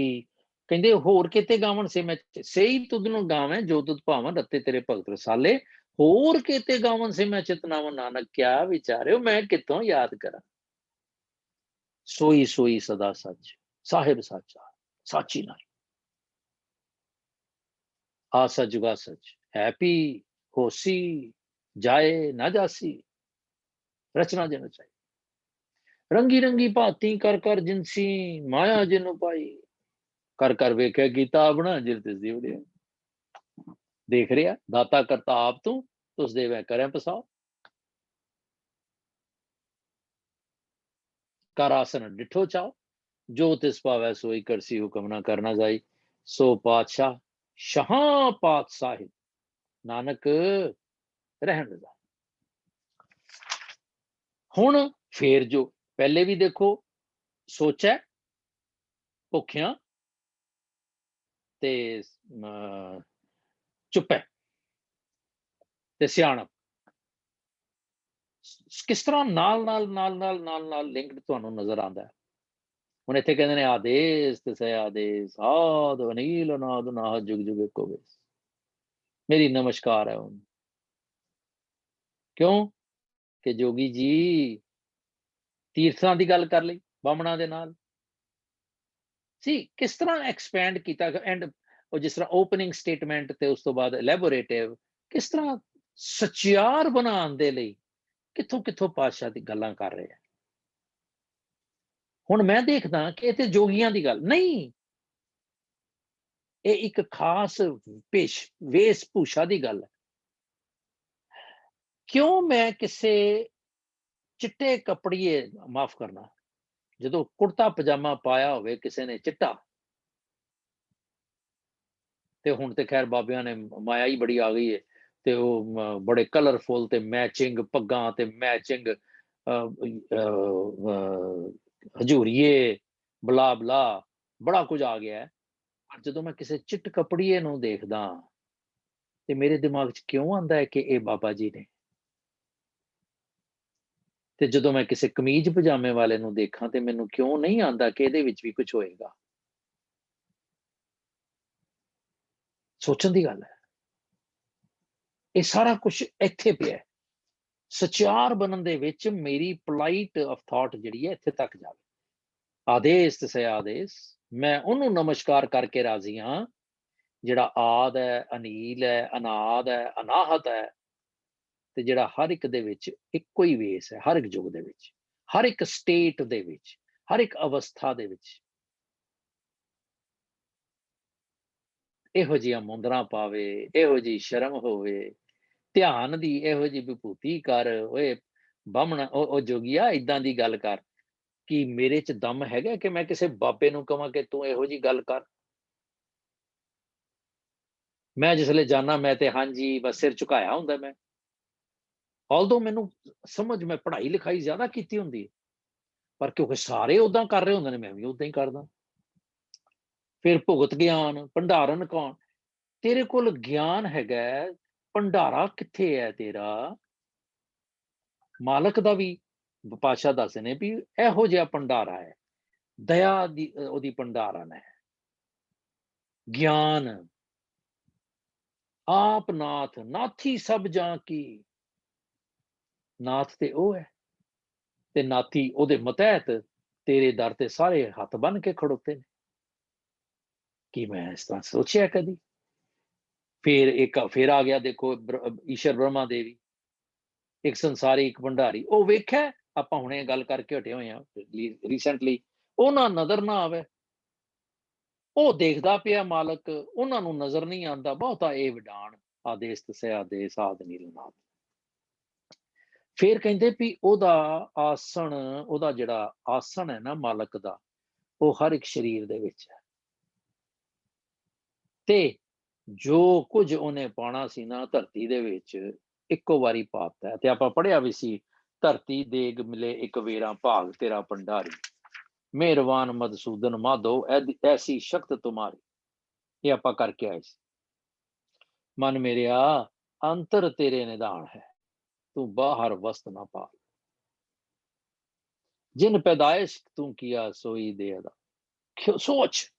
कहते होर किते गावन से मैं, सही तुद नु गावें जो तुद भावन, रत्ते तेरे भगत रसाले, होर किते गावन से मैं चितनावन। नानक क्या विचारे मैं कितों याद करा, सोई सोई सदा सच, साहिब साचा साची नाई, आसा जुगा सच, हैप्पी होसी जाए ना जासी, रचना जन चाहिए, रंगी रंगी भांति कर कर जिनसी, माया जिन पाई, कर कर वेखे गीता बना जिल तिसदी वडियाई। देख रहा दाता करता आप तू, तुस देवे करें पसाओ, कर आसन डिठो चाओ, जो तिस पावै सोई करसी, हुक्म ना करना जाई। सो पातशाह शाह पात साहिब, नानक रहन दा। हुण फेर जो पहले भी देखो सोचा भुखिया ते चुप है ते सियाणप, किस तरह नाल नाल नाल नाल नाल नाल लिंक्ड तुहानू नजर आंदा है। हुण इत्थे कहंदे ने आदेश ते सै आदेश, आद अनील अनाद अनाहत जुग जुग एको बेस। मेरी नमस्कार है उन, क्यों कि जोगी जी तीर्थां दी गल कर लई बामणा दे नाल, सी किस तरह एक्सपैंड किया एंड जिस तरह ओपनिंग स्टेटमेंट ते उस तो बाद एलैबोरेटिव, किस तरह सचियार बनाने दे लई कित्थों कित्थों पातशाह दी गल्लां कर रहे हैं। हुण मैं देखदा कि इत्थे जोगियां दी गल नहीं, ये एक खास पेश वेशभूषा दी गल है। क्यों मैं किसे चिट्टे कपड़िए, माफ करना, जो कुर्ता पजामा पाया होवे किसी ने चिट्टा, ते हुण ते खैर बाबियां ने माया ही बड़ी आ गई है, ते वो बड़े कलरफुल ते मैचिंग पग्गां ते मैचिंग हजूरीए बला बला बड़ा कुछ आ गया है। पर जो मैं किसी चिट कपड़िए नूं देखदा ते मेरे दिमाग च क्यों आंदा है कि ये बाबा जी ने, ते जो मैं किसी कमीज पजामे वाले नूं देखा ते मैनूं क्यों नहीं आंदा कि इहदे विच भी कुछ होएगा। सोचण दी गल है, ये सारा कुछ इत्थे पिया है। सचियार बनन दे विच मेरी पोलाइट ऑफ थॉट जिहड़ी है इत्थे तक जावे। आदेश ते सै आदेश, मैं उहनूं नमस्कार करके राजी हां जिहड़ा आद है, अनील है, अनाद है, अनाहत है, ते जिहड़ा हर एक दे विच इक्को ही वेस है, हर एक युग दे विच, हर एक स्टेट दे विच, हर एक अवस्था दे विच इहो जिहियां मुंदरां पावे, इहो जी शर्म होवे, ध्यान दी इहो जी विभूति कर। ओए बामणा ओ जोगिया इदां दी गल कर कि मेरे च दम हैगा कि मैं किसी बाबे नूं कहां कि तू इहो जी गल कर। मैं जिसले जाना मैं ते हाँ जी बस सिर झुकाया हुंदा मैं, ऑल्दो मैनू समझ, मैं पढ़ाई लिखाई ज्यादा कीती हुंदी है, पर क्योंकि सारे उदां कर रहे हुंदे ने मैं भी उदां ही करदा। फिर भुगत ज्ञान, भंडारण कौन? तेरे कोल ज्ञान हैगा, भंडारा किथे है तेरा? मालक दा भी पातशाह दसदे ने भी इहो जिहा भंडारा है, दया दी ओदी भंडारण है, ज्ञान आप नाथ, नाथी सब जां की। नाथ ते ओ है ते नाथी ओदे मतहत तेरे दर ते सारे हथ बन के खड़ोते ने। कि मैं इस तरह सोचा कदी? फिर एक फिर आ गया देखो ईश्वर ब्रह्मा देवी, एक संसारी एक भंडारी। ओ वेख्या आपां हुणे गल करके हटे होए हां रीसेंटली, ਉਹਨਾਂ नजर ना आवे, ਉਹ ਦੇਖਦਾ ਪਿਆ ਮਾਲਕ, ਉਹਨਾਂ ਨੂੰ ਨਜ਼ਰ ਨਹੀਂ ਆਉਂਦਾ, ਬਹੁਤਾ ਇਹ ਵਿਡਾਣ ਆਦੇਸ ਤਸੇ ਆਦੇਸ ਆਦ ਨੀਲਨਾਥ। ਫਿਰ ਕਹਿੰਦੇ ਵੀ ਉਹਦਾ ਆਸਣ, ਉਹਦਾ ਜਿਹੜਾ ਆਸਣ ਹੈ ਨਾ ਮਾਲਕ ਦਾ, ਉਹ ਹਰ ਇੱਕ ਸਰੀਰ ਦੇ ਵਿੱਚ ਹੈ। ਤੇ ਜੋ ਕੁਝ ਉਹਨੇ ਪਾਣਾ ਸੀ ਨਾ ਧਰਤੀ ਦੇ ਵਿੱਚ, ਇੱਕੋ ਵਾਰੀ ਪਾਤਾ। ਤੇ ਆਪਾਂ ਪੜ੍ਹਿਆ ਵੀ ਸੀ, ਧਰਤੀ ਦੇਗ ਮਿਲੇ ਇੱਕ ਵੇਰਾ ਭਾਗ ਤੇਰਾ ਭੰਡਾਰੀ, ਮਿਹਰਬਾਨ ਮਧੂਸੂਦਨ ਮਾਧੋ ਐਸੀ ਸ਼ਕਤ ਤੁਮਾਰੀ। ਇਹ ਆਪਾਂ ਕਰਕੇ ਆਏ ਸੀ। ਮਨ ਮੇਰਿਆ ਅੰਤਰ ਤੇਰੇ ਨਿਦਾਨ ਹੈ, ਤੂੰ ਬਾਹਰ ਵਸਤ ਨਾ ਪਾ। जिन पैदाइश तू किया सोई दे अदा। सोच,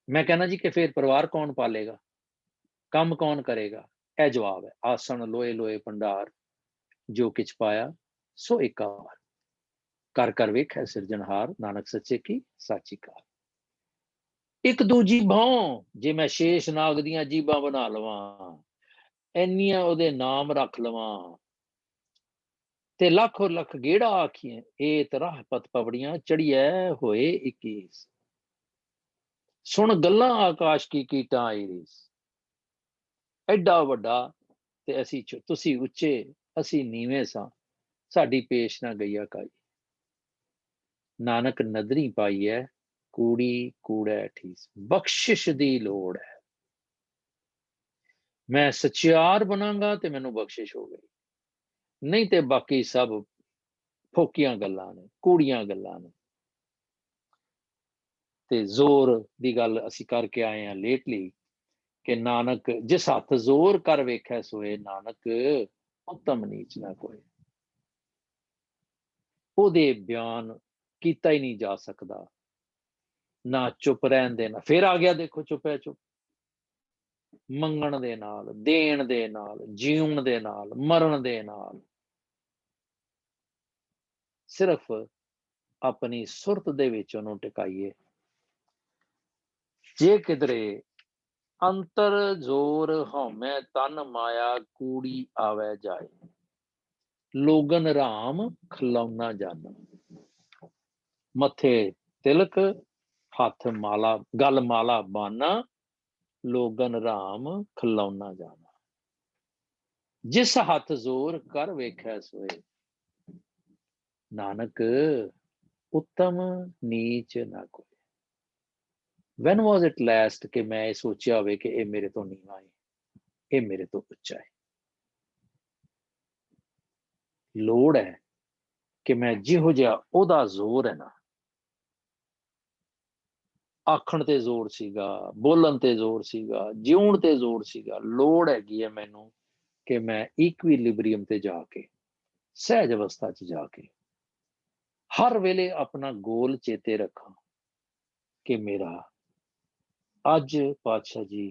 मैं कहना जी कि फिर परिवार कौन पालेगा, काम कौन करेगा? यह जवाब है, आसन लोए लोए भंडार, जो किच पाया सो एका बार, कर कर वेख है सिरजनहार, नानक सच्चे की साची कार। एक दूजी भां जे मैं शेष नाग दियां जीबां बना लवां, एनियां ओदे नाम रख लवां, ते लाखों लख गेड़ा आखिए, एत राह पत पवड़ियां चढ़िए होए 21। सुन गल्लां आकाश की कीटां आईरीस, एडा वड्डा ते असी तुसी उच्चे असी नीवें सां, साडी पेश ना गईया काई। नानक नदरी पाई है कूड़ी कूड़े ठीस, बख्शिश दी लोड़ है। मैं सचियार बनांगा ते मैनू बख्शिश हो गई, नहीं ते बाकी सब फोकियां गल्लां ने, कूड़ियां गल्लां ने। ते जोर दी गल असी करके आए हैं लेटली कि नानक जिस हथ जोर कर वेख्या सोए, नानक उत्तम नीच ना कोई। ओदे बयान कीता ही नहीं जा सकदा, ना चुप रहन देना। फिर आ गया देखो चुप है चुप, मंगण दे नाल, देण दे नाल, जीवन दे नाल, मरण दे नाल। सिर्फ अपनी सुरत दे विच ओनू टिकाइए। जे किधरे अंतर जोर हौमै तन माया कूड़ी आवे जाए, लोगन राम खलौना जाना। मथे तिलक हाथ माला, गल माला बाना, लोगन राम खलौना जाना। जिस हाथ जोर कर वेख्या सोए, नानक उत्तम नीच ना कोई। When was it last कि मैं सोचा होवे कि ये मेरे तो नीवा है, ये मेरे तो उच्चा है? लोड़ है कि मैं जिहो जिहा ओदा जोर है ना, आखण ते जोर सीगा, बोलन ते जोर सीगा, जीवन ते जोर सीगा, लोड़ हैगी है मैनू कि मैं इक्विलिब्रियम ते जाके, सहज अवस्था च जाके हर वेले अपना गोल चेते रखा कि मेरा अज पातशाह जी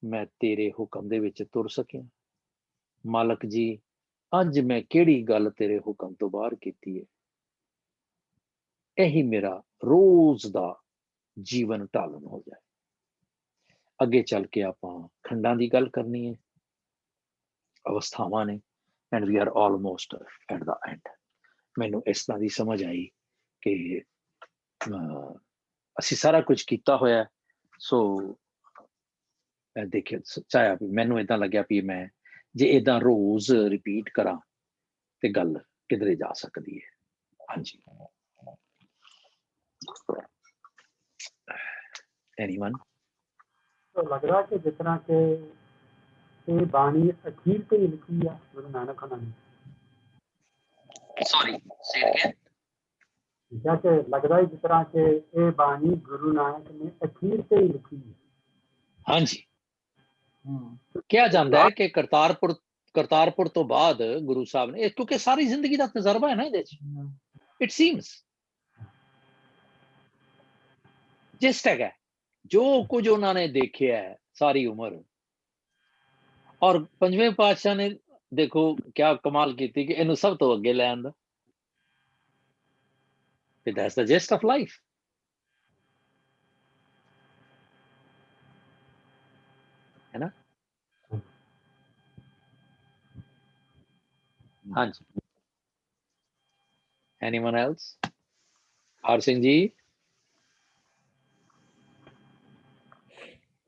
मैं तेरे हुक्म दे विच तुर सकिया। मालक जी अज मैं केड़ी गल तेरे हुक्म तो बाहर कीती है। यही मेरा रोज दा जीवन ढालन हो जाए। अगे चल के आपां खंडां दी गल करनी है, अवस्थावां ने, and we are almost at the end. मैनू इस तरह की समझ आई कि असी सारा कुछ किया होया। सो देखिए चाहे भी मैनू इदां लग्या भी मैं जे इदां रोज रिपीट करा ते गल किधरे जा सकती है। हाँ जी, एनीवन? तो लग रहा कि जितना के ये बाणी अखीर पे ही लिखी है गुरु नानक होना ने। सॉरी से अगेन। ਠੀਕ ਹੈ ਕਿ ਲੱਗਦਾ ਹੈ ਜਿਸ ਤਰ੍ਹਾਂ ਕਿ ਇਹ ਬਾਣੀ ਗੁਰੂ ਨਾਨਕ ਨੇ ਅਖੀਰ ਤੇ ਹੀ ਲਿਖੀ ਹੈ। ਹਾਂਜੀ, ਹਾਂ ਕਿਹਾ ਜਾਂਦਾ ਹੈ ਕਿ ਕਰਤਾਰਪੁਰ ਤੋਂ ਬਾਅਦ ਗੁਰੂ ਸਾਹਿਬ ਨੇ, ਕਿਉਂਕਿ ਸਾਰੀ ਜ਼ਿੰਦਗੀ ਦਾ ਤਜਰਬਾ ਹੈ ਨਾ ਇਹਦੇ ਚ, ਹਾਂ ਇਟ ਸੀਮਸ ਜਿਸਟ ਹੈਗਾ ਜੋ ਕੁਝ ਉਹਨਾਂ ਨੇ ਦੇਖਿਆ ਹੈ ਸਾਰੀ ਉਮਰ। ਔਰ ਪੰਜਵੇਂ ਪਾਤਸ਼ਾਹ ਨੇ ਦੇਖੋ ਕਿਆ ਕਮਾਲ ਕੀਤੀ ਕਿ ਇਹਨੂੰ ਸਭ ਤੋਂ ਅੱਗੇ ਲੈ ਆਂਦਾ। That's the gist of life. है ना? हाँ जी। Anyone else? हर सिंह जी।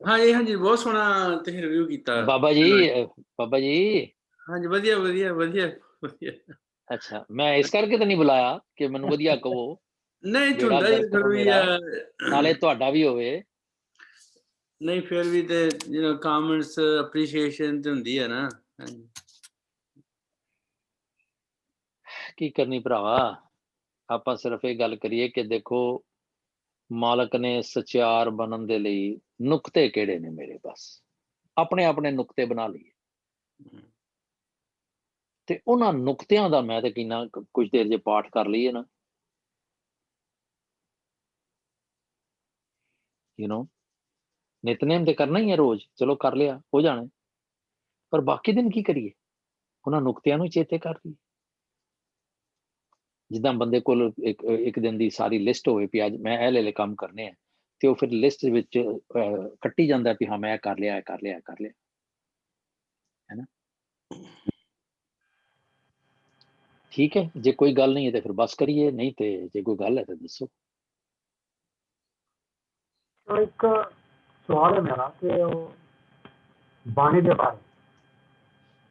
ਹਾਂਜੀ ਬਹੁਤ ਸੋਹਣਾ ਤੁਸੀਂ ਰਿਵਿਊ ਕੀਤਾ बाबा जी ਹਾਂਜੀ ਵਧੀਆ ਵਧੀਆ ਵਧੀਆ ਵਧੀਆ अच्छा मैं इस करके तो नहीं बुलाया कि मैनू वधिया कहो ਨਹੀਂ बेड़ा ਝੁੰਦਾ ਹੀ गर्क ਫਿਰ हो ਵੀ मेरा नाले तुहाडा भी होवे। ਨਹੀਂ ਫਿਰ ਵੀ ਤੇ ਕਮੈਂਟਸ ਅਪਰੀਸ਼ੀਏਸ਼ਨ ਤੇ ਹੁੰਦੀ ਹੈ ਨਾ। ਹਾਂਜੀ की करनी भरावा, ਆਪਾਂ ਸਿਰਫ ਇਹ ਗੱਲ ਕਰੀਏ ਕਿ ਦੇਖੋ ਮਾਲਕ ਨੇ ਸਚਿਆਰ ਬਣਨ ਦੇ ਲਈ ਨੁਕਤੇ ਕਿਹੜੇ ਨੇ ਮੇਰੇ ਪਾਸ, ਆਪਣੇ ਆਪਣੇ ਨੁਕਤੇ ਬਣਾ ਲਈਏ ਤੇ ਉਹਨਾਂ ਨੁਕਤਿਆਂ ਦਾ ਮੈਂ ਤੇ ਕਿੰਨਾ ਕੁਝ ਦੇਰ ਜੇ ਪਾਠ ਕਰ ਲਈਏ ਨਾ, ਨਿਤਨੇਮ ਤੇ ਕਰਨਾ ਹੀ ਹੈ ਰੋਜ਼, ਚਲੋ ਕਰ ਲਿਆ ਹੋ ਜਾਣਾ, ਪਰ ਬਾਕੀ ਦਿਨ ਕੀ ਕਰੀਏ, ਉਹਨਾਂ ਨੁਕਤਿਆਂ ਨੂੰ ਚੇਤੇ ਕਰ ਲਈਏ। ਜਿੱਦਾਂ ਬੰਦੇ ਕੋਲ ਇੱਕ ਦਿਨ ਦੀ ਸਾਰੀ ਲਿਸਟ ਹੋਵੇ ਵੀ ਅੱਜ ਮੈਂ ਇਹ ਲੈ ਕੰਮ ਕਰਨੇ ਆ, ਤੇ ਉਹ ਫਿਰ ਲਿਸਟ ਵਿੱਚ ਕੱਟੀ ਜਾਂਦਾ ਵੀ ਹਾਂ ਮੈਂ ਇਹ ਕਰ ਲਿਆ ਇਹ ਕਰ ਲਿਆ ਇਹ ਕਰ ਲਿਆ, ਹੈ ਨਾ। ਠੀਕ ਹੈ, ਜੇ ਕੋਈ ਗੱਲ ਨਹੀਂ ਹੈ ਤੇ ਫਿਰ ਬਸ ਕਰੀਏ, ਨਹੀਂ ਤੇ ਜੇ ਕੋਈ ਗੱਲ ਹੈ ਤਾਂ ਦੱਸੋ। ਇੱਕ ਸਵਾਲ ਹੈ ਮੇਰਾ ਕਿ ਉਹ ਬਾਣੀ ਦੇ ਬਾਰੇ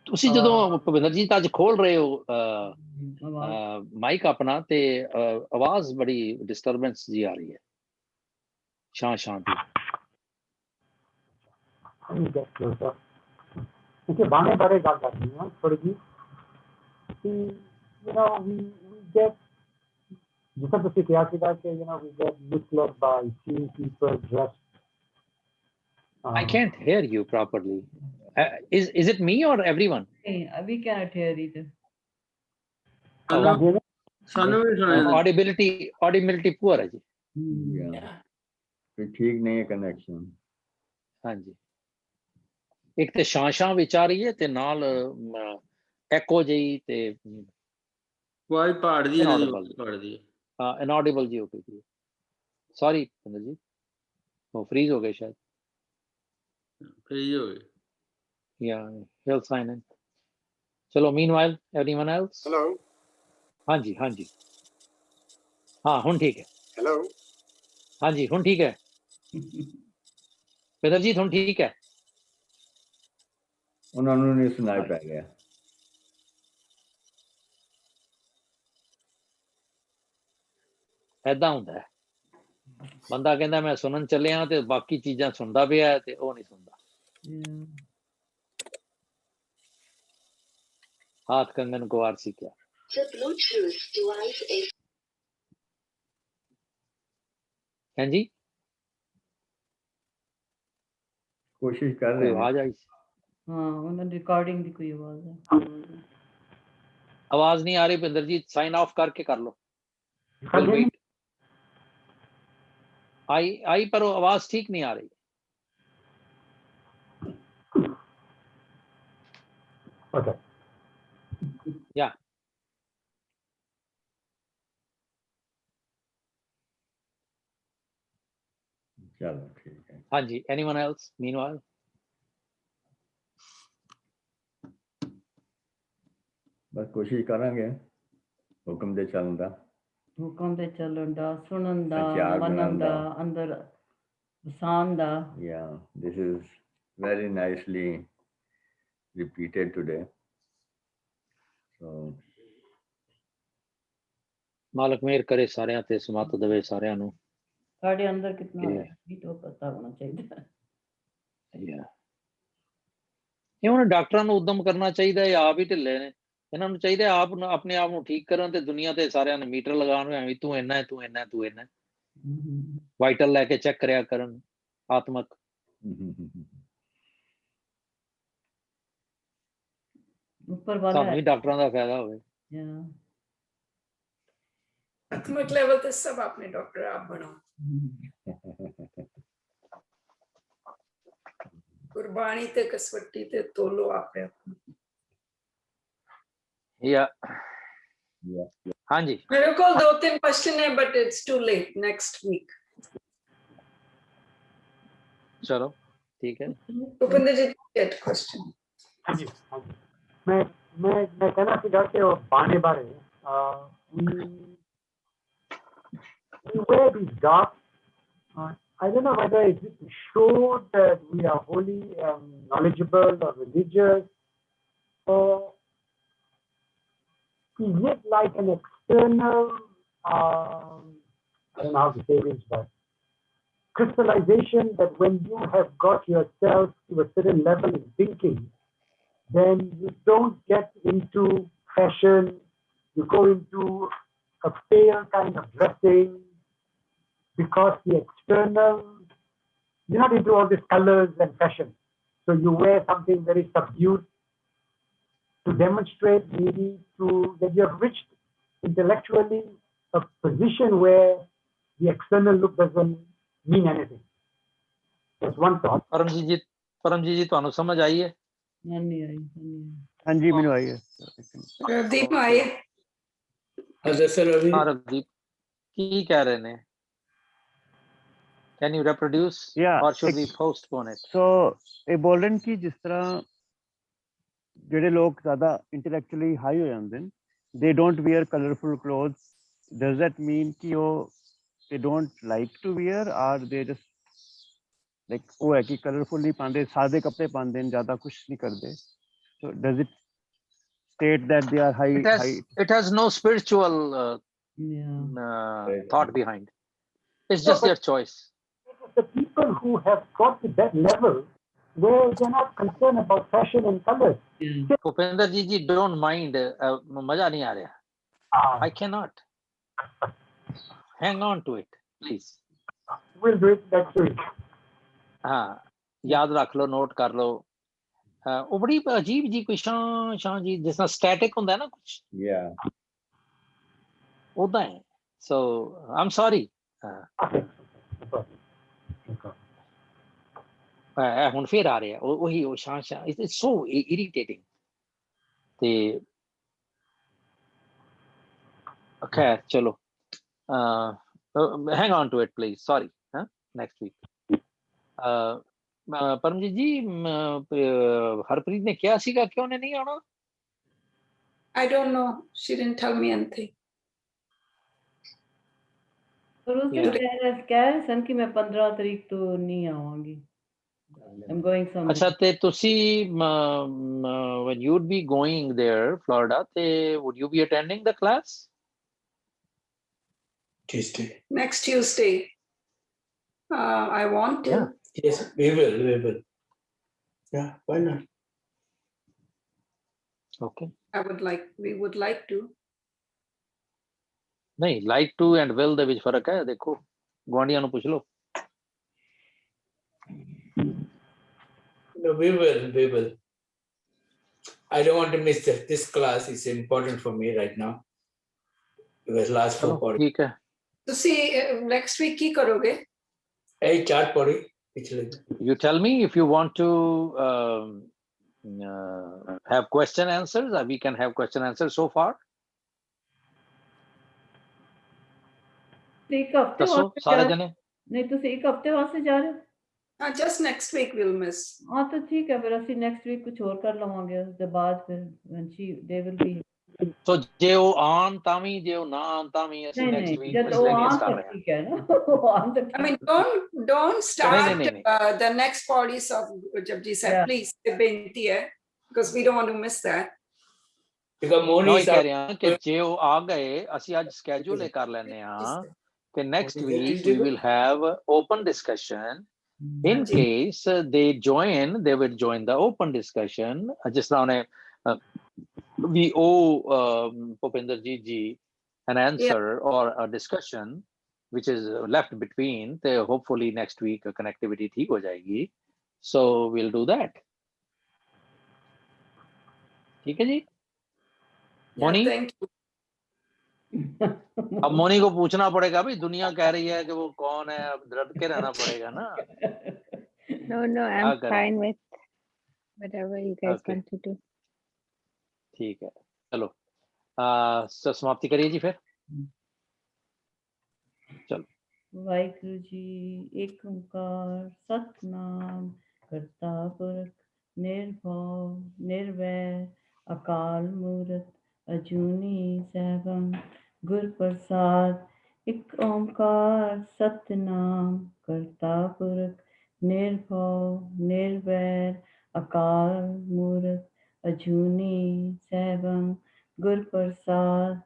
ਤੁਸੀਂ ਜਦੋਂ ਭਵਿੰਦਰ ਜੀ ਅੱਜ ਖੋਲ ਰਹੇ ਹੋ ਆਵਾਜ਼ ਮਾਈਕ ਆਪਣਾ ਤੇ ਆਵਾਜ਼ ਬੜੀ ਡਿਸਟਰਬੈਂਸ ਜੀ ਆ ਰਹੀ ਹੈ, ਸ਼ਾਂ ਦੀ। ਕਿਉਂਕਿ ਬਾਣੇ ਬਾਰੇ ਗੱਲ ਕਰਨੀ ਹੈ ਥੋੜੀ ਜਿਹੀ ਕਿ we get, ਜਿਸ ਤਰ੍ਹਾਂ ਤੁਸੀਂ ਕਿਹਾ ਸੀਗਾ ਕਿ we get misled by seeing people dressed. I can't hear you properly. Is it me or everyone? we cannot hear either. ਸਾਨੂੰ ਵੀ ਸੁਣਿਆ Audibility poor ਹੈ ਜੀ। ਠੀਕ ਨਹੀਂ ਹੈ ਕਨੈਕਸ਼ਨ। ਹਾਂਜੀ, ਇੱਕ ਤੇ ਸ਼ਾਂ ਵਿੱਚ ਆ ਰਹੀ ਹੈ ਤੇ ਨਾਲ ਐਕੋ ਜਿਹੀ ਤੇ ਕੋਈ ਪਹਾੜਦੀ ਹੈ ਇਨऑडिबल ਜੀ ਹੋ ਗਈ। ਸੌਰੀ ਭਿੰਦਰ ਜੀ, ਉਹ ਫ੍ਰੀਜ਼ ਹੋ ਗਏ ਸ਼ਾਇਦ, ਫ੍ਰੀਜ਼ ਹੋ ਗਏ ਜਾਂ he'll sign in. ਚਲੋ meanwhile anyone else? ਹੈਲੋ ਹਾਂਜੀ ਹਾਂ ਹੁਣ ਠੀਕ ਹੈ। ਹੈਲੋ ਹਾਂਜੀ ਹੁਣ ਠੀਕ ਹੈ ਭਿੰਦਰ ਜੀ, ਹੁਣ ਠੀਕ ਹੈ। ਉਹਨਾਂ ਨੂੰ ਨਹੀਂ ਸੁਣਾਈ ਪੈ ਗਿਆ। ਏਦਾਂ ਹੁੰਦਾ ਹੈ, ਬੰਦਾ ਕਹਿੰਦਾ ਮੈਂ ਸੁਣਨ ਚੱਲਿਆ ਤੇ ਬਾਕੀ ਚੀਜ਼ਾਂ ਸੁਣਦਾ ਪਿਆ ਤੇ ਉਹ ਨਹੀਂ ਸੁਣਦਾ। हाथ कंगन को आरसी क्या। हैं जी, ਕੋਸ਼ਿਸ਼ ਕਰ कोई ਰਹੇ आवाज आई? हाँ उन्होंने रिकॉर्डिंग की कोई आवाज है। आवाज नहीं आ रही भिंदर जी, साइन ऑफ करके कर लो। आई पर आवाज ठीक नहीं आ रही। Okay. या ਚਲੋ ਠੀਕ ਹੈ। हाँ जी, एनीवन एल्स मीनवाइल? ਬਸ ਕੋਸ਼ਿਸ਼ ਕਰਾਂਗੇ ਹੁਕਮ ਦੇ ਚੱਲਣ ਦਾ, ਹੁਕਮ ਦੇ ਚੱਲਣ ਦਾ, ਸੁਣਨ ਦਾ, ਸਚਿਆਰ ਮੰਨਣ ਬਣਨ ਦਾ, ਦਾ। ਅੰਦਰ ਵਸਾਉਣ ਦਾ। Yeah, this is very nicely repeated today. So मालक मेहर करे सारिਆਂ ਤੇ, ਸਮਤ ਦੇਵੇ ਸਾਰਿਆਂ ਨੂੰ। ਸਾਡੇ ਅੰਦਰ ਕਿੰਨਾ ਹੈ ਵੀ ਤਾਂ ਪਤਾ ਹੋਣਾ ਚਾਹੀਦਾ। ਇਹ ਹੁਣ ਡਾਕਟਰਾਂ ਨੂੰ ਉਦਮ ਕਰਨਾ ਚਾਹੀਦਾ ਹੈ, ਆਪ ਹੀ ਢਿੱਲੇ ਨੇ। ਇਹਨਾਂ ਨੂੰ ਚਾਹੀਦਾ ਆਪ ਨੂੰ ਆਪਣੇ ਆਪ ਨੂੰ ਠੀਕ ਕਰਨ ਤੇ ਦੁਨੀਆ ਤੇ ਸਾਰਿਆਂ ਨੇ ਮੀਟਰ ਲਗਾਉਣ ਐਵੇਂ ਤੂੰ ਇੰਨਾ ਤੂੰ ਇੰਨਾ ਤੂੰ ਇੰਨਾ ਵਾਈਟਲ ਲੈ ਕੇ ਚੈੱਕ ਕਰਿਆ ਕਰਨ ਆਤਮਕ ऊपर वाला ਸਾਨੂੰ ਹੀ ਡਾਕਟਰਾਂ ਦਾ ਫਾਇਦਾ ਹੋਵੇ Yeah. आत्मिक लेवल पे सब अपने डॉक्टर आप बनो कुर्बानी ते कसवट्टी ते तोलो आपने या Yeah. हाँ जी मेरे को 2-3 क्वेश्चन है but it's too late next week चलो ठीक है उपेंद्र जी गेट क्वेश्चन हाँ जी हाँ जी मैं कहना सीधा कि वो बाने बारे we wear these dark I don't know whether it shows that we are wholly knowledgeable or religious or is it like an external I don't know how to say this but crystallization that when you have got yourself to a certain level of thinking then you don't get into fashion, you go into a pale kind of dressing because the external, you're not into all these colors and fashion. So you wear something very subdued to demonstrate maybe that you have reached intellectually a position where the external look doesn't mean anything. That's one thought. Paramjit जी ਤੁਹਾਨੂੰ ਸਮਝ ਆਈ ਹੈ नहीं आई हाँ जी मैंने आई है रवदीप आए हाँ रवदीप ਕੀ ਕਹਿ ਰਹੇ ਨੇ can you reproduce Yeah, or should we postpone it सो ਇਹ ਬੋਲ ਰਹੇ ਨੇ ਕਿ ਜਿਸ ਤਰ੍ਹਾਂ ਜਿਹੜੇ ਲੋਕ ਜ਼ਿਆਦਾ ਇੰਟੈਲੈਕਚੁਅਲੀ ਹਾਈ ਹੋ ਜਾਂਦੇ ਨੇ they don't wear colorful clothes does that mean ਕਿ ਉਹ they don't like to wear or they just like ਉਹ ਹੈ ਕਿ ਕਲਰਫੁਲ ਨਹੀਂ ਪਾਉਂਦੇ ਸਾਦੇ ਕੱਪੜੇ ਪਾਉਂਦੇ ਨੇ ਜ਼ਿਆਦਾ ਕੁਝ ਨਹੀਂ ਕਰਦੇ so does it state that they are high it has no spiritual Yeah. thought behind it's just their choice The people who have got to that level where they're not concerned about fashion and colors. Yeah. Bhupendra ji don't mind मजा नहीं आ रहा I cannot hang on to it please We'll do it next week. हाँ याद रख लो note कर लो ਉਹ ਬੜੀ ਅਜੀਬ ਜੀ ਕੋਈ ਸ਼ਾਂ ਜੀ ਜਿਸ ਤਰ੍ਹਾਂ ਸਟੈਟਿਕ ਹੁੰਦਾ ਨਾ ਕੁਝ Yeah. ਉਦਾਂ ਹੈ ਸੋ ਆਮ ਸੌਰੀ ਹੁਣ ਫੇਰ ਆ ਰਿਹਾ ਉਹੀ ਉਹ ਸ਼ਾਂ ਇਟਸ ਸੋ ਇਰੀਟੇਟਿੰਗ ਤੇ ਖੈਰ ਚਲੋ hang on to it please sorry next week Paramjit जी हरप्रीत ने क्या सीखा क्यों ने नहीं आना I don't know she didn't tell me anything और उससे कह रहे सन कि मैं 15 तारीख तो नहीं आऊंगी I'm going somewhere. अच्छा ते तुसी when you'd be going there Florida te would you be attending the class Tuesday. next Tuesday I want to Yeah. Yes, we will. Yeah, why not? okay we would like to नहीं like to and will ਦੇ ਵਿੱਚ ਫਰਕ ਹੈ ਦੇਖੋ ਗਵਾਂਡੀਆਂ ਨੂੰ ਪੁੱਛ ਲਓ No, we will. I don't want to miss this class. It's important for me right now. Because last ਚਲੋ 4 ਠੀਕ ਹੈ ਤੁਸੀਂ next week ਕੀ ਕਰੋਗੇ Hey, 4 पढ़ी पिछले you tell me if you want to have question answers we can have question answers so far एक हफ्ते ਦੱਸੋ वास्ते ਸਾਰੇ जा ਜਣੇ नहीं तुसी एक हफ्ते वास्ते जा रहे हो just next week we'll miss हाँ तो ठीक है फिर ਅਸੀਂ नेक्स्ट वीक कुछ और कर लवांगे उसके बाद फिर when they will be ਸੋ ਜੇ ਉਹ ਆਣ ਤਾਂ ਵੀ ਜੇ ਉਹ ਨਾ ਆਣ ਤਾਂ ਵੀ ਅਸੀਂ नहीं ਨੈਕਸਟ नहीं ਵੀਕ जब वो ਮਿਸਲੇਨੀਅਸ आन ਕਰ तक ਰਹੇ ਹਾਂ ठीक है ना वो आन तक I mean don't start नहीं. the next parties of Japji said Yeah. please beinti hai because we don't want to miss that because ਮੈਂ Moni ਉਹੀ is ਕਹਿ ਰਿਹਾ ਕਿ ਜੇ ਉਹ ਆ ਗਏ ਅਸੀਂ ਅੱਜ ਸਕੇਜੂਲ ਇਹ ਕਰ ਲੈਂਦੇ ਹਾਂ ਕਿ next week we will have open discussion in case they join they will join the open discussion ਜਿਸ ਤਰ੍ਹਾਂ ਉਹਨੇ we owe Bhupinder ji an answer or a discussion which is left between. So hopefully next week connectivity ठीक हो जाएगी. So we'll do that. ठीक है जी. Yeah, Moni, thank you. अब मोनी को पूछना पड़ेगा भाई, दुनिया कह रही है कि वो कौन है, अब डर के रहना पड़ेगा ना. No, क्या I'm करें? fine with whatever you guys Okay. want to do. ठीक है, चलो समाप्ति करिए जी फिर. चलो. वाहिगुरु जी एक ओंकार सतनाम करता पुरख निर्भव निर्वैर अकाल मूरत अजूनी सैभं गुर प्रसाद. एक ओंकार सतनाम करता पुरख निर्भव निर्वैर अकाल मूरत अजूनी सैभं गुर प्रसाद.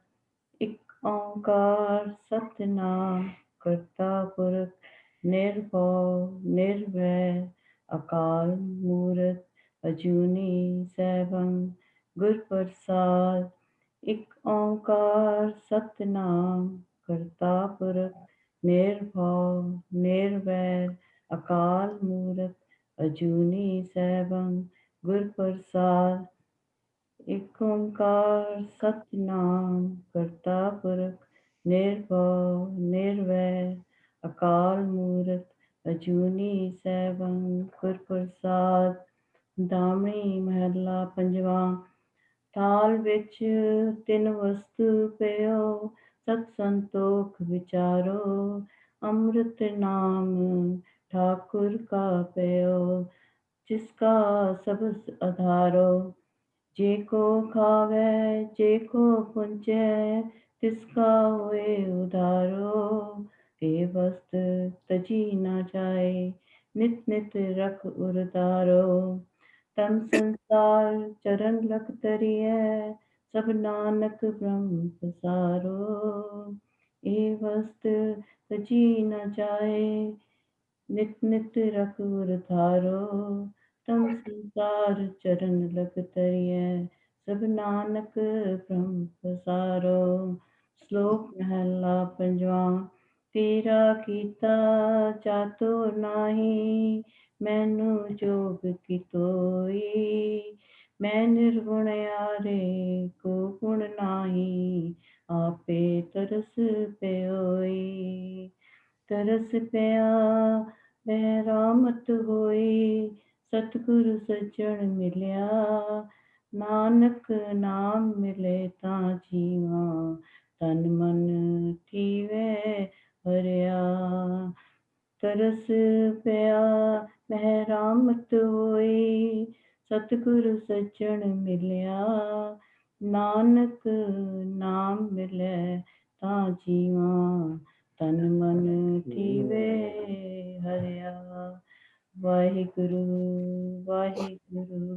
एक ओंकार सतनाम करता पुरख निर्भव निर्वैर अकाल मूरत अजूनी सैभं गुर प्रसाद. एक ओंकार सतनाम करता पुरख निर्भव निर्वैर अकाल मूरत अजूनी सैभं गुर प्रसाद. एक ओंकार सतनाम करता पुरख निर्भव निर्वैर अकाल मूरत अजूनी सैभं गुर प्रसाद. दामनी महला पंजवा. थाल विच तिन वस्तु पयो सत संतोख विचारो अमृत नाम ठाकुर का पयो जिसका सबस आधारो. जे को खावे जे को पुंचे तिसका होए उधारो. ये वस्त तजी न जाए नित नित रख उरतारो. तन संसार चरण लख तरिए सब नानक ब्रह्म पसारो. ये वस्त तजी न जाए नित नित रख उरतारो. तन संसार चरण लख तरिए सब नानक ब्रह्म पसारो. श्लोक महला पंजवा. तेरा कीता जातो नाही मैनू जोग की तोई. मैं निर्गुण यारे को गुण नाही आपे तरस प्योई. तरस प्या वह रामत होई सतगुरु सज्जन मिलिया. नानक नाम मिले तां जीवा तन मन थीवे हरिया. तरस प्या वह रामत होई सतगुरु सज्जन मिलिया. नानक नाम मिले तां जीवा तन मन थीवे हरिया. वाहिगुरु वाहिगुरु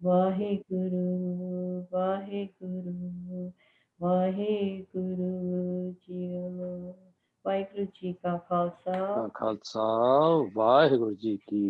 वाहिगुरु वाहिगुरु वाहिगुरु जीओ. वाहिगुरु जी का खालसा खालसा वाहिगुरु जी की